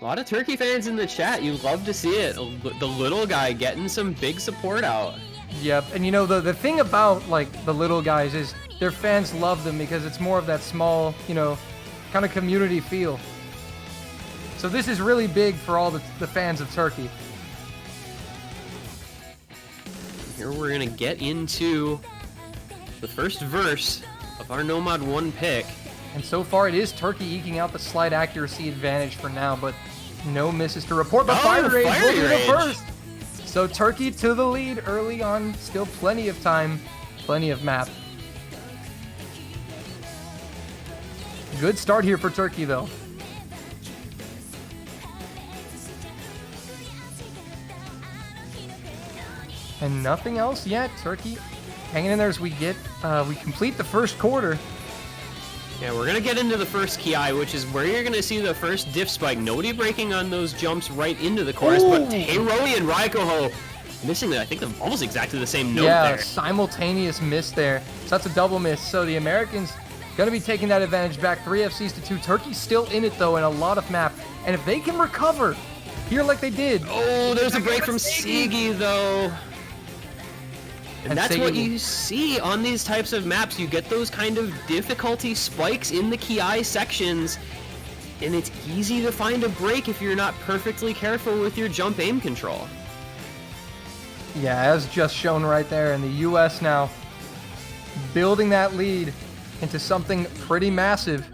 A lot of Turkey fans in the chat. You love to see it. The little guy getting some big support out. Yep. And you know, the thing about like the little guys is their fans love them because it's more of that small, you know, kind of community feel. So this is really big for all the fans of Turkey. Here we're going to get into the first verse of our Nomad 1 pick. And so far it is Turkey eking out the slight accuracy advantage for now, but no misses to report. But Fire Rage will be the first. So Turkey to the lead early on. Still plenty of time, plenty of map. Good start here for Turkey, though. And nothing else yet. Turkey hanging in there as we complete the first quarter. Yeah, we're going to get into the first key eye, which is where you're going to see the first diff spike. Nobody breaking on those jumps right into the course, but Heiroi and Raikoho missing, I think, almost exactly the same note there. Yeah, simultaneous miss there. So that's a double miss. So the Americans going to be taking that advantage back, 3 FCs to 2. Turkey's still in it, though, in a lot of map. And if they can recover here like they did. Oh, there's a break from Sigi, though. And that's what you see on these types of maps. You get those kind of difficulty spikes in the Ki sections, and it's easy to find a break if you're not perfectly careful with your jump aim control. Yeah, as just shown right there, and the U.S. now building that lead into something pretty massive.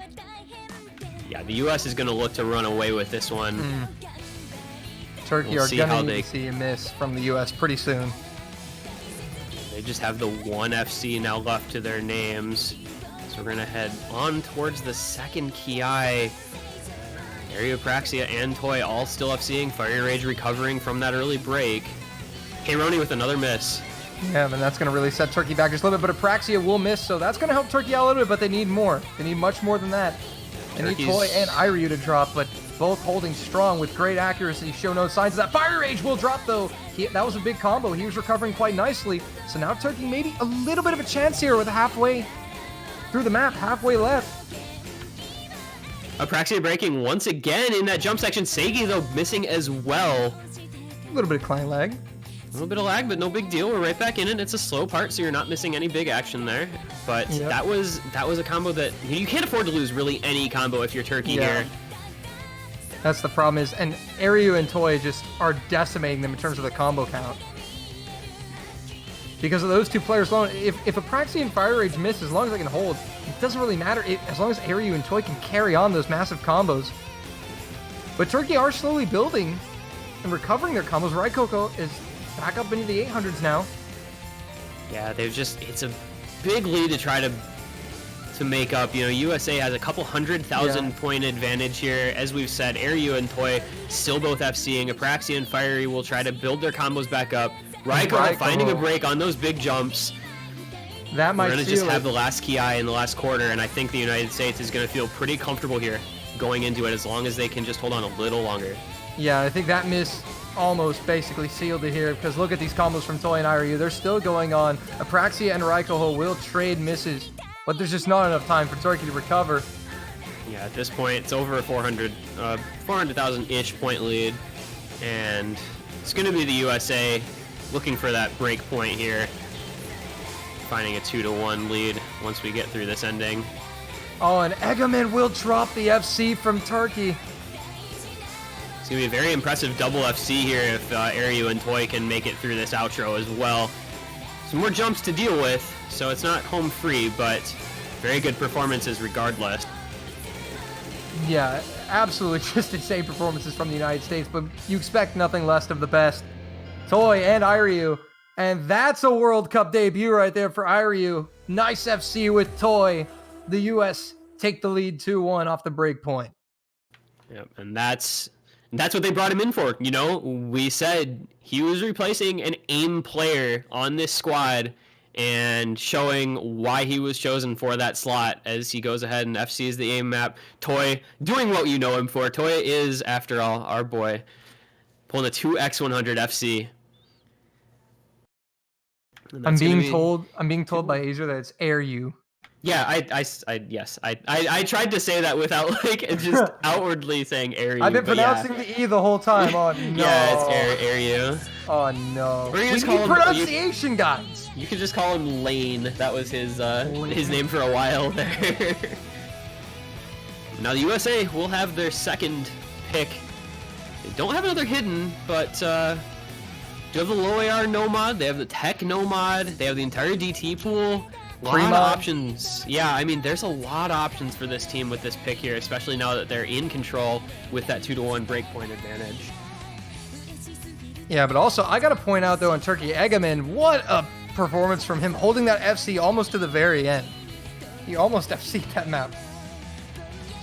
Yeah, the U.S. is going to look to run away with this one. Turkey are going to need to see a miss from the U.S. pretty soon. They just have the one FC now left to their names. So we're going to head on towards the second Ki. Apraxia and Toy all still FCing. Fire Rage recovering from that early break. Kayroni with another miss. Yeah, and that's going to really set Turkey back just a little bit, but Apraxia will miss, so that's going to help Turkey out a little bit, but they need more. They need much more than that. They need Toy and Iryu to drop, but both holding strong with great accuracy. Show no signs of that. Fire Rage will drop, though. That was a big combo. He was recovering quite nicely. So now Turkey maybe a little bit of a chance here with halfway through the map, halfway left. Apraxia breaking once again in that jump section. Seigi, though, missing as well. A little bit of client lag. A little bit of lag, but no big deal. We're right back in it. It's a slow part, so you're not missing any big action there. But that was a combo that you can't afford to lose really any combo if you're Turkey here. That's the problem is, and Iryu and Toy just are decimating them in terms of the combo count. Because of those two players alone, if Apraxia and Fire Rage miss, as long as they can hold, it doesn't really matter. As long as Iryu and Toy can carry on those massive combos. But Turkey are slowly building and recovering their combos. Raikoko is back up into the 800s now. Yeah, it's a big lead to try to make up. You know, USA has a couple 100,000 point advantage here. As we've said, Iryu and Toy still both FCing. Apraxia and Fiery will try to build their combos back up. Raikkonen finding a break on those big jumps. That might We're going to just have the last Ki in the last quarter, and I think the United States is going to feel pretty comfortable here going into it as long as they can just hold on a little longer. Yeah, I think that miss almost basically sealed it here, because look at these combos from Toy and Iryu. They're still going on. Apraxia and Raikkonen will trade misses, but there's just not enough time for Turkey to recover. Yeah, at this point, it's over a 400,000-ish point lead, and it's going to be the USA looking for that break point here, finding a 2-1 lead once we get through this ending. Oh, and Egemen will drop the FC from Turkey. It's going to be a very impressive double FC here if Iryu and Toy can make it through this outro as well. Some more jumps to deal with, so it's not home free, but very good performances regardless. Yeah, absolutely just insane performances from the United States, but you expect nothing less of the best. Toy and Iryu, and that's a World Cup debut right there for Iryu. Nice FC with Toy. The U.S. take the lead 2-1 off the break point. Yep, and that's what they brought him in for. You know, we said he was replacing an AIM player on this squad and showing why he was chosen for that slot as he goes ahead and FCs the AIM map. Toy doing what you know him for. Toy is, after all, our boy, pulling a 2x100 FC. I'm being told by Asia that it's Iryu. Yeah, I tried to say that without just outwardly saying Iryu. I've been pronouncing the E the whole time. Oh no. Yeah, it's Iryu. Oh no. We need pronunciation guys. You could just call him Lane. That was his name for a while there. Now the USA will have their second pick. They don't have another hidden, but do have the low AR Nomad, they have the Tech Nomad, they have the entire DT pool. A lot of options. Yeah, I mean, there's a lot of options for this team with this pick here, especially now that they're in control with that 2-1 breakpoint advantage. Yeah, but also, I got to point out, though, on Turkey, Egemen, what a performance from him, holding that FC almost to the very end. He almost FC'd that map.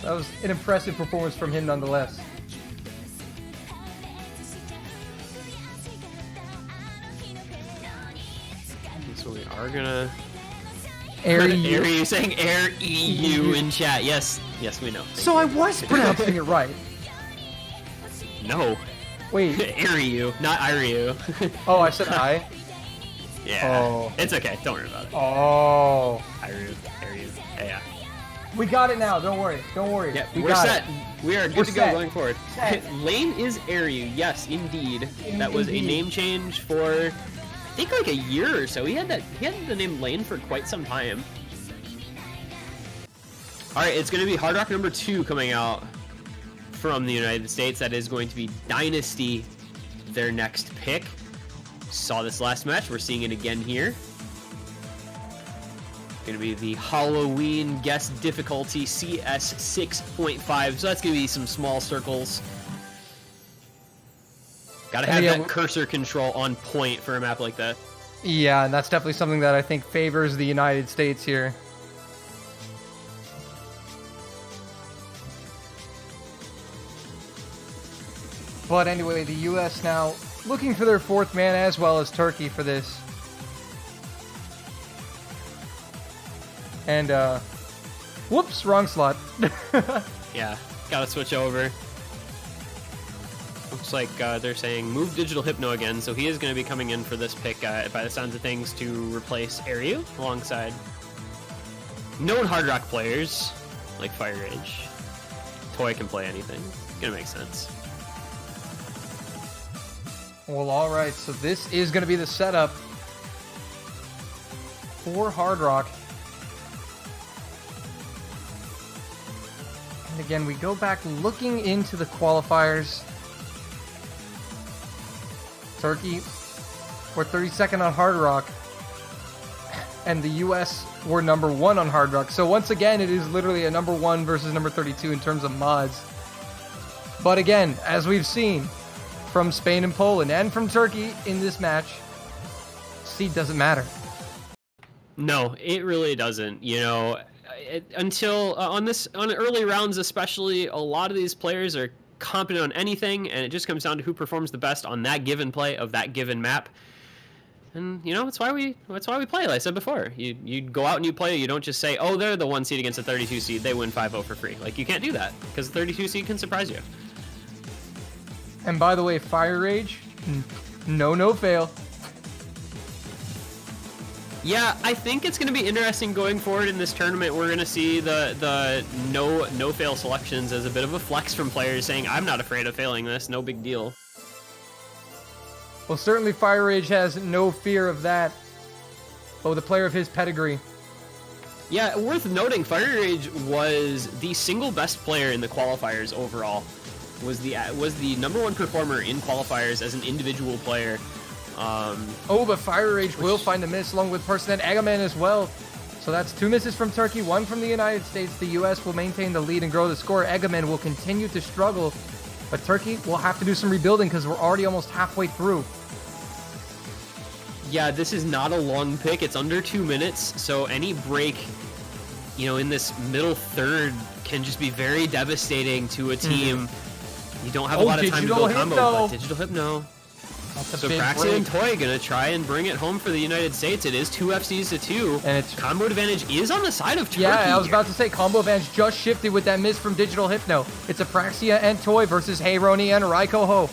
That was an impressive performance from him, nonetheless. So we are gonna... Air saying Air EU in chat. Yes, we know. So I was pronouncing it right. No. Wait. Iryu, not Iryu. Oh, I said I? Yeah. Oh. It's okay. Don't worry about it. Oh. Iryu. Yeah. We got it now. Don't worry. Yeah, we're set. We are good to go going forward. Lane is Iryu. Yes, indeed. That was a name change for think like a year or so. He had the name Lane for quite some time. All right, it's going to be Hard Rock number 2 coming out from the United States. That is going to be Dynasty, their next pick. Saw this last match. We're seeing it again here. Going to be the Halloween guest difficulty CS 6.5. So that's going to be some small circles. Gotta have that cursor control on point for a map like that. Yeah, and that's definitely something that I think favors the United States here. But anyway, the U.S. now looking for their 4th man, as well as Turkey for this. And, whoops, wrong slot. Yeah, gotta switch over. Looks like they're saying move Digital Hypno again, so he is going to be coming in for this pick, by the sounds of things, to replace Aryu alongside known Hard Rock players like Fire Rage. Toy can play anything. Gonna make sense. Well, all right, so this is going to be the setup for Hard Rock. And again, we go back looking into the qualifiers. Turkey were 32nd on Hard Rock, and the US were number 1 on Hard Rock. So once again, it is literally a number 1 versus number 32 in terms of mods. But again, as we've seen from Spain and Poland and from Turkey in this match, seed doesn't matter. No, it really doesn't. You know, until on early rounds especially, a lot of these players are competent on anything, and it just comes down to who performs the best on that given play of that given map. And you know, that's why we play. Like I said before, you go out and you play. You don't just say, oh, they're the 1 seed against a 32 seed, they win 5-0 for free. Like, you can't do that, because the 32 seed can surprise you. And by the way, Fire Rage, no fail. Yeah, I think it's going to be interesting going forward in this tournament. We're going to see the no fail selections as a bit of a flex from players saying, I'm not afraid of failing this, no big deal. Well, certainly Fire Rage has no fear of that. Oh, the player of his pedigree. Yeah, worth noting, Fire Rage was the single best player in the qualifiers overall. Was the number 1 performer in qualifiers as an individual player. But Fire Rage will find a miss along with Person and Egaman as well. So that's 2 misses from Turkey, 1 from the United States. The US will maintain the lead and grow the score. Egaman will continue to struggle, but Turkey will have to do some rebuilding because we're already almost halfway through. Yeah, this is not a long pick. It's under 2 minutes, so any break, you know, in this middle third can just be very devastating to a team. You don't have a lot of time to build combo, but Digital Hypno. So Praxia and Toy gonna try and bring it home for the United States. It is 2 FCs to 2, and it's combo advantage is on the side of Turkey. Yeah, I was about to say combo advantage just shifted with that miss from Digital Hypno. It's Apraxia and Toy versus Hey Roni and Raiko Ho.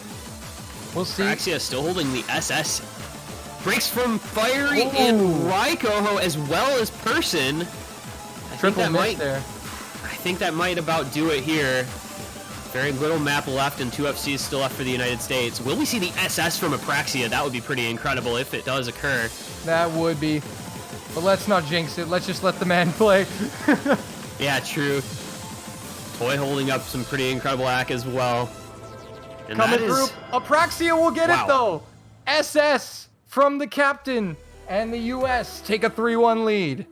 We'll see. Apraxia still holding the SS. Breaks from Fiery and Raiko Ho as well as Person. Triple miss there. I think that might about do it here. Very little map left and 2 FCs still left for the United States. Will we see the SS from Apraxia? That would be pretty incredible if it does occur. That would be. But let's not jinx it. Let's just let the man play. Yeah, true. Toy holding up some pretty incredible act as well. And coming through. Apraxia will get it though. SS from the captain, and the US take a 3-1 lead.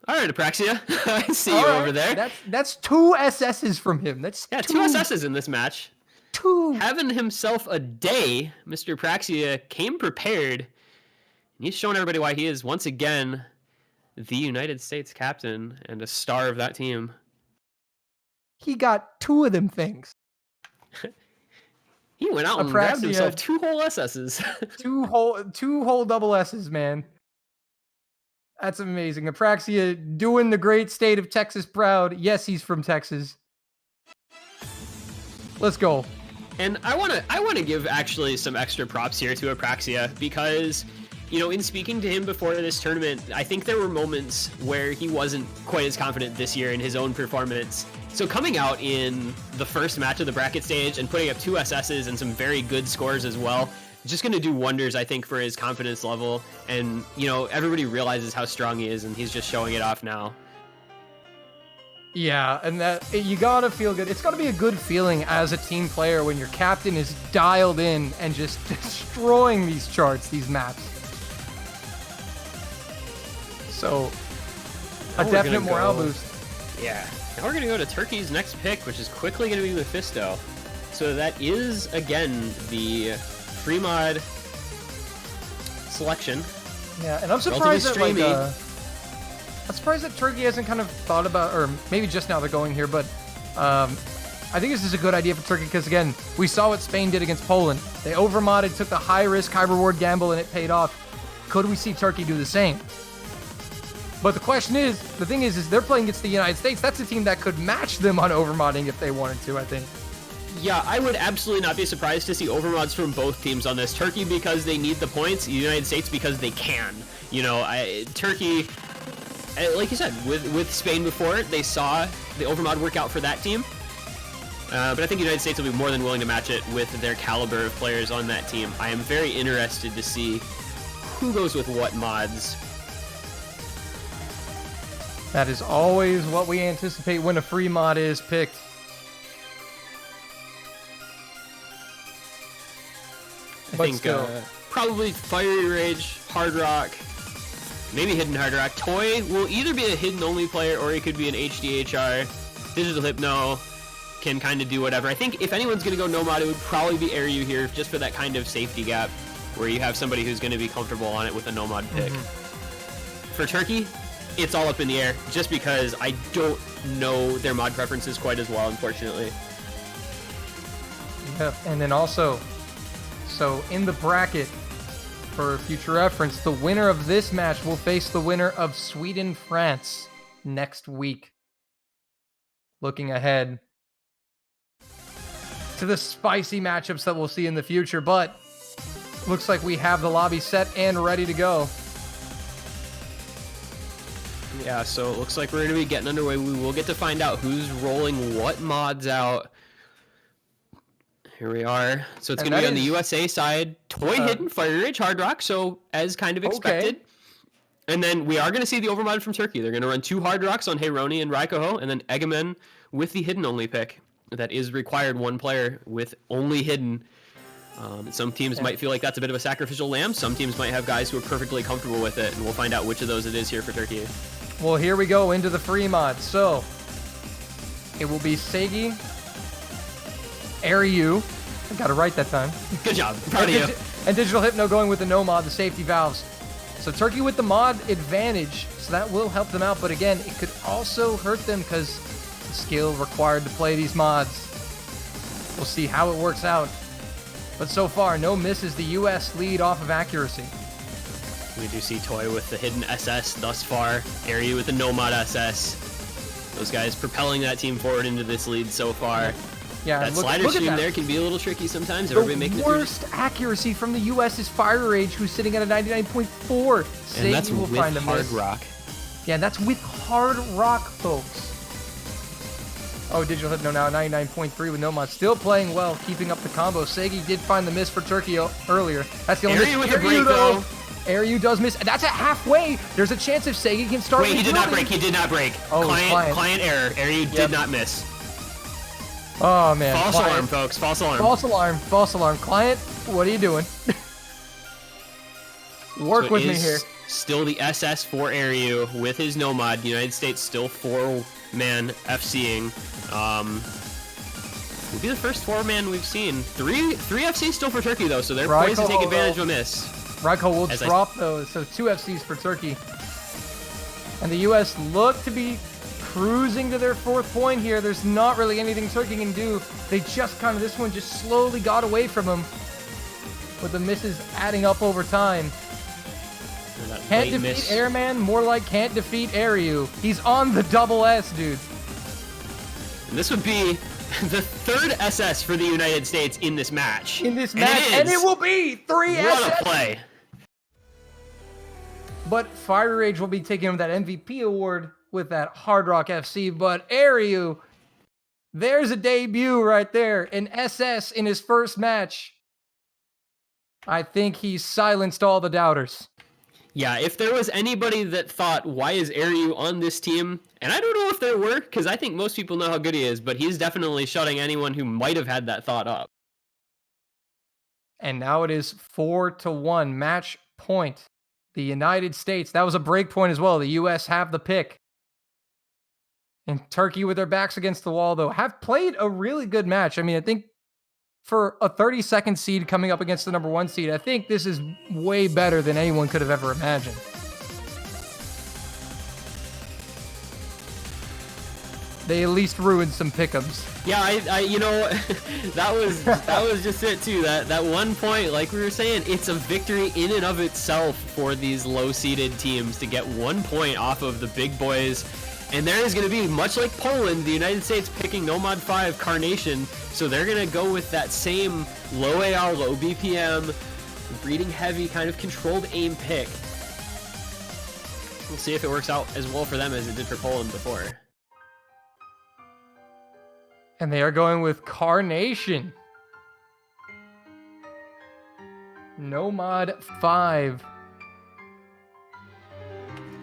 All right, Apraxia. I see you over there. That's 2 SSs from him. That's 2 SSs in this match. 2. Having himself a day, Mr. Apraxia came prepared. And he's showing everybody why he is, once again, the United States captain and a star of that team. He got 2 of them things. He went out and grabbed himself 2 whole SSs. 2 whole double S's, man. That's amazing. Apraxia doing the great state of Texas proud. Yes, he's from Texas. Let's go. And I want to give actually some extra props here to Apraxia, because you know, in speaking to him before this tournament, I think there were moments where he wasn't quite as confident this year in his own performance. So coming out in the first match of the bracket stage and putting up 2 SSs and some very good scores as well, just going to do wonders, I think, for his confidence level. And, you know, everybody realizes how strong he is, and he's just showing it off now. Yeah, and that you gotta feel good. It's gotta be a good feeling as a team player when your captain is dialed in and just destroying these charts, these maps. So, a definite morale boost. Yeah. Now we're going to go to Turkey's next pick, which is quickly going to be Mephisto. So that is, again, the free mod selection. Yeah, and I'm surprised that, I'm surprised that Turkey hasn't kind of thought about, or maybe just now they're going here, but I think this is a good idea for Turkey because, again, we saw what Spain did against Poland. They overmodded, took the high-risk, high-reward gamble, and it paid off. Could we see Turkey do the same? But the question is, the thing is they're playing against the United States. That's a team that could match them on overmodding if they wanted to, I think. Yeah, I would absolutely not be surprised to see overmods from both teams on this. Turkey because they need the points, the United States because they can. You know, Turkey, like you said, with Spain before, they saw the overmod work out for that team. But I think the United States will be more than willing to match it with their caliber of players on that team. I am very interested to see who goes with what mods. That is always what we anticipate when a free mod is picked. I think probably Fiery Rage, Hard Rock, maybe Hidden Hard Rock. Toy will either be a hidden only player or he could be an HDHR. Digital Hypno can kind of do whatever. I think if anyone's going to go no mod, it would probably be Airyu here just for that kind of safety gap where you have somebody who's going to be comfortable on it with a no mod pick. For Turkey, it's all up in the air just because I don't know their mod preferences quite as well, unfortunately. Yep, and then also, so in the bracket, for future reference, the winner of this match will face the winner of Sweden-France next week. Looking ahead to the spicy matchups that we'll see in the future, but looks like we have the lobby set and ready to go. Yeah, so it looks like we're going to be getting underway. We will get to find out who's rolling what mods out. Here we are. So it's going to be on the USA side. Toy Hidden, Fire Rage, Hard Rock, so as kind of expected. Okay. And then we are going to see the overmod from Turkey. They're going to run 2 Hard Rocks on Heironi and Raikoho, and then Egemen with the Hidden only pick. That is required 1 player with only Hidden. Some teams might feel like that's a bit of a sacrificial lamb. Some teams might have guys who are perfectly comfortable with it, and we'll find out which of those it is here for Turkey. Well, here we go into the free mod. So, it will be Segi, Airyu. I got it right that time. Good job. Proud of you. And Digital Hypno going with the no mod, the safety valves. So Turkey with the mod advantage, so that will help them out. But again, it could also hurt them because the skill required to play these mods. We'll see how it works out. But so far, no misses. The US lead off of accuracy. We do see Toy with the Hidden SS thus far. Airyu with the no mod SS. Those guys propelling that team forward into this lead so far. Yeah, that slider stream there can be a little tricky sometimes. Everybody making it. The worst accuracy from the US is Fire Rage, who's sitting at a 99.4. And that's with Hard Rock. Yeah, that's with Hard Rock, folks. Oh, Digital Hypno now 99.3 with no mod. Still playing well, keeping up the combo. Segi did find the miss for Turkey earlier. That's the only miss. With a break, though. Airyu does miss. That's at halfway. There's a chance if Segi can start. Wait, he did not break. He did not break. Oh, client error. Airyu did not miss. Oh, man. False alarm, folks. False alarm. False alarm. False alarm. Client, what are you doing? Work with me here. Still the SS for Airyu with his no mod. The United States still 4-man FCing. Will be the first 4-man we've seen. Three FCs still for Turkey, though, so they're poised to take advantage of a miss. Raiko will drop those, so 2 FCs for Turkey. And the US look to be cruising to their 4th point here. There's not really anything Turkey can do. They just kind of, this one just slowly got away from them, with the misses adding up over time. Can't defeat Airman, more like can't defeat Airyu. He's on the double S, dude. And this would be the 3rd SS for the United States in this match. And it will be 3 SS. What a play. but Fiery Rage will be taking home that MVP award with that Hard Rock FC. But Ariu, there's a debut right there. An SS in his first match. I think he silenced all the doubters. Yeah, if there was anybody that thought, why is Ariu on this team? And I don't know if there were, because I think most people know how good he is, but he's definitely shutting anyone who might have had that thought up. And now it is 4-1 match point. The United States, that was a break point as well. The US have the pick. And Turkey, with their backs against the wall, though, have played a really good match. I mean, I think for a 32nd seed coming up against the number 1 seed, I think this is way better than anyone could have ever imagined. They at least ruined some pick'ems. Yeah, I you know, that was just it too. That 1 point, like we were saying, it's a victory in and of itself for these low-seeded teams to get 1 point off of the big boys. And there is going to be, much like Poland, the United States picking Nomad 5 Carnation, so they're going to go with that same low AR, low BPM, breeding heavy, kind of controlled aim pick. We'll see if it works out as well for them as it did for Poland before. And they are going with Carnation. Nomad 5.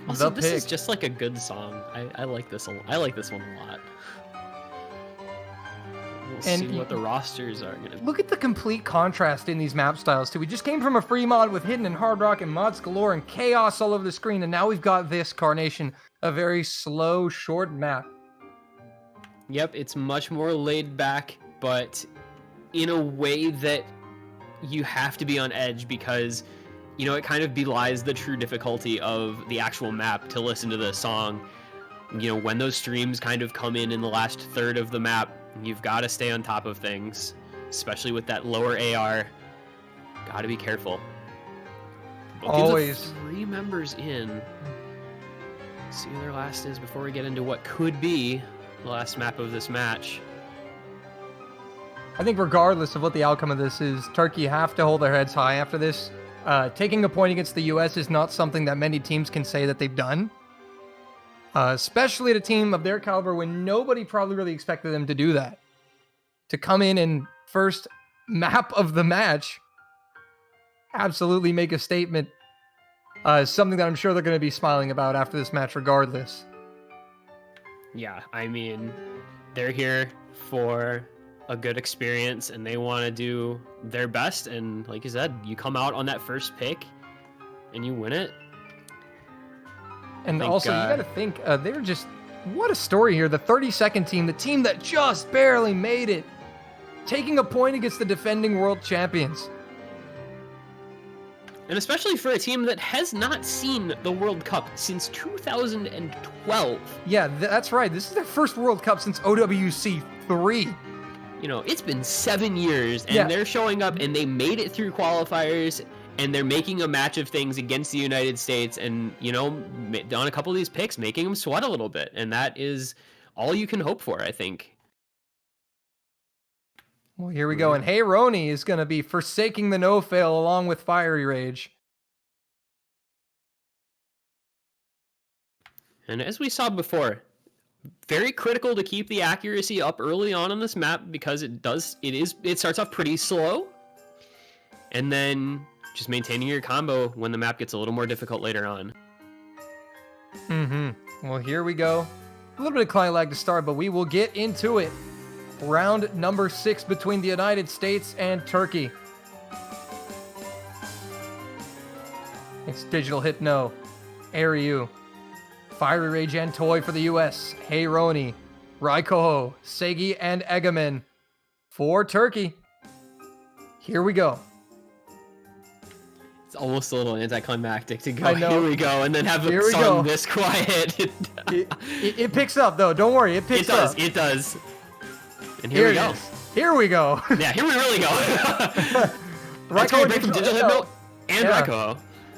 Also, this is just like a good song. I like this I like this one a lot. We'll see what the rosters are going to be. Look at the complete contrast in these map styles, too. We just came from a free mod with Hidden and Hard Rock and mods galore and chaos all over the screen, and now we've got this Carnation, a very slow, short map. Yep, it's much more laid back, but in a way that you have to be on edge because, you know, it kind of belies the true difficulty of the actual map to listen to the song. You know, when those streams kind of come in the last third of the map, you've got to stay on top of things, especially with that lower AR. Got to be careful. Always. 3 members in. See who their last is before we get into what could be the last map of this match. I think regardless of what the outcome of this is, Turkey have to hold their heads high after this. Taking a point against the US is not something that many teams can say that they've done. Especially at a team of their caliber when nobody probably really expected them to do that. To come in and first map of the match, absolutely make a statement. Something that I'm sure they're going to be smiling about after this match regardless. Yeah, I mean, they're here for a good experience and they want to do their best, and like you said, you come out on that first pick and you win it. And also, you gotta think, they're just, what a story here. The 32nd team, the team that just barely made it, taking a point against the defending world champions. And especially for a team that has not seen the World Cup since 2012. Yeah, that's right. This is their first World Cup since OWC 3. You know, it's been 7 years, and they're showing up, and they made it through qualifiers, and they're making a match of things against the United States, and, you know, on a couple of these picks, making them sweat a little bit, and that is all you can hope for, I think. Well, here we go, and Hey Roni is going to be forsaking the no-fail along with Fiery Rage. And as we saw before, very critical to keep the accuracy up early on this map because it starts off pretty slow, and then just maintaining your combo when the map gets a little more difficult later on. Well, here we go. A little bit of client lag to start, but we will get into it. Round number 6 between the United States and Turkey. It's Digital Hypno, Ariu, Fiery Rage and Toy for the US, Hey Roni, Raikoho, Segi, and Egemen for Turkey. Here we go. It's almost a little anticlimactic to go, I know. Here we go, and then have the song this quiet. It picks up, though. Don't worry, it picks up. It does. And here we go. Here we go. Yeah, here we really go. That's going to break from Digital Hypno and Raikoho.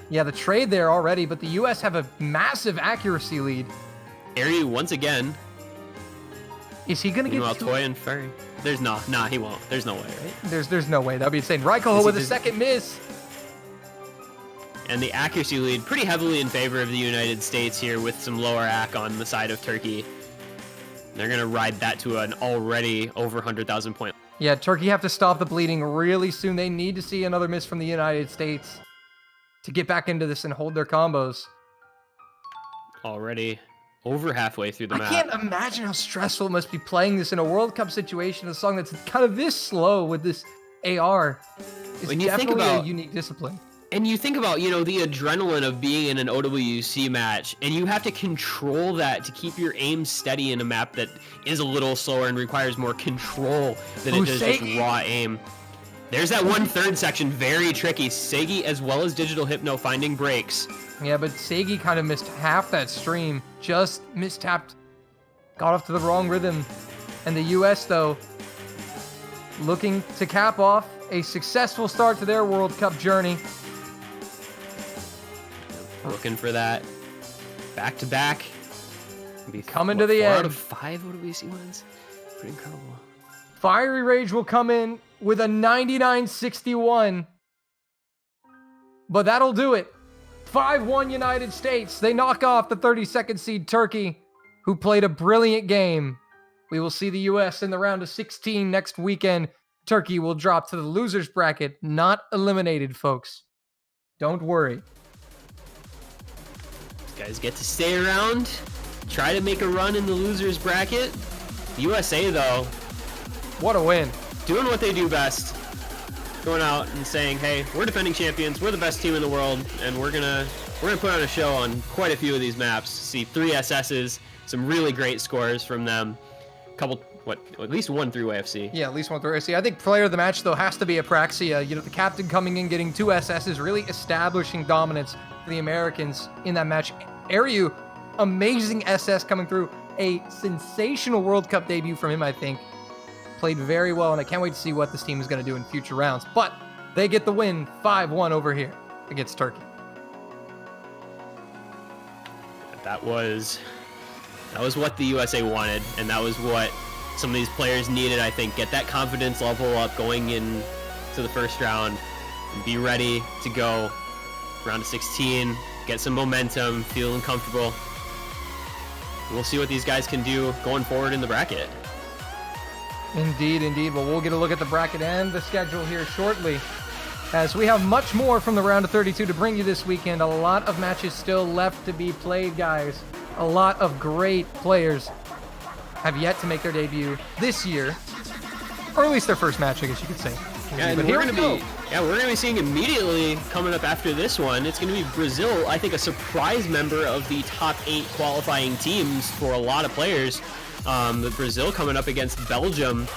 Yeah, the trade there already, but the US have a massive accuracy lead. Ariu once again. Is he going to get Toy and Furry? There's nah, he won't. There's no way, right? There's no way. That'd be insane. Raikoho with a second miss. And the accuracy lead pretty heavily in favor of the United States here with some lower AC on the side of Turkey. They're going to ride that to an already over 100,000 point. Yeah, Turkey have to stop the bleeding really soon. They need to see another miss from the United States to get back into this and hold their combos. Already over halfway through the map. I can't imagine how stressful it must be playing this in a World Cup situation, a song that's kind of this slow with this AR. It's When you think definitely about- a unique discipline. And you think about, you know, the adrenaline of being in an OWC match, and you have to control that to keep your aim steady in a map that is a little slower and requires more control than it does just raw aim. There's that 1/3 section, very tricky. Segi as well as Digital Hypno finding breaks. Yeah, but Segi kind of missed half that stream. Just mistapped. Got off to the wrong rhythm. And the US, though, looking to cap off a successful start to their World Cup journey. Looking for that back-to-back. Coming to the 4 end. out of 5 OWC wins. Pretty incredible. Fiery Rage will come in with a 99-61. But that'll do it. 5-1 United States. They knock off the 32nd seed Turkey, who played a brilliant game. We will see the US in the round of 16 next weekend. Turkey will drop to the losers bracket. Not eliminated, folks. Don't worry. Guys get to stay around, try to make a run in the losers bracket. USA, though, What a win. doing what they do best. Going out and saying, hey, we're defending champions, we're the best team in the world, and we're gonna put on a show on quite a few of these maps. See 3 SSs, some really great scores from them. At least 1 through AFC. Yeah, at least one through AFC. I think player of the match, though, has to be Apraxia. You know, the captain coming in, getting 2 SSs, really establishing dominance for the Americans in that match. Ariu, amazing SS coming through. A sensational World Cup debut from him, I think. Played very well, and I can't wait to see what this team is going to do in future rounds. But they get the win 5-1 over here against Turkey. That was what the USA wanted, and that was what some of these players needed, I think. Get that confidence level up going in to the first round and be ready to go. Round of 16, get some momentum, feeling comfortable. We'll see what these guys can do going forward in the bracket. Indeed, indeed. Well, we'll get a look at the bracket and the schedule here shortly, as we have much more from the round of 32 to bring you this weekend. A lot of matches still left to be played, guys. A lot of great players have yet to make their debut this year, or at least their first match, I guess you could say. Yeah, and But we're here gonna we go. we're gonna be seeing immediately coming up after this one. It's gonna be Brazil. I think a surprise member of the top 8 qualifying teams for a lot of players. The Brazil coming up against Belgium,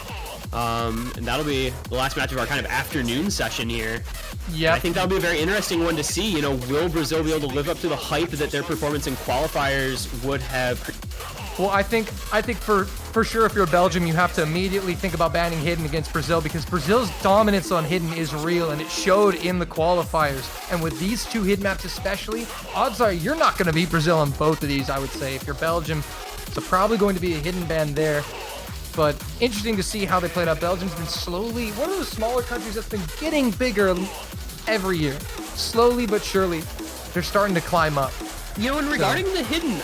and that'll be the last match of our kind of afternoon session here. Yeah, I think that'll be a very interesting one to see. You know, will Brazil be able to live up to the hype that their performance in qualifiers would have? Well, I think for sure, if you're Belgium, you have to immediately think about banning Hidden against Brazil, because Brazil's dominance on Hidden is real, and it showed in the qualifiers. And with these 2 Hidden maps especially, odds are you're not going to beat Brazil on both of these, I would say, if you're Belgium. So probably going to be a Hidden ban there. But interesting to see how they played out. Belgium's been slowly one of the smaller countries that's been getting bigger every year. Slowly but surely, they're starting to climb up. You know, and regarding the Hidden,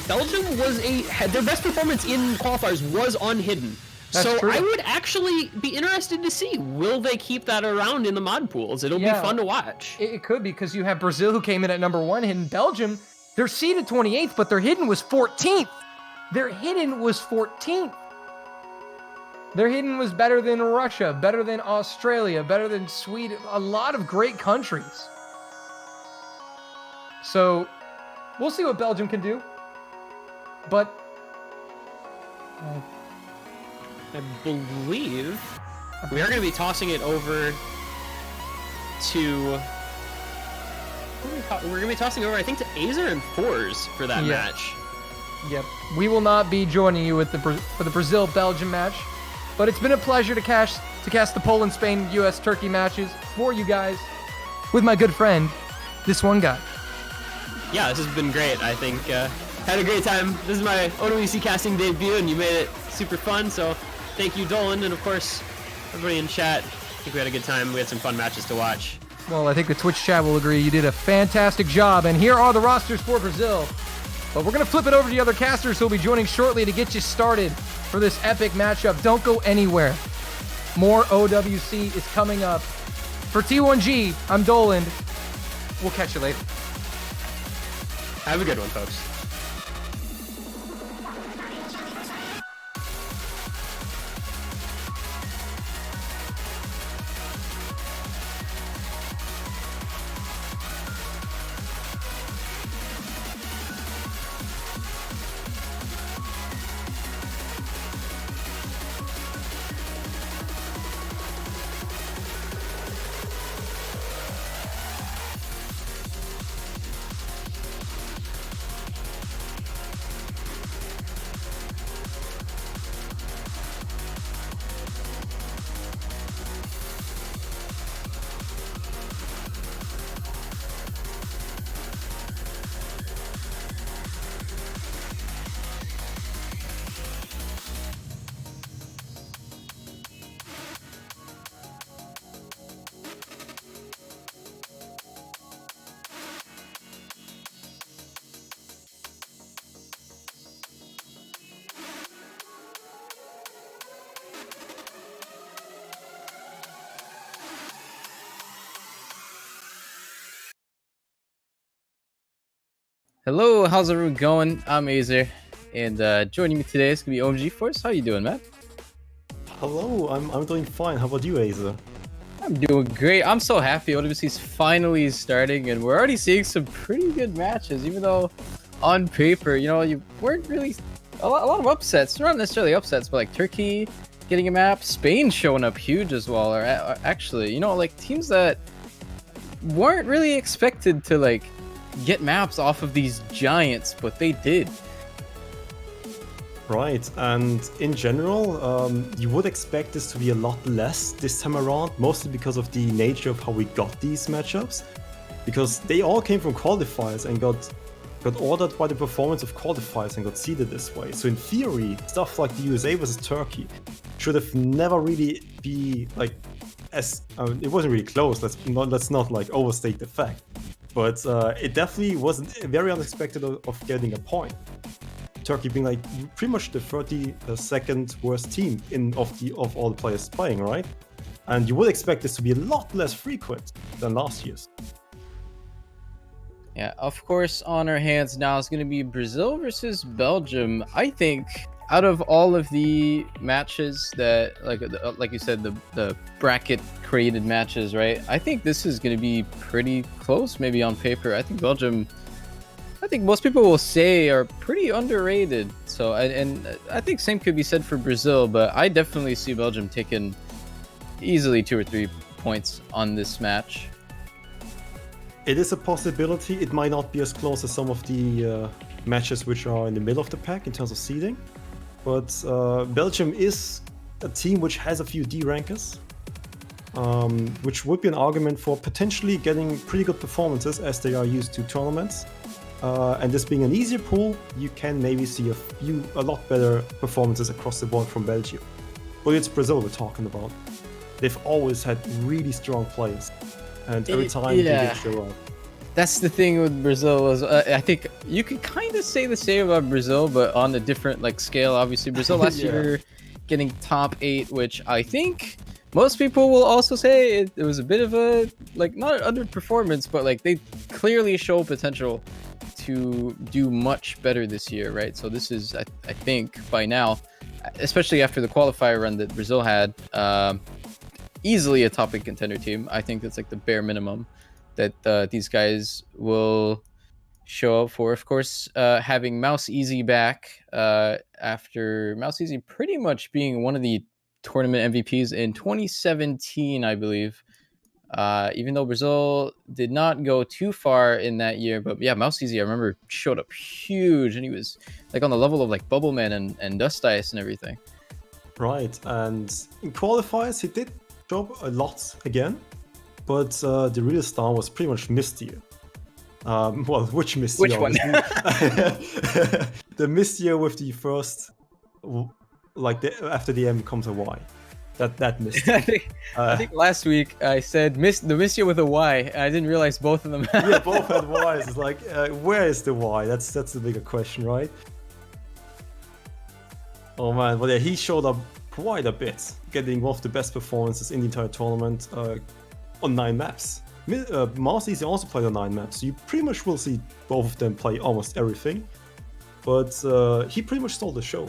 Belgium was their best performance in qualifiers was on Hidden. That's so true. I would actually be interested to see, will they keep that around in the mod pools? It'll be fun to watch. It could be, because you have Brazil, who came in at number 1 Hidden. Belgium, they're seeded 28th, but their Hidden was 14th. Their Hidden was 14th. Their Hidden was better than Russia, better than Australia, better than Sweden. A lot of great countries. So we'll see what Belgium can do. But I believe we are going to be tossing it over to... We're going to be tossing over, I think, to Azer and Fours for that match. Yep. We will not be joining you with for the Brazil-Belgium match. But it's been a pleasure to cast the Poland, Spain, US, Turkey matches for you guys with my good friend, this one guy. Yeah, this has been great. I think had a great time. This is my OWC casting debut, and you made it super fun. So thank you, Dolan, and of course everybody in chat. I think we had a good time. We had some fun matches to watch. Well, I think the Twitch chat will agree you did a fantastic job, and here are the rosters for Brazil. But we're going to flip it over to the other casters who will be joining shortly to get you started for this epic matchup. Don't go anywhere. More OWC is coming up. For T1G, I'm Dolan. We'll catch you later. Have a good one, folks. Hello, how's everyone going? I'm Azer, and joining me today is gonna be OMG Force. How you doing, man? Hello, I'm doing fine. How about you, Azer? I'm doing great. I'm so happy OWC's finally starting, and we're already seeing some pretty good matches. Even though, on paper, you know, you weren't really a lot of upsets. Not necessarily upsets, but like Turkey getting a map, Spain showing up huge as well. Or actually, you know, like teams that weren't really expected to like get maps off of these giants, but they did. Right, and in general, you would expect this to be a lot less this time around, mostly because of the nature of how we got these matchups, because they all came from qualifiers and got ordered by the performance of qualifiers and got seeded this way. So in theory, stuff like the USA versus Turkey should have never really be like as it wasn't really close. Let's not like overstate the fact. But it definitely wasn't very unexpected of getting a point. Turkey being like pretty much the 32nd worst team of all the players playing, right? And you would expect this to be a lot less frequent than last year's. Yeah, of course, on our hands now is going to be Brazil versus Belgium. I think out of all of the matches that, like you said, the bracket created matches, right? I think this is going to be pretty close, maybe on paper. I think Belgium, I think most people will say, are pretty underrated. So, and I think same could be said for Brazil, but I definitely see Belgium taking easily 2 or 3 points on this match. It is a possibility. It might not be as close as some of the matches which are in the middle of the pack in terms of seeding. But Belgium is a team which has a few D rankers, which would be an argument for potentially getting pretty good performances as they are used to tournaments. And this being an easier pool, you can maybe see a lot better performances across the board from Belgium. But it's Brazil we're talking about. They've always had really strong players, and every time they did show up. That's the thing with Brazil was I think you could kind of say the same about Brazil, but on a different like scale. Obviously, Brazil last year getting top 8, which I think most people will also say it was a bit of a like not an underperformance, but like they clearly show potential to do much better this year, right? So this is I think by now, especially after the qualifier run that Brazil had, easily a top 8 contender team. I think that's like the bare minimum that these guys will show up for. Of course, having Mouse Easy back after Mouse Easy pretty much being one of the tournament MVPs in 2017, I believe. Even though Brazil did not go too far in that year, but yeah, Mouse Easy I remember showed up huge, and he was like on the level of like Bubbleman and Dust Ice and everything. Right, and in qualifiers he did show up a lot again. But the real star was pretty much Mystier. Well, which Mystier? Which one? The Mystier with the first, like after the M comes a Y. That missed. I think last week I said the Missia with a Y. I didn't realize both of them. Yeah, both had Ys. It's like, where is the Y? That's the bigger question, right? Oh man, but yeah, he showed up quite a bit, getting one of the best performances in the entire tournament on 9 maps. Marcy's also played on 9 maps, so you pretty much will see both of them play almost everything. But he pretty much stole the show.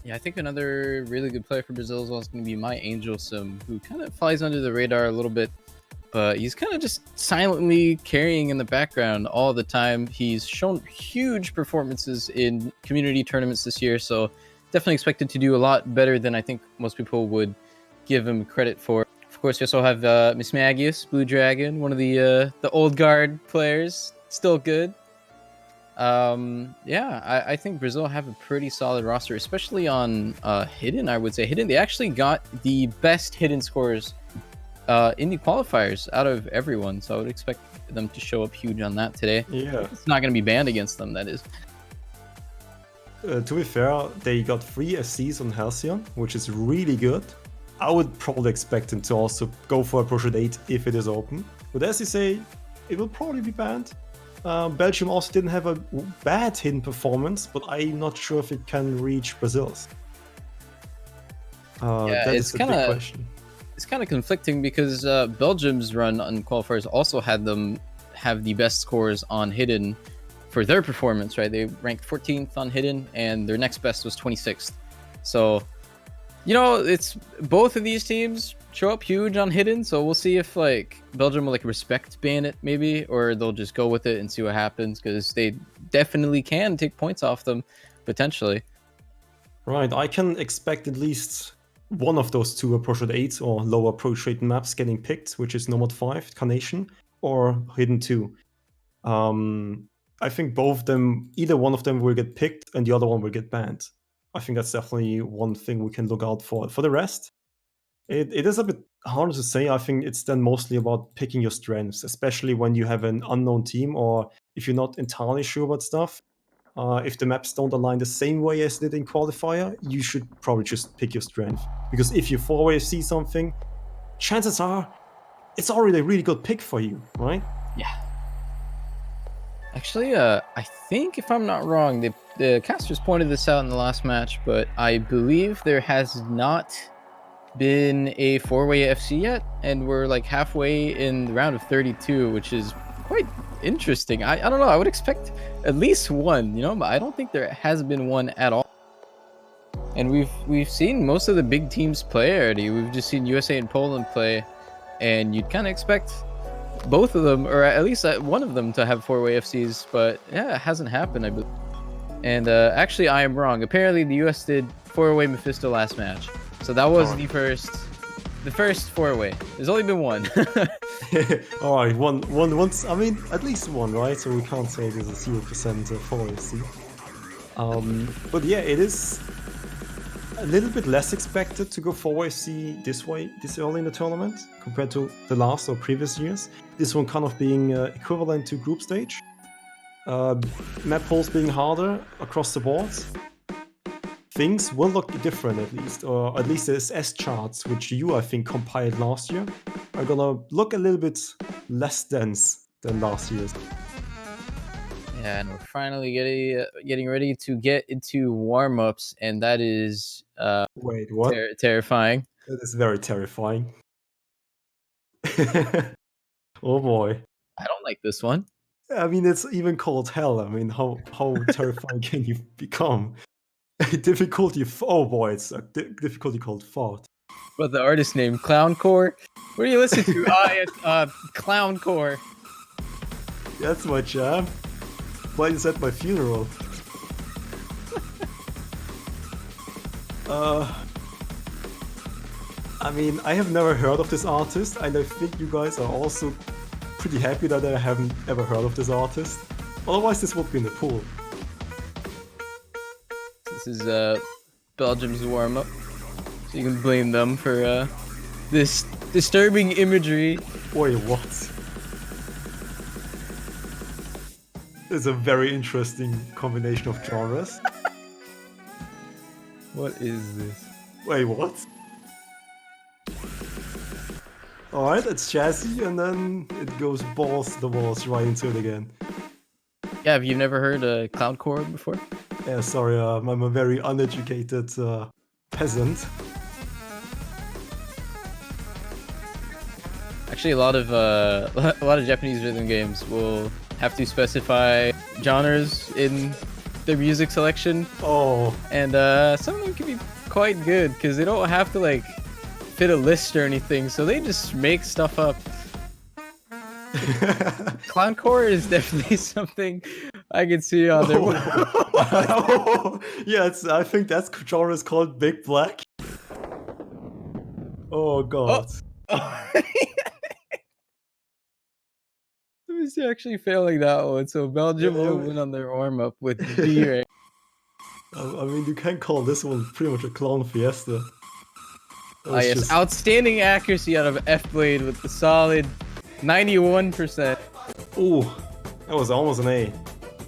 Yeah, I think another really good player for Brazil is also going to be my Angel Sim, who kind of flies under the radar a little bit, but he's kind of just silently carrying in the background all the time. He's shown huge performances in community tournaments this year, so definitely expected to do a lot better than I think most people would give him credit for. Of course, we also have Miss Magius, Blue Dragon, one of the old guard players, still good. Yeah, I think Brazil have a pretty solid roster, especially on Hidden. I would say Hidden, they actually got the best Hidden scores in the qualifiers out of everyone, so I would expect them to show up huge on that today. Yeah. It's not going to be banned against them, that is. To be fair, they got 3 SCs on Halcyon, which is really good. I would probably expect them to also go for a Pro Shot 8 if it is open. But as you say, it will probably be banned. Belgium also didn't have a bad Hidden performance, but I'm not sure if it can reach Brazil's. Yeah, that it's is a big question. It's kind of conflicting because Belgium's run on qualifiers also had them have the best scores on Hidden for their performance, right? They ranked 14th on Hidden, and their next best was 26th. So, you know, it's both of these teams show up huge on Hidden, so we'll see if like Belgium will like respect ban it maybe, or they'll just go with it and see what happens, because they definitely can take points off them potentially. Right, I can expect at least one of those two Pro Shot 8 or lower Pro Shot maps getting picked, which is Nomad 5, Carnation, or Hidden 2. I think both of them, either one of them will get picked and the other one will get banned. I think that's definitely one thing we can look out for. For the rest, it is a bit harder to say. I think it's then mostly about picking your strengths, especially when you have an unknown team or if you're not entirely sure about stuff. If the maps don't align the same way as they did in qualifier, you should probably just pick your strength. Because if you 4-way see something, chances are it's already a really good pick for you, right? Yeah. Actually, I think if I'm not wrong, the casters pointed this out in the last match, but I believe there has not been a 4-way FC yet, and we're like halfway in the round of 32, which is quite interesting. I don't know, I would expect at least one, you know, but I don't think there has been one at all. And we've seen most of the big teams play already. We've just seen USA and Poland play, and you'd kind of expect both of them, or at least one of them, to have 4-way FCs, but yeah, it hasn't happened, I believe. And actually, I am wrong. Apparently, the US did 4-way Mephisto last match, so that was the first 4-way. There's only been one. All right, once. I mean, at least one, right? So we can't say there's a 0% 4-way FC. But yeah, it is a little bit less expected to go 4-way FC this early in the tournament compared to the last or previous years. This one kind of being equivalent to group stage. Map polls being harder across the board. Things will look different at least, or at least the SS charts, which you, I think, compiled last year, are gonna look a little bit less dense than last year's. Yeah, and we're finally getting ready to get into warm-ups, and that is Wait, what? Terrifying. That is very terrifying. Oh boy. I don't like this one. I mean, it's even called hell. I mean, how terrifying can you become? Difficulty. Oh boy, it's a difficulty called fart. But the artist name Clowncore. What do you listen to? Clowncore. That's my jam. Why is at my funeral? I mean, I have never heard of this artist, and I think you guys are also pretty happy that I haven't ever heard of this artist. Otherwise, this would be in the pool. This is Belgium's warm-up, so you can blame them for this disturbing imagery. Wait, what? It's a very interesting combination of genres. What is this? Wait, what? Alright, it's chassis, and then it goes balls to the walls right into it again. Yeah, have you never heard Cloud Core before? Yeah, sorry, I'm a very uneducated peasant. Actually, a lot of Japanese rhythm games will have to specify genres in their music selection, Oh, and some of them can be quite good because they don't have to like fit a list or anything, so they just make stuff up. Clowncore is definitely something I can see on there. yeah, I think that genre is called Big Black. Oh god. Who's actually failing that one? So Belgium Yeah, will win on their warm up with B rank. I mean, you can call this one pretty much a clown fiesta. Ah, yes, outstanding accuracy out of F Blade with the solid 91%. Ooh, that was almost an A.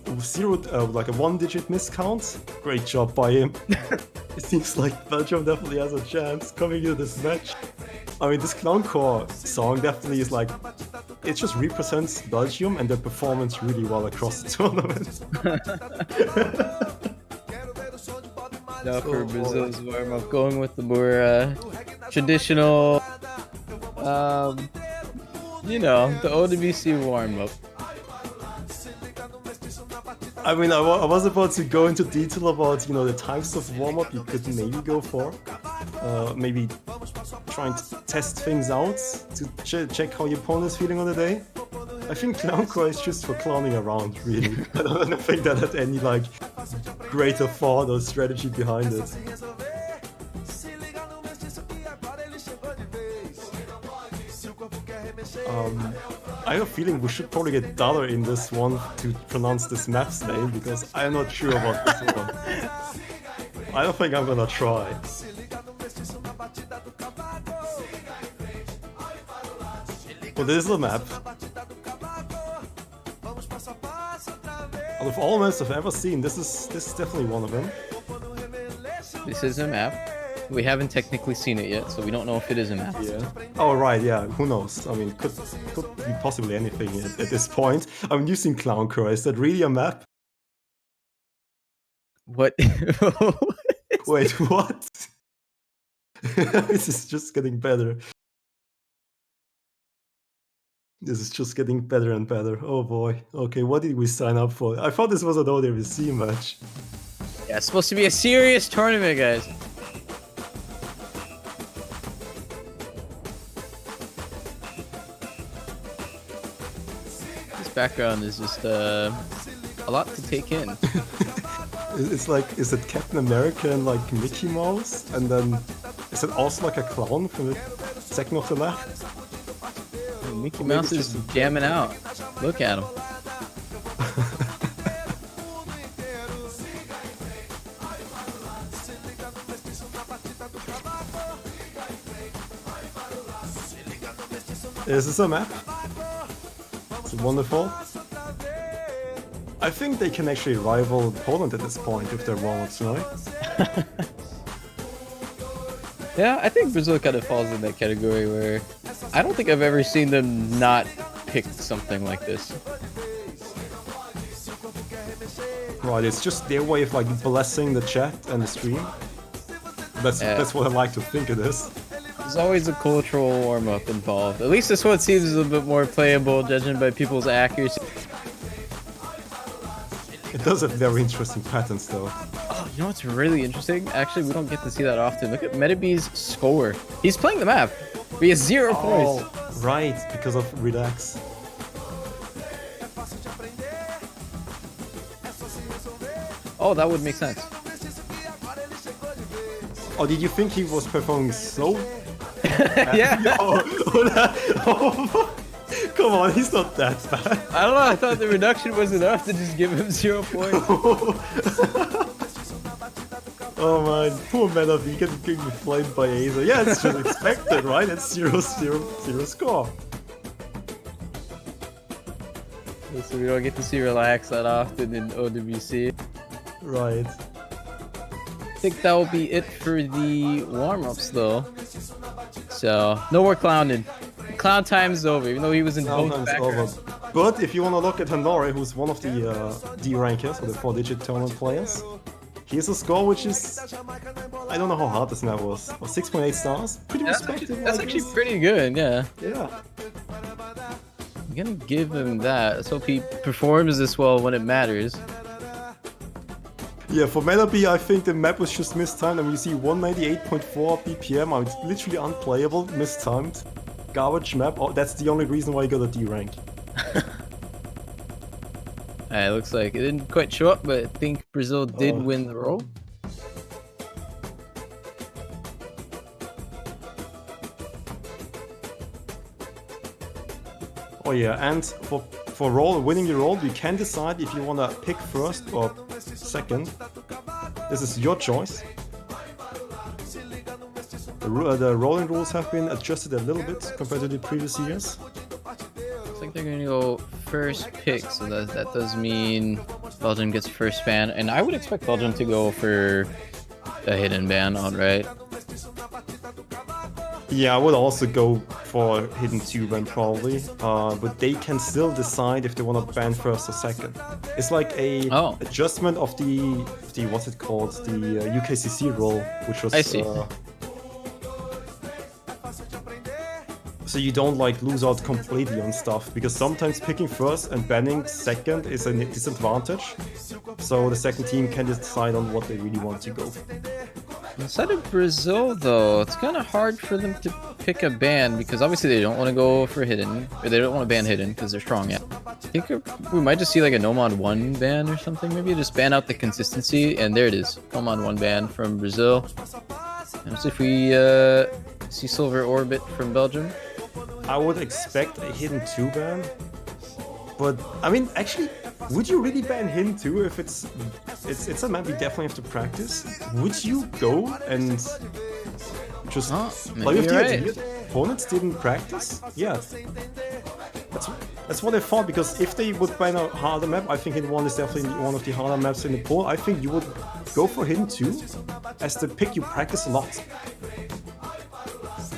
Ooh, zero, like a one-digit miscount. Great job by him. It seems like Belgium definitely has a chance coming into this match. I mean, this Clowncore song definitely is like, it just represents Belgium and their performance really well across the tournament. Now for Brazil's warm up, going with the more traditional, you know, the OWC warm up. I mean, I was about to go into detail about, you know, the types of warm-up you could maybe go for. Maybe trying to test things out to check how your opponent is feeling on the day. I think Clowncore is just for clowning around, really. I don't think that had any, like, greater thought or strategy behind it. I have a feeling we should probably get Dollar in this one to pronounce this map's name, because I'm not sure about this one. I don't think I'm gonna try. But this is the map. Out of all maps I've ever seen, this is definitely one of them. This is a map. We haven't technically seen it yet, so we don't know if it is a map. Yeah. Oh right, yeah. Who knows? I mean, could be possibly anything at this point. I mean, you've seen Clowncore. Is that really a map? What? Wait, what? This is just getting better. This is just getting better and better. Oh boy. Okay, what did we sign up for? I thought this was an OWC match. Yeah, it's supposed to be a serious tournament, guys. This background is just a lot to take in. It's like, is it Captain America and like Mickey Mouse? And then, is it also like a clown from the second of the left? Mickey Mouse is jamming out. Look at him. Is this a map? It's wonderful. I think they can actually rival Poland at this point if they're warm-ups, right? Yeah, I think Brazil kind of falls in that category where I don't think I've ever seen them not pick something like this. Right, it's just their way of like blessing the chat and the stream. That's what I like to think it is. There's always a cultural warm-up involved. At least this one seems a little bit more playable, judging by people's accuracy. It does have very interesting patterns though. Oh, you know what's really interesting? Actually, we don't get to see that often. Look at Metabee's score. He's playing the map, but he has 0 points. Right, because of Relax. Oh, that would make sense. Oh, did you think he was performing slow? Yeah. Oh, come on, he's not that bad. I don't know. I thought the reduction was enough to just give him 0 points. Oh man, poor Menavie getting flamed by Aza. Yeah, it's just expected, right? It's 0-0-0 score. So we don't get to see Relax that often in OWC. Right. think that will be it for the warm-ups, though. So, no more clowning. Clown time is over, even though he was in both Sometimes backgrounds. over. But if you want to look at Hanori, who's one of the D rankers, or the 4-digit tournament players, here's a score which is, I don't know how hard this map was, 6.8 stars. Pretty respectable. That's I actually guess. pretty good, yeah. Yeah. I'm gonna give him that. Let's hope he performs this well when it matters. Yeah, for Melody, I think the map was just mistimed. I mean, you see 198.4 BPM, it's literally unplayable, mistimed. Garbage map. Oh, that's the only reason why you got a D rank. Alright, looks like it didn't quite show up, but I think Brazil did win the roll. Oh yeah, and for winning the roll, you can decide if you want to pick first or second. This is your choice. The rolling rules have been adjusted a little bit compared to the previous years. Looks like they're gonna go first pick, so that does mean Belgium gets first ban, and I would expect Belgium to go for a hidden ban, alright. Yeah, I would also go for hidden 2 ban probably, but they can still decide if they want to ban first or second. It's like a adjustment of the what's it called, the UKCC rule, which was. I see. So you don't like lose out completely on stuff, because sometimes picking first and banning second is a disadvantage. So the second team can decide on what they really want to go for. Inside of Brazil, though, it's kind of hard for them to pick a ban because obviously they don't want to go for hidden, or they don't want to ban hidden because they're strong. Yeah, I think we might just see like a Nomad 1 ban or something. Maybe just ban out the consistency, and there it is, Nomad 1 ban from Brazil. And let's see if we see Silver Orbit from Belgium. I would expect a hidden 2 ban, but I mean, actually, would you really ban hidden 2 if it's a map we definitely have to practice? Would you go and just play with the idea opponents didn't practice? Yeah, that's what I thought, because if they would ban a harder map, I think hidden 1 is definitely one of the harder maps in the pool. I think you would go for hidden 2 as the pick you practice a lot,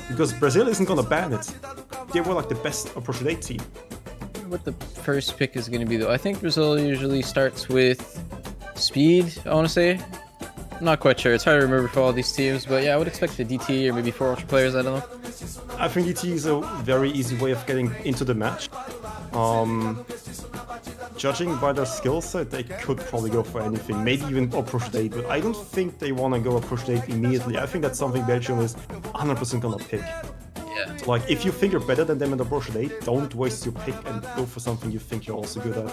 because Brazil isn't gonna ban it. They were like the best approach to 18. What the first pick is going to be, though. I think Brazil usually starts with speed, I want to say. I'm not quite sure. It's hard to remember for all these teams, but yeah, I would expect a DT or maybe 4 ultra players, I don't know. I think DT is a very easy way of getting into the match. Judging by their skill set, they could probably go for anything, maybe even approach date, but I don't think they want to go approach date immediately. I think that's something Belgium is 100% gonna pick. Yeah. So, like, if you think you're better than them in the approach date, don't waste your pick and go for something you think you're also good at.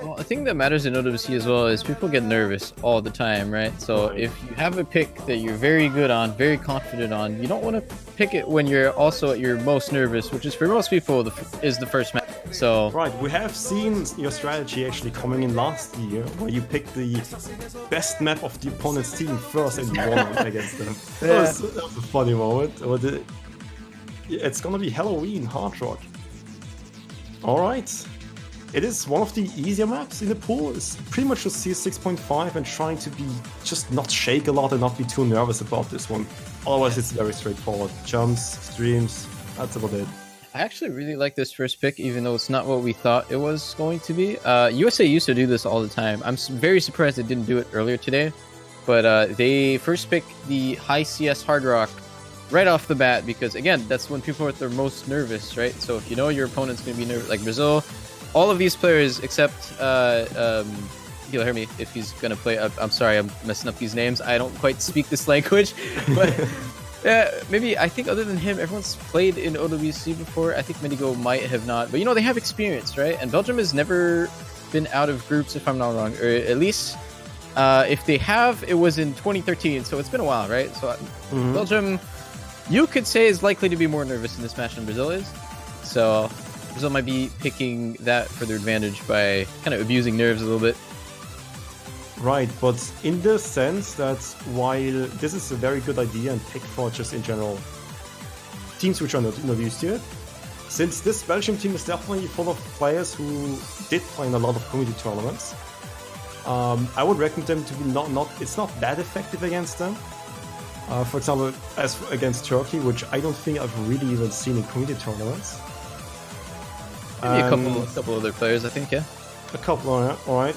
Well, a thing that matters in OWC as well is people get nervous all the time, right? So if you have a pick that you're very good on, very confident on, you don't want to pick it when you're also at your most nervous, which is for most people is the first match. So right, we have seen your strategy actually coming in last year, where you picked the best map of the opponent's team first and you won against them. That was a funny moment. It's gonna be Halloween Hard Rock. Alright. It is one of the easier maps in the pool. It's pretty much just CS6.5 and trying to be just not shake a lot and not be too nervous about this one. Otherwise it's very straightforward. Jumps, streams, that's about it. I actually really like this first pick, even though it's not what we thought it was going to be. USA used to do this all the time. I'm very surprised they didn't do it earlier today. But they first picked the high CS Hard Rock right off the bat because, again, that's when people are at their most nervous, right? So if you know your opponent's going to be nervous, like Brazil, all of these players except, he'll hear me if he's going to play. I'm sorry, I'm messing up these names. I don't quite speak this language, but maybe I think other than him, everyone's played in OWC before. I think Medigo might have not, but you know, they have experience, right? And Belgium has never been out of groups, if I'm not wrong, or at least if they have, it was in 2013, so it's been a while, right? So Belgium, you could say, is likely to be more nervous in this match than Brazil is. So Brazil might be picking that for their advantage by kind of abusing nerves a little bit. Right, but in the sense that while this is a very good idea and pick for just in general teams which are not used to it, since this Belgium team is definitely full of players who did play in a lot of community tournaments, I would recommend them to be not. It's not that effective against them. For example, as against Turkey, which I don't think I've really even seen in community tournaments. Maybe a couple other players, I think, yeah. A couple, alright.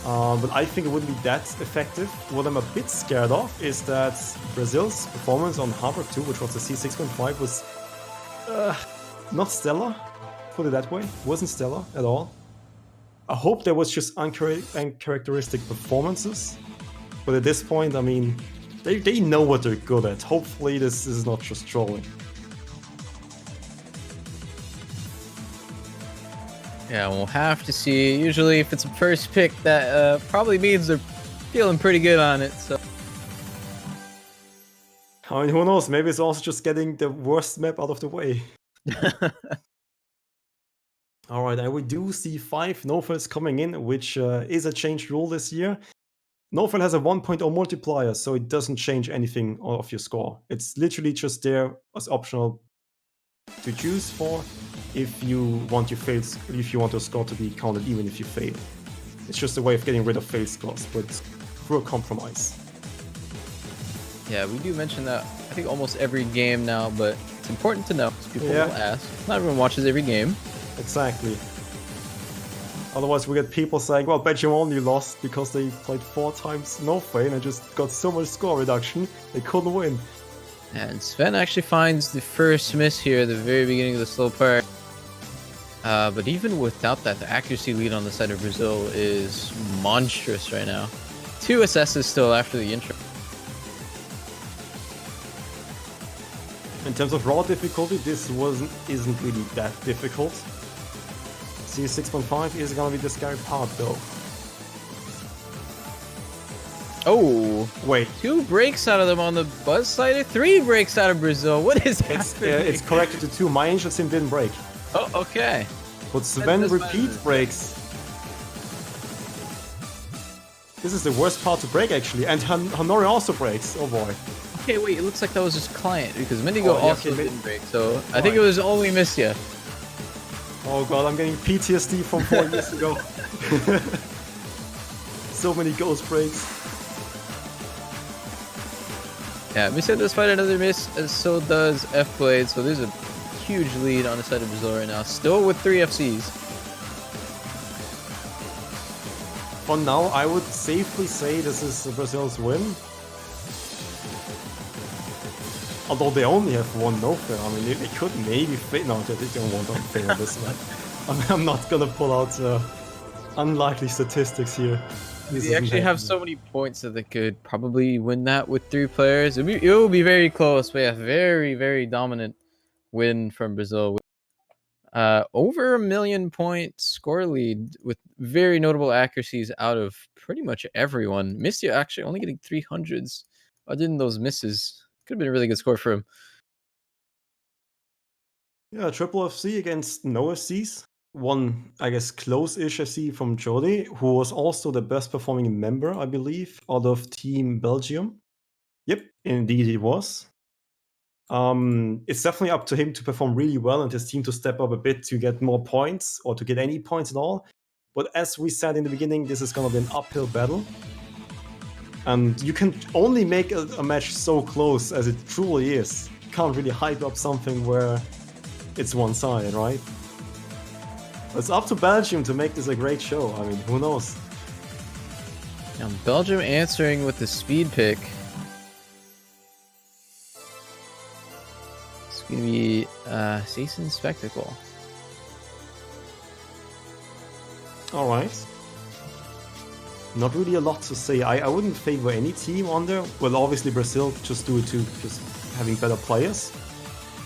But I think it wouldn't be that effective. What I'm a bit scared of is that Brazil's performance on Harvard 2, which was the C6.5, was not stellar, put it that way. Wasn't stellar at all. I hope there was just uncharacteristic performances. But at this point, I mean, they know what they're good at. Hopefully this is not just trolling. Yeah, we'll have to see. Usually if it's a first pick, that probably means they're feeling pretty good on it, so... I mean, who knows? Maybe it's also just getting the worst map out of the way. Alright, and we do see 5 no-fails coming in, which is a changed rule this year. No-fail has a 1.0 multiplier, so it doesn't change anything of your score. It's literally just there as optional to choose for if you want your fails, if you want your score to be counted even if you fail. It's just a way of getting rid of fail scores, but through a compromise. Yeah, we do mention that I think almost every game now, but it's important to know because people will ask. Not everyone watches every game. Exactly. Otherwise we get people saying, well, Belgium only lost because they played 4 times no-fail and just got so much score reduction, they couldn't win. And Sven actually finds the first miss here at the very beginning of the slow part. But even without that, the accuracy lead on the side of Brazil is monstrous right now. 2 assesses still after the intro. In terms of raw difficulty, this isn't really that difficult. C6.5 is gonna be the scary part though. Oh, wait. 2 breaks out of them on the buzz slider, 3 breaks out of Brazil. What is happening? It's corrected to 2. My Angel Sim didn't break. Oh, okay. But Sven repeat breaks. This is the worst part to break actually, and Honori also breaks. Oh boy. Okay, wait, it looks like that was just client because Mendigo also didn't break, so I think it was only Mistia. Oh god, I'm getting PTSD from 4 years ago. So many ghost breaks. Yeah, Mistia does find another miss, and so does F-Blade, so there's a huge lead on the side of Brazil right now, still with 3 FCs. For now, I would safely say this is Brazil's win. Although they only have 1 no-fail, I mean, they could maybe fail. No, they don't want to fail on this one. I'm not gonna pull out unlikely statistics here. They actually have so many points that they could probably win that with 3 players. It will be very close, but yeah, very, very dominant win from Brazil. Over 1 million point score lead with very notable accuracies out of pretty much everyone. Mistia actually only getting 300s. Other than those misses, could have been a really good score for him. Yeah, triple FC against no FCs. One, I guess, close-ish FC from Jody, who was also the best performing member, I believe, out of Team Belgium. Yep, indeed it was. It's definitely up to him to perform really well and his team to step up a bit to get more points or to get any points at all. But as we said in the beginning, this is going to be an uphill battle. And you can only make a match so close as it truly is. You can't really hype up something where it's one side, right? It's up to Belgium to make this a great show. I mean, who knows? Now, Belgium answering with the speed pick. It's going to be Season Spectacle. Alright. Not really a lot to say. I wouldn't favor any team on there. Well, obviously Brazil just do it to just having better players.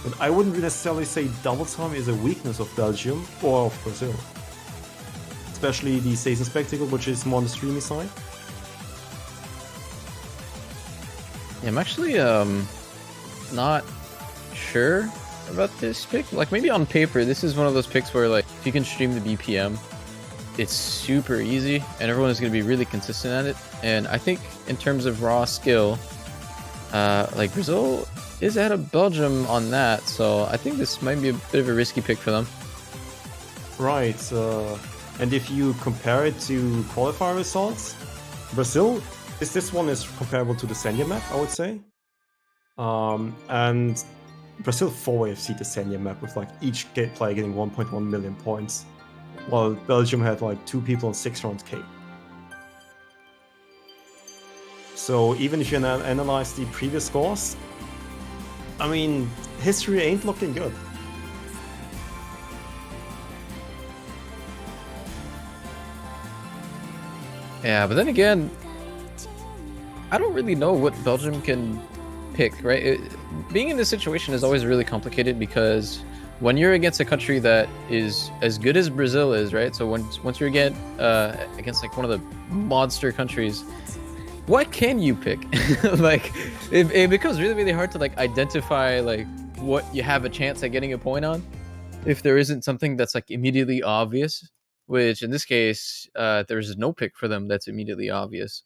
But I wouldn't necessarily say double time is a weakness of Belgium or of Brazil. Especially the Season Spectacle, which is more on the streamy side. Yeah, I'm actually not sure about this pick. Like, maybe on paper, this is one of those picks where, like, if you can stream the BPM, it's super easy, and everyone is going to be really consistent at it. And I think in terms of raw skill, like, Brazil is ahead of Belgium on that, so I think this might be a bit of a risky pick for them. Right. And if you compare it to qualifier results, Brazil, this one is comparable to the Senya map, I would say. And Brazil 4AFC the Senya map with like each player getting 1.1 million points, while Belgium had like 2 people on 6 rounds K. So even if you analyze the previous scores, I mean, history ain't looking good. Yeah, but then again, I don't really know what Belgium can pick, right? Being in this situation is always really complicated because when you're against a country that is as good as Brazil is, right? So once you're against like one of the monster countries, what can you pick? Like, it becomes really, really hard to like identify like what you have a chance at getting a point on if there isn't something that's like immediately obvious. Which in this case, there's no pick for them that's immediately obvious.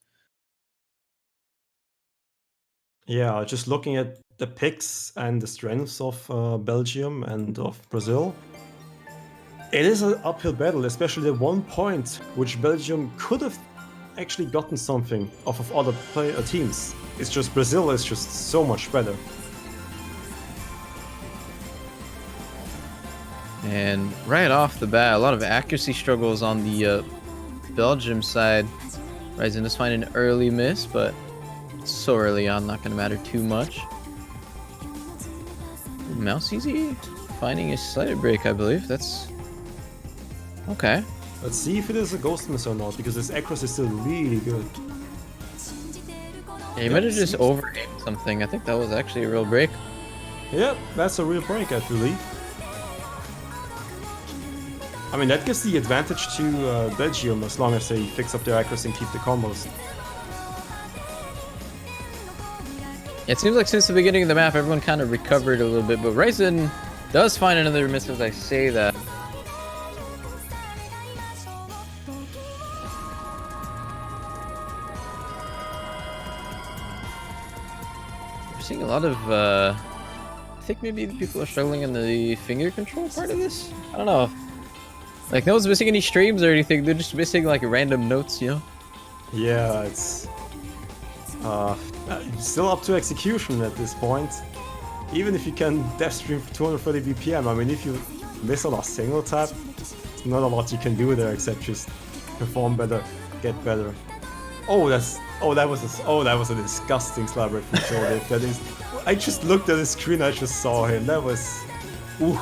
Yeah, just looking at the picks and the strengths of Belgium and of Brazil, it is an uphill battle, especially the 1 point which Belgium could have actually gotten something off of other teams. It's just Brazil is just so much better. And right off the bat, a lot of accuracy struggles on the Belgium side. Ryzen does find an early miss, but so early on, not going to matter too much. Mouse Easy finding a slider break, I believe. That's okay. Let's see if it is a ghost miss or not, because his accuracy is still really good. Yeah, you might have just over-aimed something. I think that was actually a real break. Yep, that's a real break, I believe. I mean, that gives the advantage to Belgium as long as they fix up their accuracy and keep the combos. It seems like since the beginning of the map, everyone kind of recovered a little bit, but Ryzen does find another miss as I say that. We're seeing a lot of, I think maybe people are struggling in the finger control part of this? I don't know. Like, no one's missing any streams or anything, they're just missing like random notes, you know? Yeah, it's still up to execution at this point. Even if you can death stream for 230 BPM, I mean, if you miss on a single tap, there's not a lot you can do there except just perform better, get better. That was a disgusting slap break from Jordan. That is, I just looked at the screen, I just saw him. That was, ooh.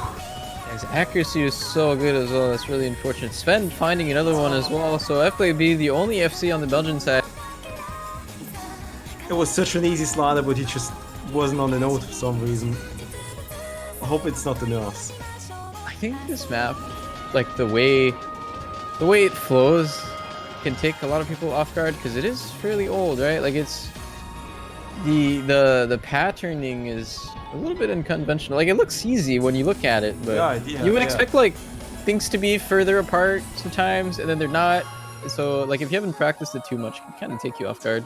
His accuracy is so good as well. That's really unfortunate. Sven finding another one as well. So FAB, the only FC on the Belgian side. It was such an easy slider, but he just wasn't on the note for some reason. I hope it's not the nerves. I think this map, like the way it flows, can take a lot of people off guard because it is fairly old, right? Like it's the patterning is a little bit unconventional. Like it looks easy when you look at it, but you would expect like things to be further apart sometimes, and then they're not. So like if you haven't practiced it too much, it can kind of take you off guard.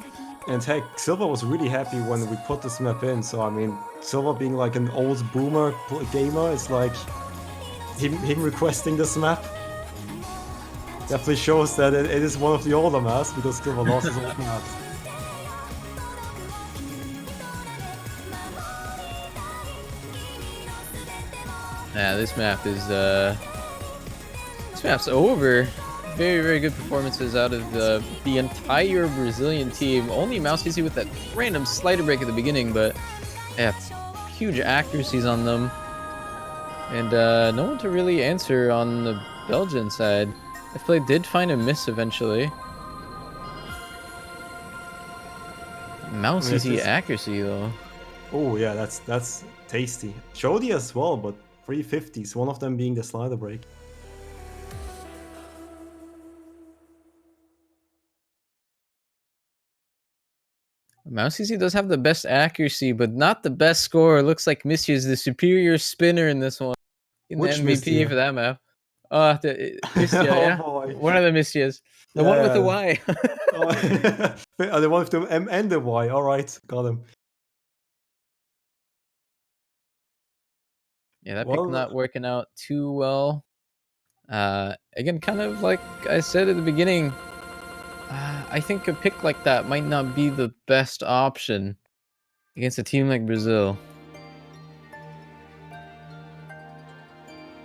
And heck, Silva was really happy when we put this map in, so I mean, Silva being like an old boomer gamer, it's like him requesting this map. Definitely shows that it is one of the older maps, because Silva lost his old map. Yeah, this map's over. Very, very good performances out of the entire Brazilian team. Only Mouse Easy with that random slider break at the beginning, but yeah, huge accuracies on them. And no one to really answer on the Belgian side. FPlay did find a miss eventually. Mouse Easy accuracy though. Oh yeah, that's tasty. Jody as well, but 350s, one of them being the slider break. Mouse Easy does have the best accuracy, but not the best score. Looks like Misty is the superior spinner in this one. Which MVP Misty? for that map. Misty, yeah. Boy. One of the Misty's. The one with the Y. The one with the M and the Y. Alright, got him. Yeah, that pick not working out too well. Again, kind of like I said at the beginning, I think a pick like that might not be the best option against a team like Brazil.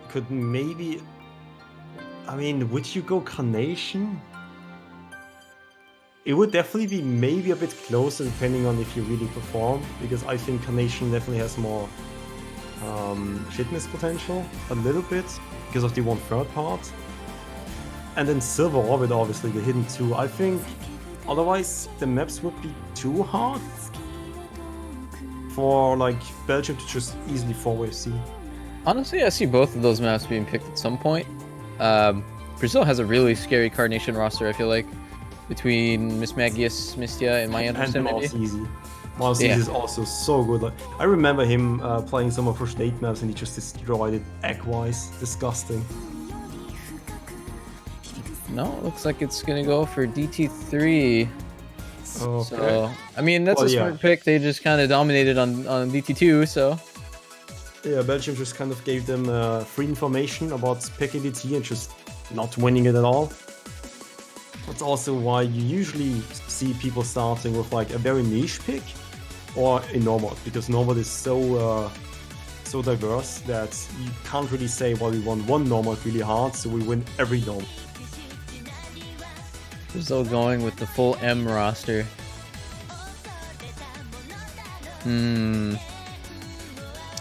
Could maybe... I mean, would you go Carnation? It would definitely be maybe a bit closer depending on if you really perform, because I think Carnation definitely has more fitness potential, a little bit, because of the 1/3 part. And then Silver Orbit, obviously, the hidden 2. I think otherwise the maps would be too hard for like Belgium to just easily 4-wave C. Honestly, I see both of those maps being picked at some point. Brazil has a really scary Carnation roster, I feel like, between Miss Magius, Mistia, and my understanding. And Easy. Mouse Easy is also so good. Like, I remember him playing some of her state maps and he just destroyed it egg-wise. Disgusting. No, it looks like it's gonna go for DT3. Okay. So, I mean, that's a smart pick. They just kind of dominated on DT2, so... Yeah, Belgium just kind of gave them free information about picking DT and just not winning it at all. That's also why you usually see people starting with like a very niche pick or a normal, because normal is so so diverse that you can't really say, well, we won one normal really hard, so we win every normal. Brazil going with the full M roster.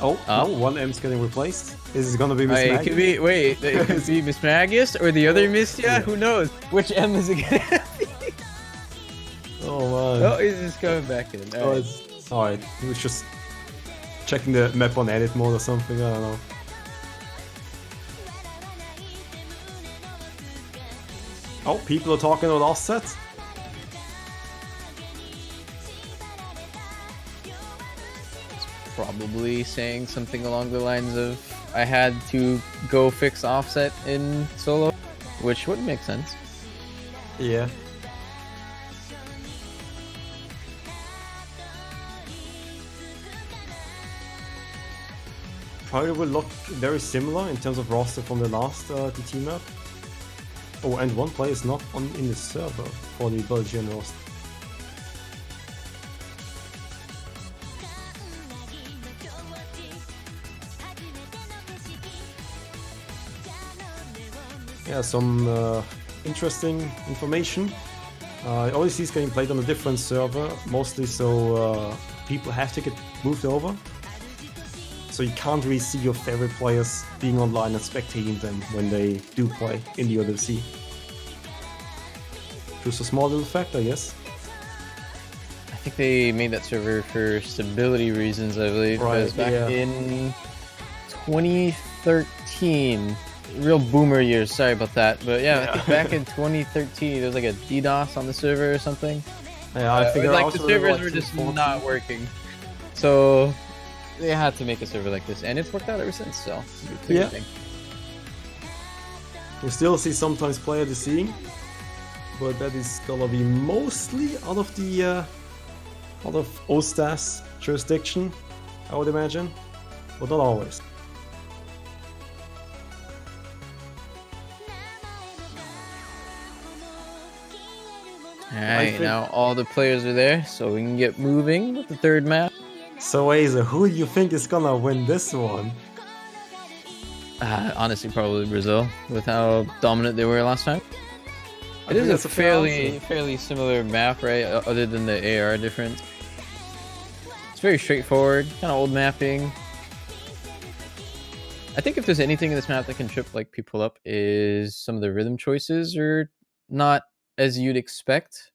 Oh, one M's getting replaced. Is it gonna be Miss Magius? It could be, wait, it could be Miss Magius or the other Mistia? Yeah. Who knows? Which M is it gonna be? Oh man. Oh, he's just coming back in. Alright, he was just checking the map on edit mode or something, I don't know. Oh, people are talking about offset. Probably saying something along the lines of, I had to go fix offset in solo, which would make sense. Yeah. Probably will look very similar in terms of roster from the last DT map. Oh, and one player is not in the server for the Belgian roster. Yeah, some interesting information. Obviously, it's getting played on a different server, mostly so people have to get moved over. So you can't really see your favorite players being online and spectating them when they do play in the other sea. Just a small little fact, I guess. I think they made that server for stability reasons, I believe. Right, because back in 2013, real boomer years, sorry about that. But yeah, I think back in 2013, there was like a DDoS on the server or something. Yeah, I think like the servers were just not working. So they had to make a server like this, and it's worked out ever since, so it's a good thing. You still see sometimes player deceiving, but that is gonna be mostly out of the OSTAS jurisdiction, I would imagine, but not always. Alright, now all the players are there, so we can get moving with the third map. So Aza, who do you think is gonna win this one? Honestly, probably Brazil, with how dominant they were last time. It is a fairly similar map, right? Other than the AR difference. It's very straightforward, kind of old mapping. I think if there's anything in this map that can trip like people up, is some of the rhythm choices are not as you'd expect.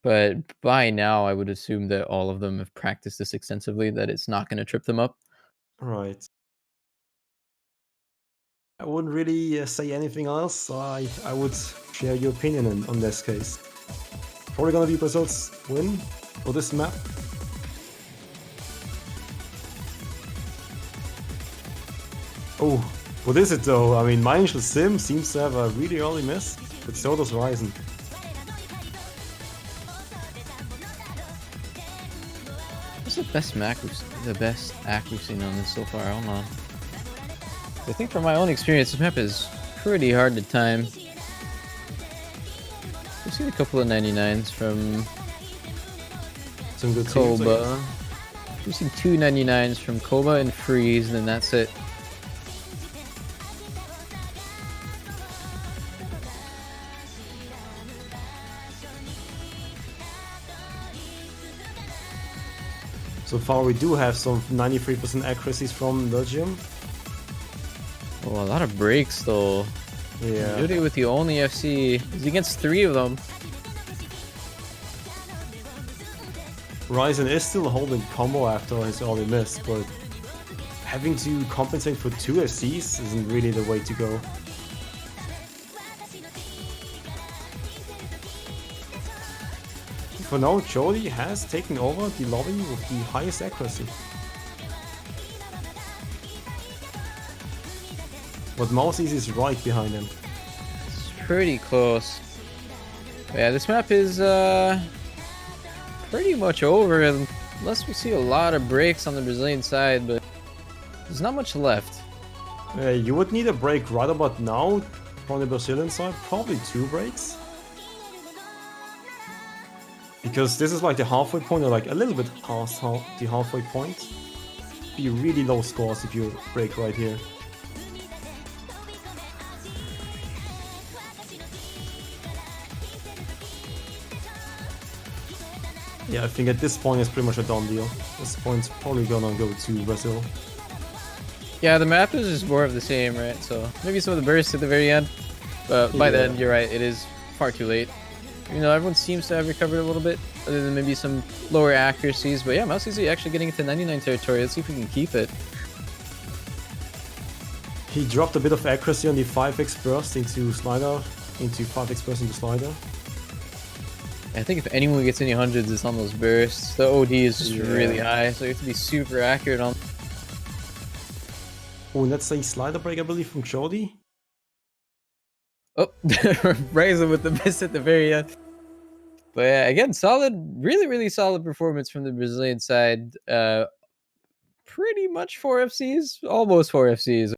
But by now, I would assume that all of them have practiced this extensively, that it's not going to trip them up. Right. I wouldn't really say anything else. I would share your opinion on this case. Probably gonna be Brazil's win for this map. Oh, what is it though? I mean, My Initial Sim seems to have a really early miss, but so does Ryzen. What's the best act we've seen on this so far? Hold on. I think from my own experience, this map is pretty hard to time. We've seen a couple of 99s from Some good teams, I guess. Koba. We've seen 2 99s from Koba and Freeze, and then that's it. So far we do have some 93% accuracies from Belgium. Oh, a lot of breaks though. Yeah. Judy with the only FC. He's against 3 of them. Ryzen is still holding combo after his early miss, but having to compensate for 2 FCs isn't really the way to go. For now, Jody has taken over the lobby with the highest accuracy. But Mouseies is right behind him. It's pretty close. But yeah, this map is pretty much over unless we see a lot of breaks on the Brazilian side, but there's not much left. You would need a break right about now from the Brazilian side, probably 2 breaks. Because this is like the halfway point, or like a little bit past the halfway point. Be really low scores if you break right here. Yeah, I think at this point it's pretty much a done deal. This point's probably gonna go to Brazil. Yeah, the map is just more of the same, right? So maybe some of the bursts at the very end, but by then you're right, it is far too late. You know, everyone seems to have recovered a little bit, other than maybe some lower accuracies. But yeah, Mouseies actually getting into 99 territory. Let's see if we can keep it. He dropped a bit of accuracy on the 5x burst into slider, into 5x burst into slider. I think if anyone gets any hundreds, it's on those bursts. The OD is just really high, so you have to be super accurate on. Oh, and that's a slider break, I believe, from Jody. Oh, Ryzen with the miss at the very end. But yeah, again, solid, really solid performance from the Brazilian side. Pretty much 4 FCs, almost 4 FCs.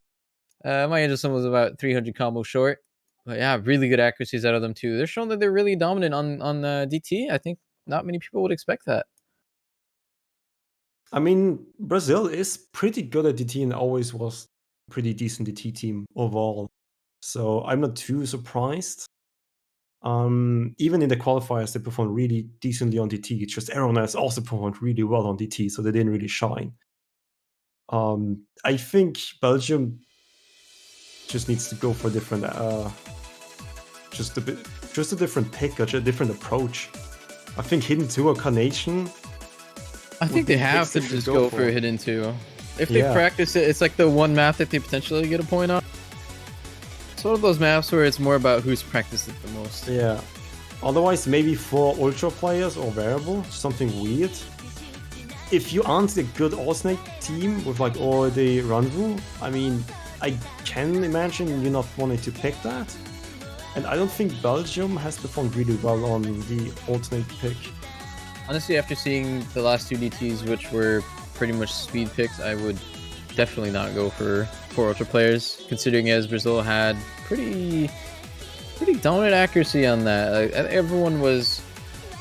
My Anderson was about 300 combo short. But yeah, really good accuracies out of them too. They're showing that they're really dominant on DT. I think not many people would expect that. I mean, Brazil is pretty good at DT and always was a pretty decent DT team overall. So I'm not too surprised. Even in the qualifiers, they performed really decently on DT. It's just everyone else also performed really well on DT, so they didn't really shine. I think Belgium just needs to go for a different, just a different pick, or a different approach. I think Hidden 2 or Carnation. I think they have to just go for Hidden 2. If they practice it, it's like the one map that they potentially get a point on. It's one of those maps where it's more about who's practiced it the most. Yeah. Otherwise, maybe for Ultra players or Variable, something weird. If you aren't a good alternate team with like all the Ranvu, I mean, I can imagine you not wanting to pick that. And I don't think Belgium has performed really well on the alternate pick. Honestly, after seeing the last 2 DTs, which were pretty much speed picks, I would definitely not go for 4 Ultra players, considering as Brazil had pretty dominant accuracy on that. Everyone was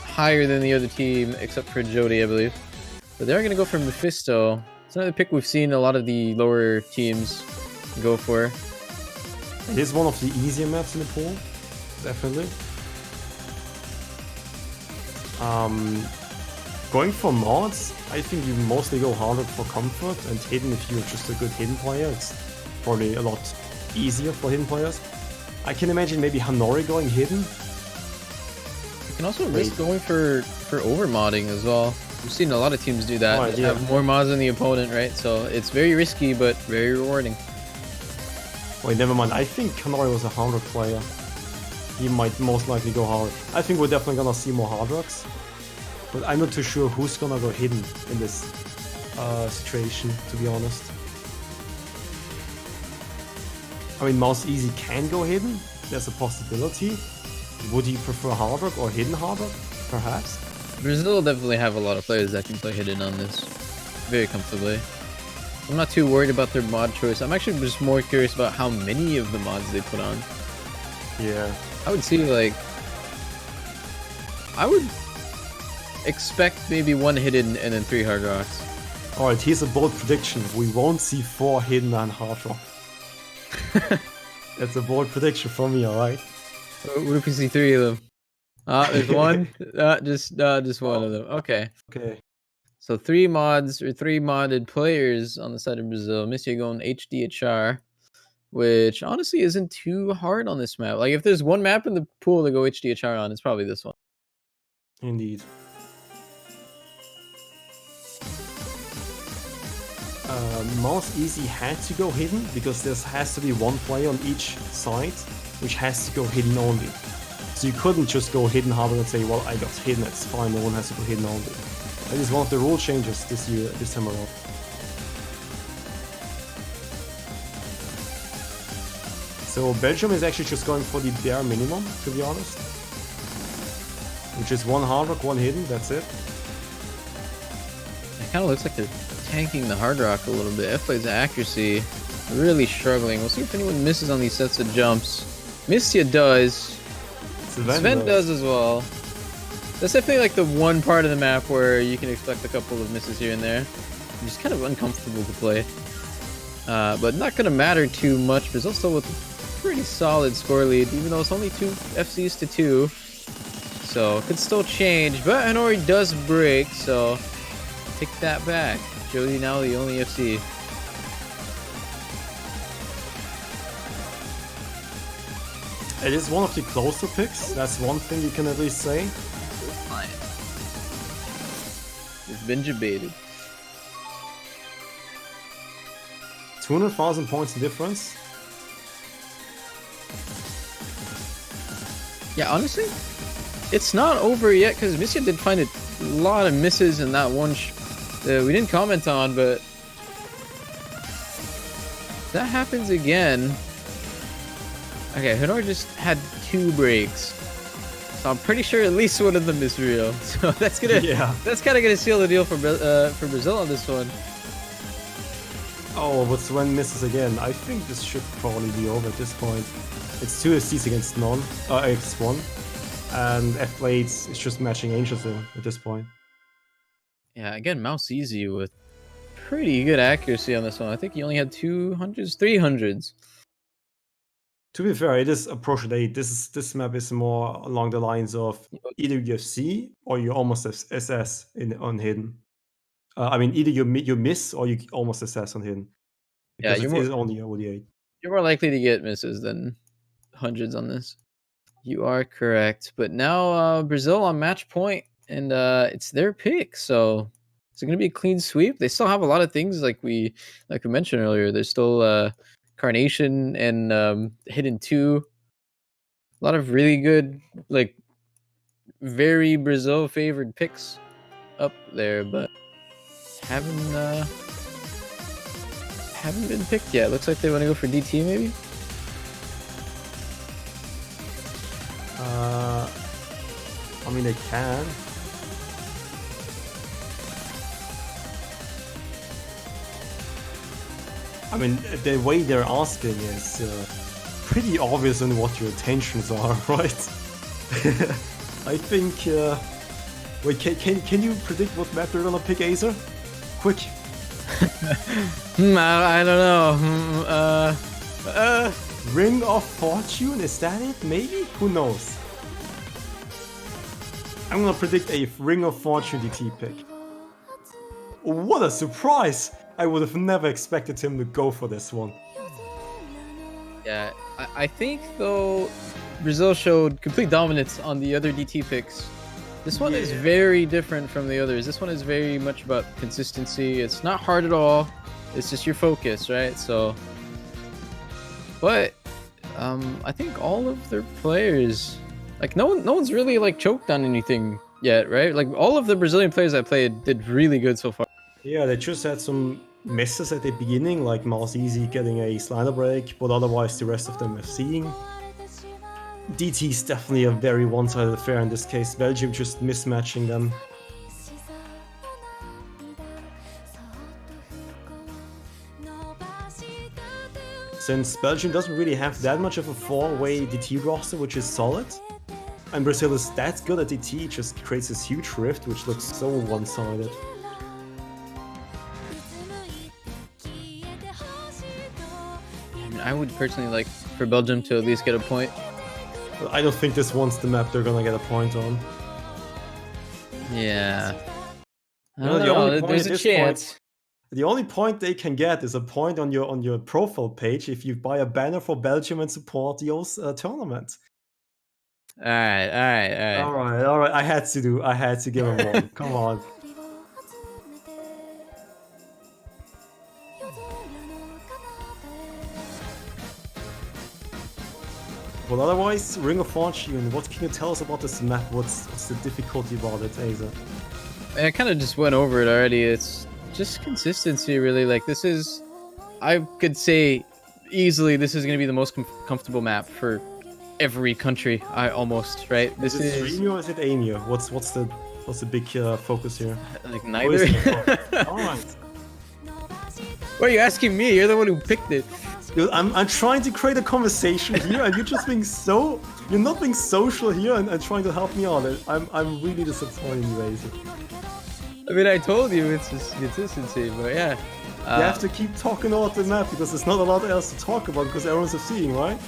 higher than the other team, except for Jody, I believe. But they're going to go for Mephisto. It's another pick we've seen a lot of the lower teams go for. It is one of the easier maps in the pool, definitely. Going for mods, I think you mostly go harder for comfort, and hidden if you're just a good hidden player, it's probably a lot easier for hidden players. I can imagine maybe Hanori going hidden. You can also risk going for overmodding as well. We've seen a lot of teams do that. They have more mods than the opponent, right? So it's very risky, but very rewarding. Wait, never mind. I think Hanori was a harder player. He might most likely go hard. I think we're definitely gonna see more hard rocks. But I'm not too sure who's gonna go hidden in this situation, to be honest. I mean, Mouse Easy can go hidden. There's a possibility. Would he prefer hard rock or hidden hard rock? Perhaps. Brazil will definitely have a lot of players that can play hidden on this very comfortably. I'm not too worried about their mod choice. I'm actually just more curious about how many of the mods they put on. Yeah. I would see like, I would expect maybe 1 hidden and then 3 hard rocks. Alright, here's a bold prediction. We won't see 4 hidden and hard rock. That's a bold prediction from me, alright? What if we see 3 of them? There's one. Just one of them. Okay. Okay. So 3 mods or 3 modded players on the side of Brazil. Missy going HDHR, which honestly isn't too hard on this map. Like if there's one map in the pool to go HDHR on, it's probably this one. Indeed. Mouse Easy had to go hidden because there has to be one player on each side which has to go hidden only. So you couldn't just go hidden hard and say, well, I got hidden, it's fine, no one has to go hidden only. That is one of the rule changes this time around. So Belgium is actually just going for the bare minimum, to be honest. Which is 1 hard rock, 1 hidden, that's it. It kind of looks like they're tanking the hard rock a little bit. F-Blade's accuracy really struggling. We'll see if anyone misses on these sets of jumps. Missia does. Sven does as well. That's definitely like the one part of the map where you can expect a couple of misses here and there. Just kind of uncomfortable to play. But not going to matter too much. Brazil still with a pretty solid score lead, even though it's only 2 FCs to 2. So it could still change. But Hanori does break, so take that back. Jody now the only FC. It is one of the closer picks, that's one thing you can at least say. It's been debated. 200,000 points in difference. Yeah, honestly, it's not over yet because Missia did find a lot of misses in that one we didn't comment on, but if that happens again. Okay, Honor just had 2 breaks, so I'm pretty sure at least one of them is real. So that's gonna, that's kind of gonna seal the deal for Brazil on this one. Oh, but Sven misses again. I think this should probably be over at this point. It's 2 SCs against none, against 1, and F-Blades is just matching Angels at this point. Yeah, again, Mouse Easy with pretty good accuracy on this one. I think he only had 200s, 300s. To be fair, it is approach 8. This map is more along the lines of either you have C or you almost have SS on hidden. I mean, either you miss or you almost SS on hidden. Because Yeah, it is only OD8. You're more likely to get misses than hundreds on this. You are correct. But now Brazil on match point, and it's their pick. So it's going to be a clean sweep. They still have a lot of things like we mentioned earlier. There's still Carnation and Hidden 2. A lot of really good, like, very Brazil favored picks up there, but haven't been picked yet. Looks like they want to go for DT maybe. I mean, they can. I mean, the way they're asking is pretty obvious on what your intentions are, right? I think. Wait, can you predict what map they're gonna pick, Acer? Quick. I don't know. Ring of Fortune, is that it? Maybe? Who knows? I'm gonna predict a Ring of Fortune DT pick. What a surprise! I would have never expected him to go for this one. Yeah, I think though Brazil showed complete dominance on the other DT picks. This one is very different from the others. This one is very much about consistency. It's not hard at all. It's just your focus, right? So, but I think all of their players, like no one's really like choked on anything yet, right? Like all of the Brazilian players I played did really good so far. Yeah, they just had some misses at the beginning, like Mars Easy getting a slider break, but otherwise the rest of them are seeing. DT is definitely a very one-sided affair in this case. Belgium just mismatching them. since Belgium doesn't really have that much of a 4-way DT roster, which is solid. And Brazil is that good at DT, it just creates this huge rift, which looks so one-sided. I mean, I would personally like for Belgium to at least get a point. But I don't think this one's the map they're gonna get a point on. Yeah. I No, don't the only know, point there's at a this chance. The only point they can get is a point on your profile page if you buy a banner for Belgium and support the tournament. Alright. I had to give him one. Come on. Well, otherwise, Ring of Fortune, what can you tell us about this map? What's the difficulty about it, Aza? I kind of just went over it already. It's just consistency, really. Like, this is, I could say easily, this is going to be the most comfortable map for every country. Right? This Is it Streamio or is it Aimio? What's the big focus here? like Oh, neither. is it? Alright. What are you asking me? You're the one who picked it. Dude, I'm trying to create a conversation here, and you're just being so... You're not being social here and trying to help me out. I'm really disappointed in you, Aza. I mean, I told you it's just consistency, but yeah. You have to keep talking about the map because there's not a lot else to talk about because everyone's FCing, right?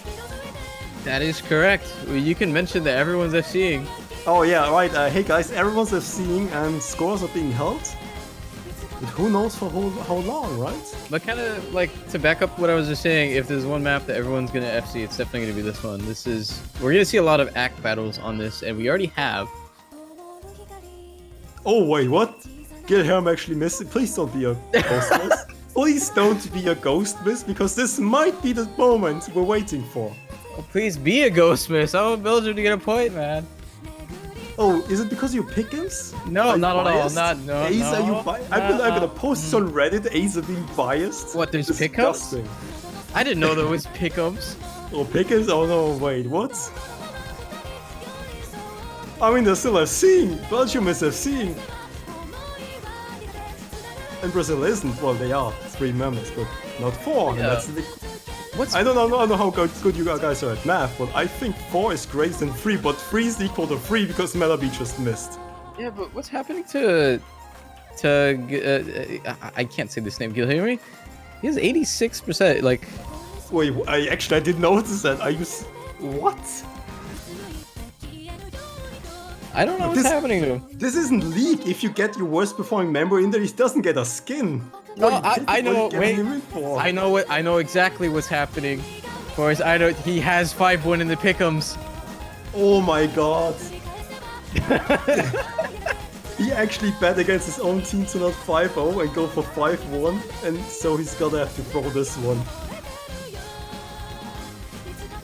That is correct. You can mention that everyone's FCing. Oh yeah, right. Hey guys, everyone's FCing and scores are being held. But who knows for how long, right? But kind of like to back up what I was just saying, if there's one map that everyone's gonna FC, it's definitely gonna be this one. We're gonna see a lot of ACK battles on this, and we already have. Oh wait, what? Gilherm actually missed it. Please don't be a ghost miss. Please don't be a ghost miss because this might be the moment we're waiting for. Oh, please be a ghost miss. I want Belgium to get a point, man. Oh, is it because you pick us? No, Like not at all. biased? Not no. Aza, no. you I'm gonna post this on Reddit. Aza being biased. What? There's pickups? Disgusting. I didn't know there was pickups. Oh, pickers? Oh no, wait, what? I mean, they're still FCing. Belgium is FCing. And Brazil isn't. Well, they are 3 members, but not 4. And Yeah. that's I don't know how good you guys are at math, but I think 4 is greater than 3, but 3 is equal to 3 because Melody just missed. Yeah, but what's happening to I can't say this name. Can you hear me? He has 86%. Like, Wait, I didn't notice that. What? I don't know what's happening to him. This isn't League. If you get your worst performing member in there, he doesn't get a skin. No, What I know. what are you Wait, getting him in for? I know exactly what's happening. Boys, he has 5-1 in the pick'ems. Oh my god. He actually bet against his own team to not 5-0 and go for 5-1, and so he's gonna have to throw this one.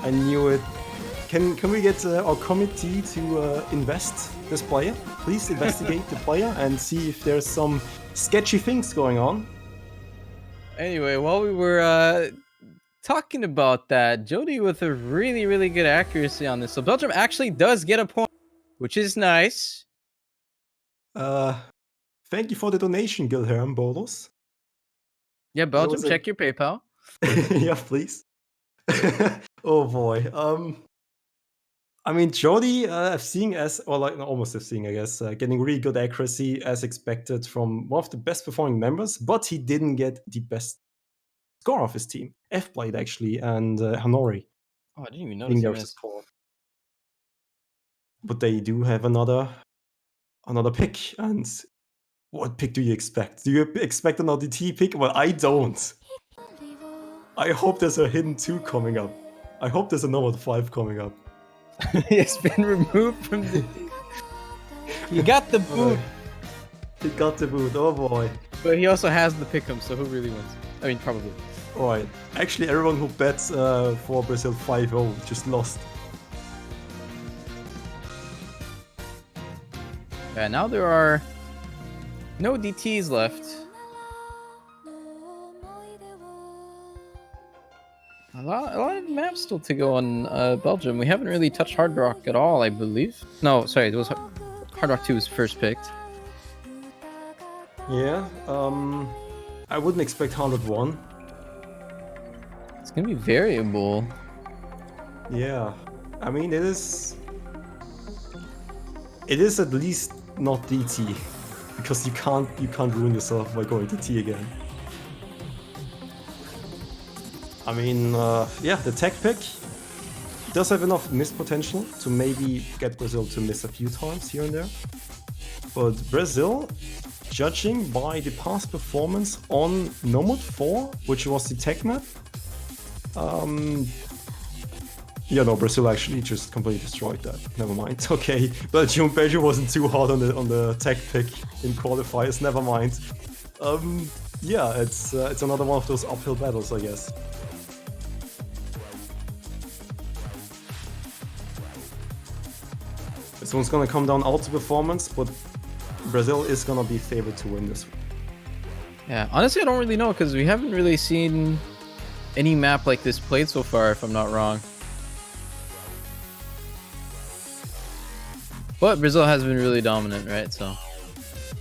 I knew it. Can we get our committee to invest this player? Please investigate the player and see if there's some sketchy things going on. Anyway, while we were talking about that, Jody with a really, really good accuracy on this. So Belgium actually does get a point, which is nice. Thank you for the donation, Gilherm Bolos. Yeah, Belgium, was a- check your PayPal. Yeah, please. Oh boy. I mean, Jody, FCing as, or like almost FCing, I guess, getting really good accuracy as expected from one of the best performing members, but he didn't get the best score of his team. F played actually, and Hanori Oh, I didn't even being notice. their support. But they do have another pick, and what pick do you expect? Do you expect another T pick? Well, I don't. I hope there's a hidden 2 coming up. I hope there's a number 5 coming up. He's been removed from the. He got the boot, He got the boot, oh boy. but he also has the pick'em. So who really wins? I mean, probably. Alright, actually everyone who bets for Brazil 5-0 just lost. Yeah, now there are no DTs left. A lot of maps still to go on Belgium. We haven't really touched Hard Rock at all, I believe. No, sorry, it was Hard Rock 2 was first picked. Yeah, I wouldn't expect 101. gonna be variable. Yeah, I mean it is. It is at least not DT, because you can't ruin yourself by going to T again. I mean, yeah, the tech pick does have enough miss potential to maybe get Brazil to miss a few times here and there. But Brazil, judging by the past performance on Nomad 4, which was the tech map, yeah, no, Brazil actually just completely destroyed that. Never mind. Okay, Belgium wasn't too hard on the tech pick in qualifiers. Never mind. Yeah, it's another one of those uphill battles, I guess. This one's gonna come down auto performance, but Brazil is gonna be favored to win this one. Yeah, honestly, I don't really know because we haven't really seen any map like this played so far, if I'm not wrong. But Brazil has been really dominant, right? So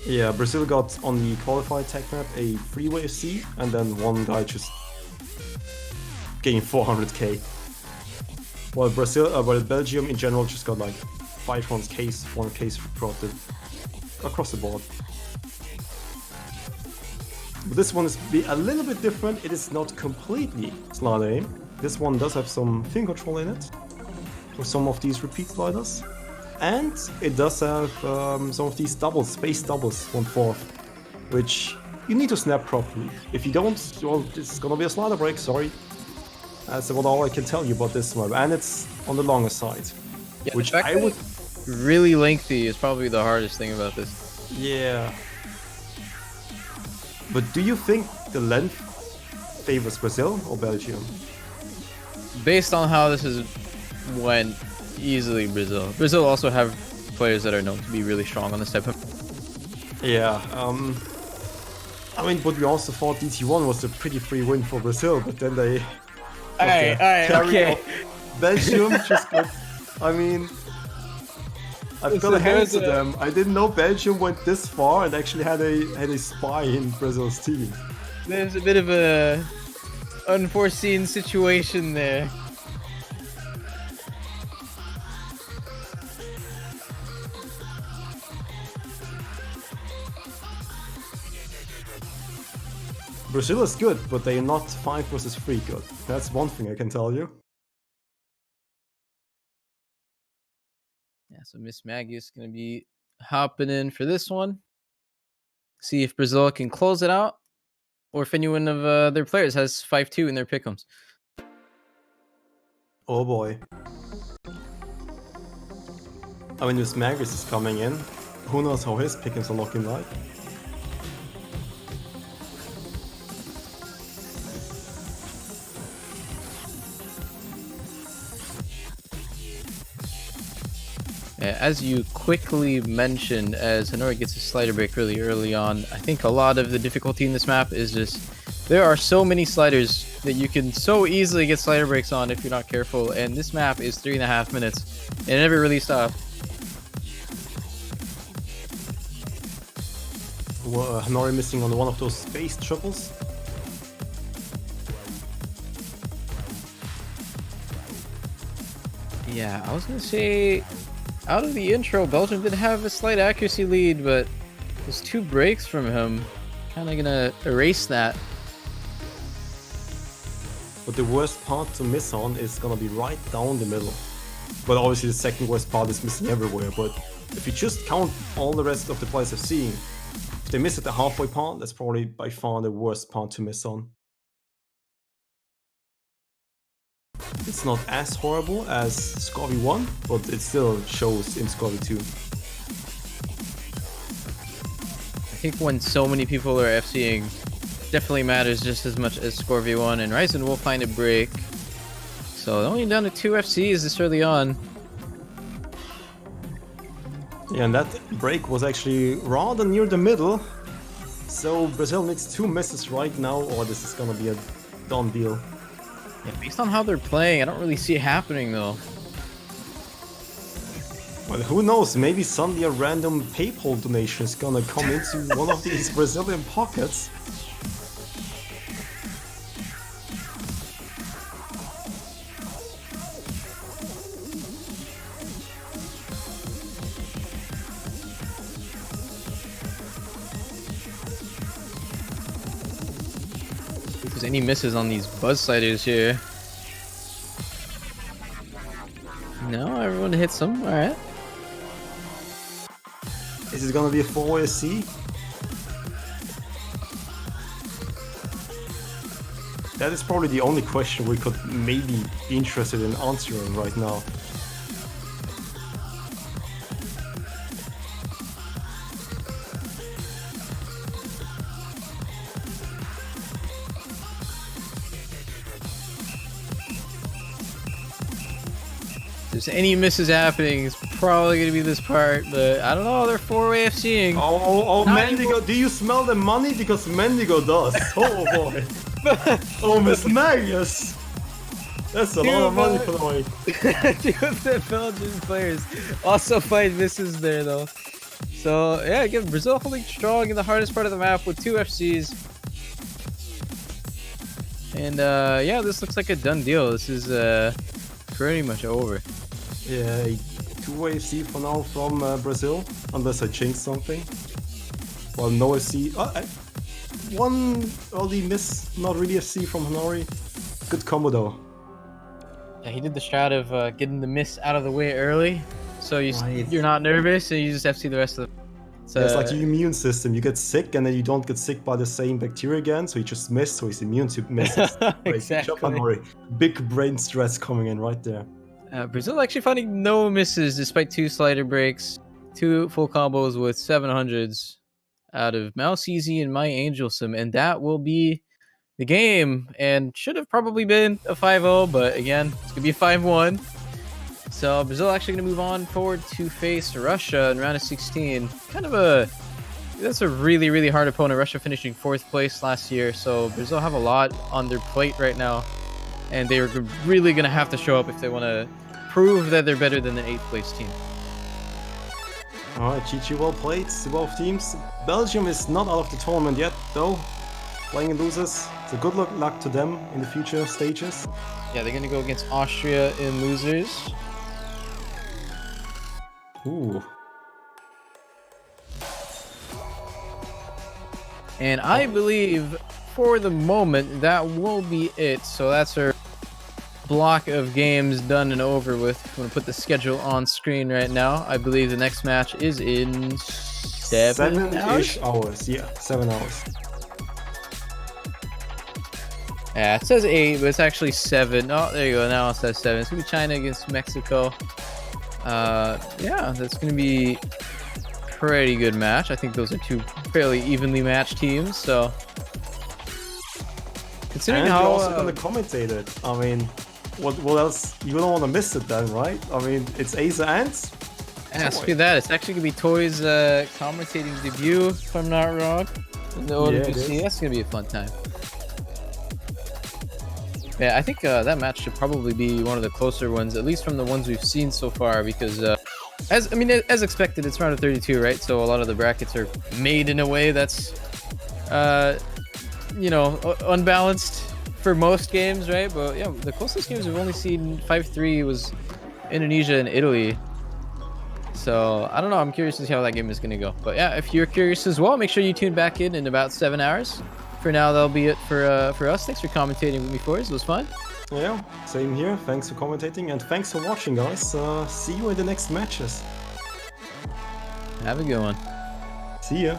yeah, Brazil got on the qualified tech map a freeway C, and then one guy just gained 400k. While Belgium in general just got like 500k's, 400k's across the board. But this one is a little bit different. It is not completely slide aim. This one does have some finger control in it for some of these repeat sliders. And it does have some of these doubles, space doubles, 1/4, which you need to snap properly. If you don't, well, it's gonna be a slider break, sorry. That's about all I can tell you about this one. And it's on the longer side, yeah, which I would... really lengthy is probably the hardest thing about this. Yeah. But do you think the length favors Brazil or Belgium? Based on how this is went, easily Brazil. Brazil also have players that are known to be really strong on this type of... Yeah, I mean, but we also thought DT1 was a pretty free win for Brazil, but then they... Alright, okay. Belgium just got... I mean... I've got to hand it to them. I didn't know Belgium went this far and actually had a spy in Brazil's team. There's a bit of a unforeseen situation there. Brazil is good, but they are not 5 versus 3 good. That's one thing I can tell you. Yeah, so Miss Maggie is going to be hopping in for this one. See if Brazil can close it out, or if anyone of their players has 5-2 in their pick'ems. Oh boy. I mean, Miss Magus is coming in. Who knows how his pick'ems are looking like. As you quickly mentioned, as Hanori gets a slider break really early on, I think a lot of the difficulty in this map is just there are so many sliders that you can so easily get slider breaks on if you're not careful, and this map is 3.5 minutes and it never really stops. Well, Hanori missing on one of those space triples. Yeah, I was gonna say, out of the intro, Belgium did have a slight accuracy lead, but those 2 breaks from him kind of gonna erase that. But the worst part to miss on is gonna be right down the middle. But obviously the second worst part is missing everywhere. But if you just count all the rest of the players I've seen, if they miss at the halfway part, that's probably by far the worst part to miss on. It's not as horrible as Scorby 1, but it still shows in Scorby 2. I think when so many people are FCing, definitely matters just as much as Score V1, and Ryzen will find a break. So only down to 2 FCs this early on. Yeah, and that break was actually rather near the middle. So Brazil needs 2 misses right now, or this is gonna be a done deal. Yeah, based on how they're playing, I don't really see it happening though. Well, who knows? Maybe suddenly a random PayPal donation is gonna come into one of these Brazilian pockets. there's any misses on these buzz sliders here. No, everyone hits them. All right. Is it gonna be a 4-way C? That is probably the only question we could maybe be interested in answering right now. If there's any misses happening, it's probably going to be this part, but I don't know, they're 4-way FCing. Oh, Mendigo, do you smell the money? Because Mendigo does. Oh boy. Oh, Miss Magnus. That's a lot of money for the way. Two of the Belgian players also find misses there though. So yeah, again, Brazil holding strong in the hardest part of the map with 2 FCs. And yeah, this looks like a done deal. This is pretty much over. Yeah, a 2-way FC for now from Brazil, unless I changed something. Well, no FC. One early miss, not really FC from Honori. Good combo though. Yeah, he did the strat of getting the miss out of the way early, so Right. you're not nervous and you just FC the rest of the. Yeah, it's like your immune system. You get sick and then you don't get sick by the same bacteria again, so you just miss, so he's immune to misses. Exactly. Good job, Honori. Big brain stress coming in right there. Brazil actually finding no misses despite 2 slider breaks, 2 full combos with 700s out of Mouse Easy and My Angelsim, and that will be the game. And should have probably been a 5-0, but again, it's gonna be a 5-1. So Brazil actually gonna move on forward to face Russia in round of 16. That's a really hard opponent. Russia finishing 4th place last year, so Brazil have a lot on their plate right now, and they're really gonna have to show up if they want to prove that they're better than the 8th place team. Alright, GG, well played to both teams. Belgium is not out of the tournament yet, though. Playing in losers. So good luck to them in the future stages. Yeah, they're going to go against Austria in losers. Ooh. And I believe, for the moment, that will be it. So that's our block of games done and over with. I'm going to put the schedule on screen right now. I believe the next match is in 7 hours? hours. Yeah, 7 hours. Yeah, it says 8, but it's actually 7. Oh, there you go. Now it says 7. It's going to be China against Mexico. Yeah, that's going to be a pretty good match. I think those are 2 fairly evenly matched teams, so... Considering and how... you're also going to commentate it. I mean... What else? You don't want to miss it then, right? I mean, it's Asa Ants. Yeah, look at that. It's actually going to be Toy's commentating debut, if I'm not wrong. In the OWC. That's going to be a fun time. Yeah, I think that match should probably be one of the closer ones, at least from the ones we've seen so far, because as expected, it's round of 32, right? So a lot of the brackets are made in a way that's, unbalanced for most games, right? But yeah, the closest games we've only seen 5-3 was Indonesia and Italy. So I don't know. I'm curious to see how that game is going to go. But yeah, if you're curious as well, make sure you tune back in about 7 hours. For now, that'll be it for us. Thanks for commentating with me, Forrest. It was fun. Yeah, same here. Thanks for commentating and thanks for watching, guys. See you in the next matches. Have a good one. See ya.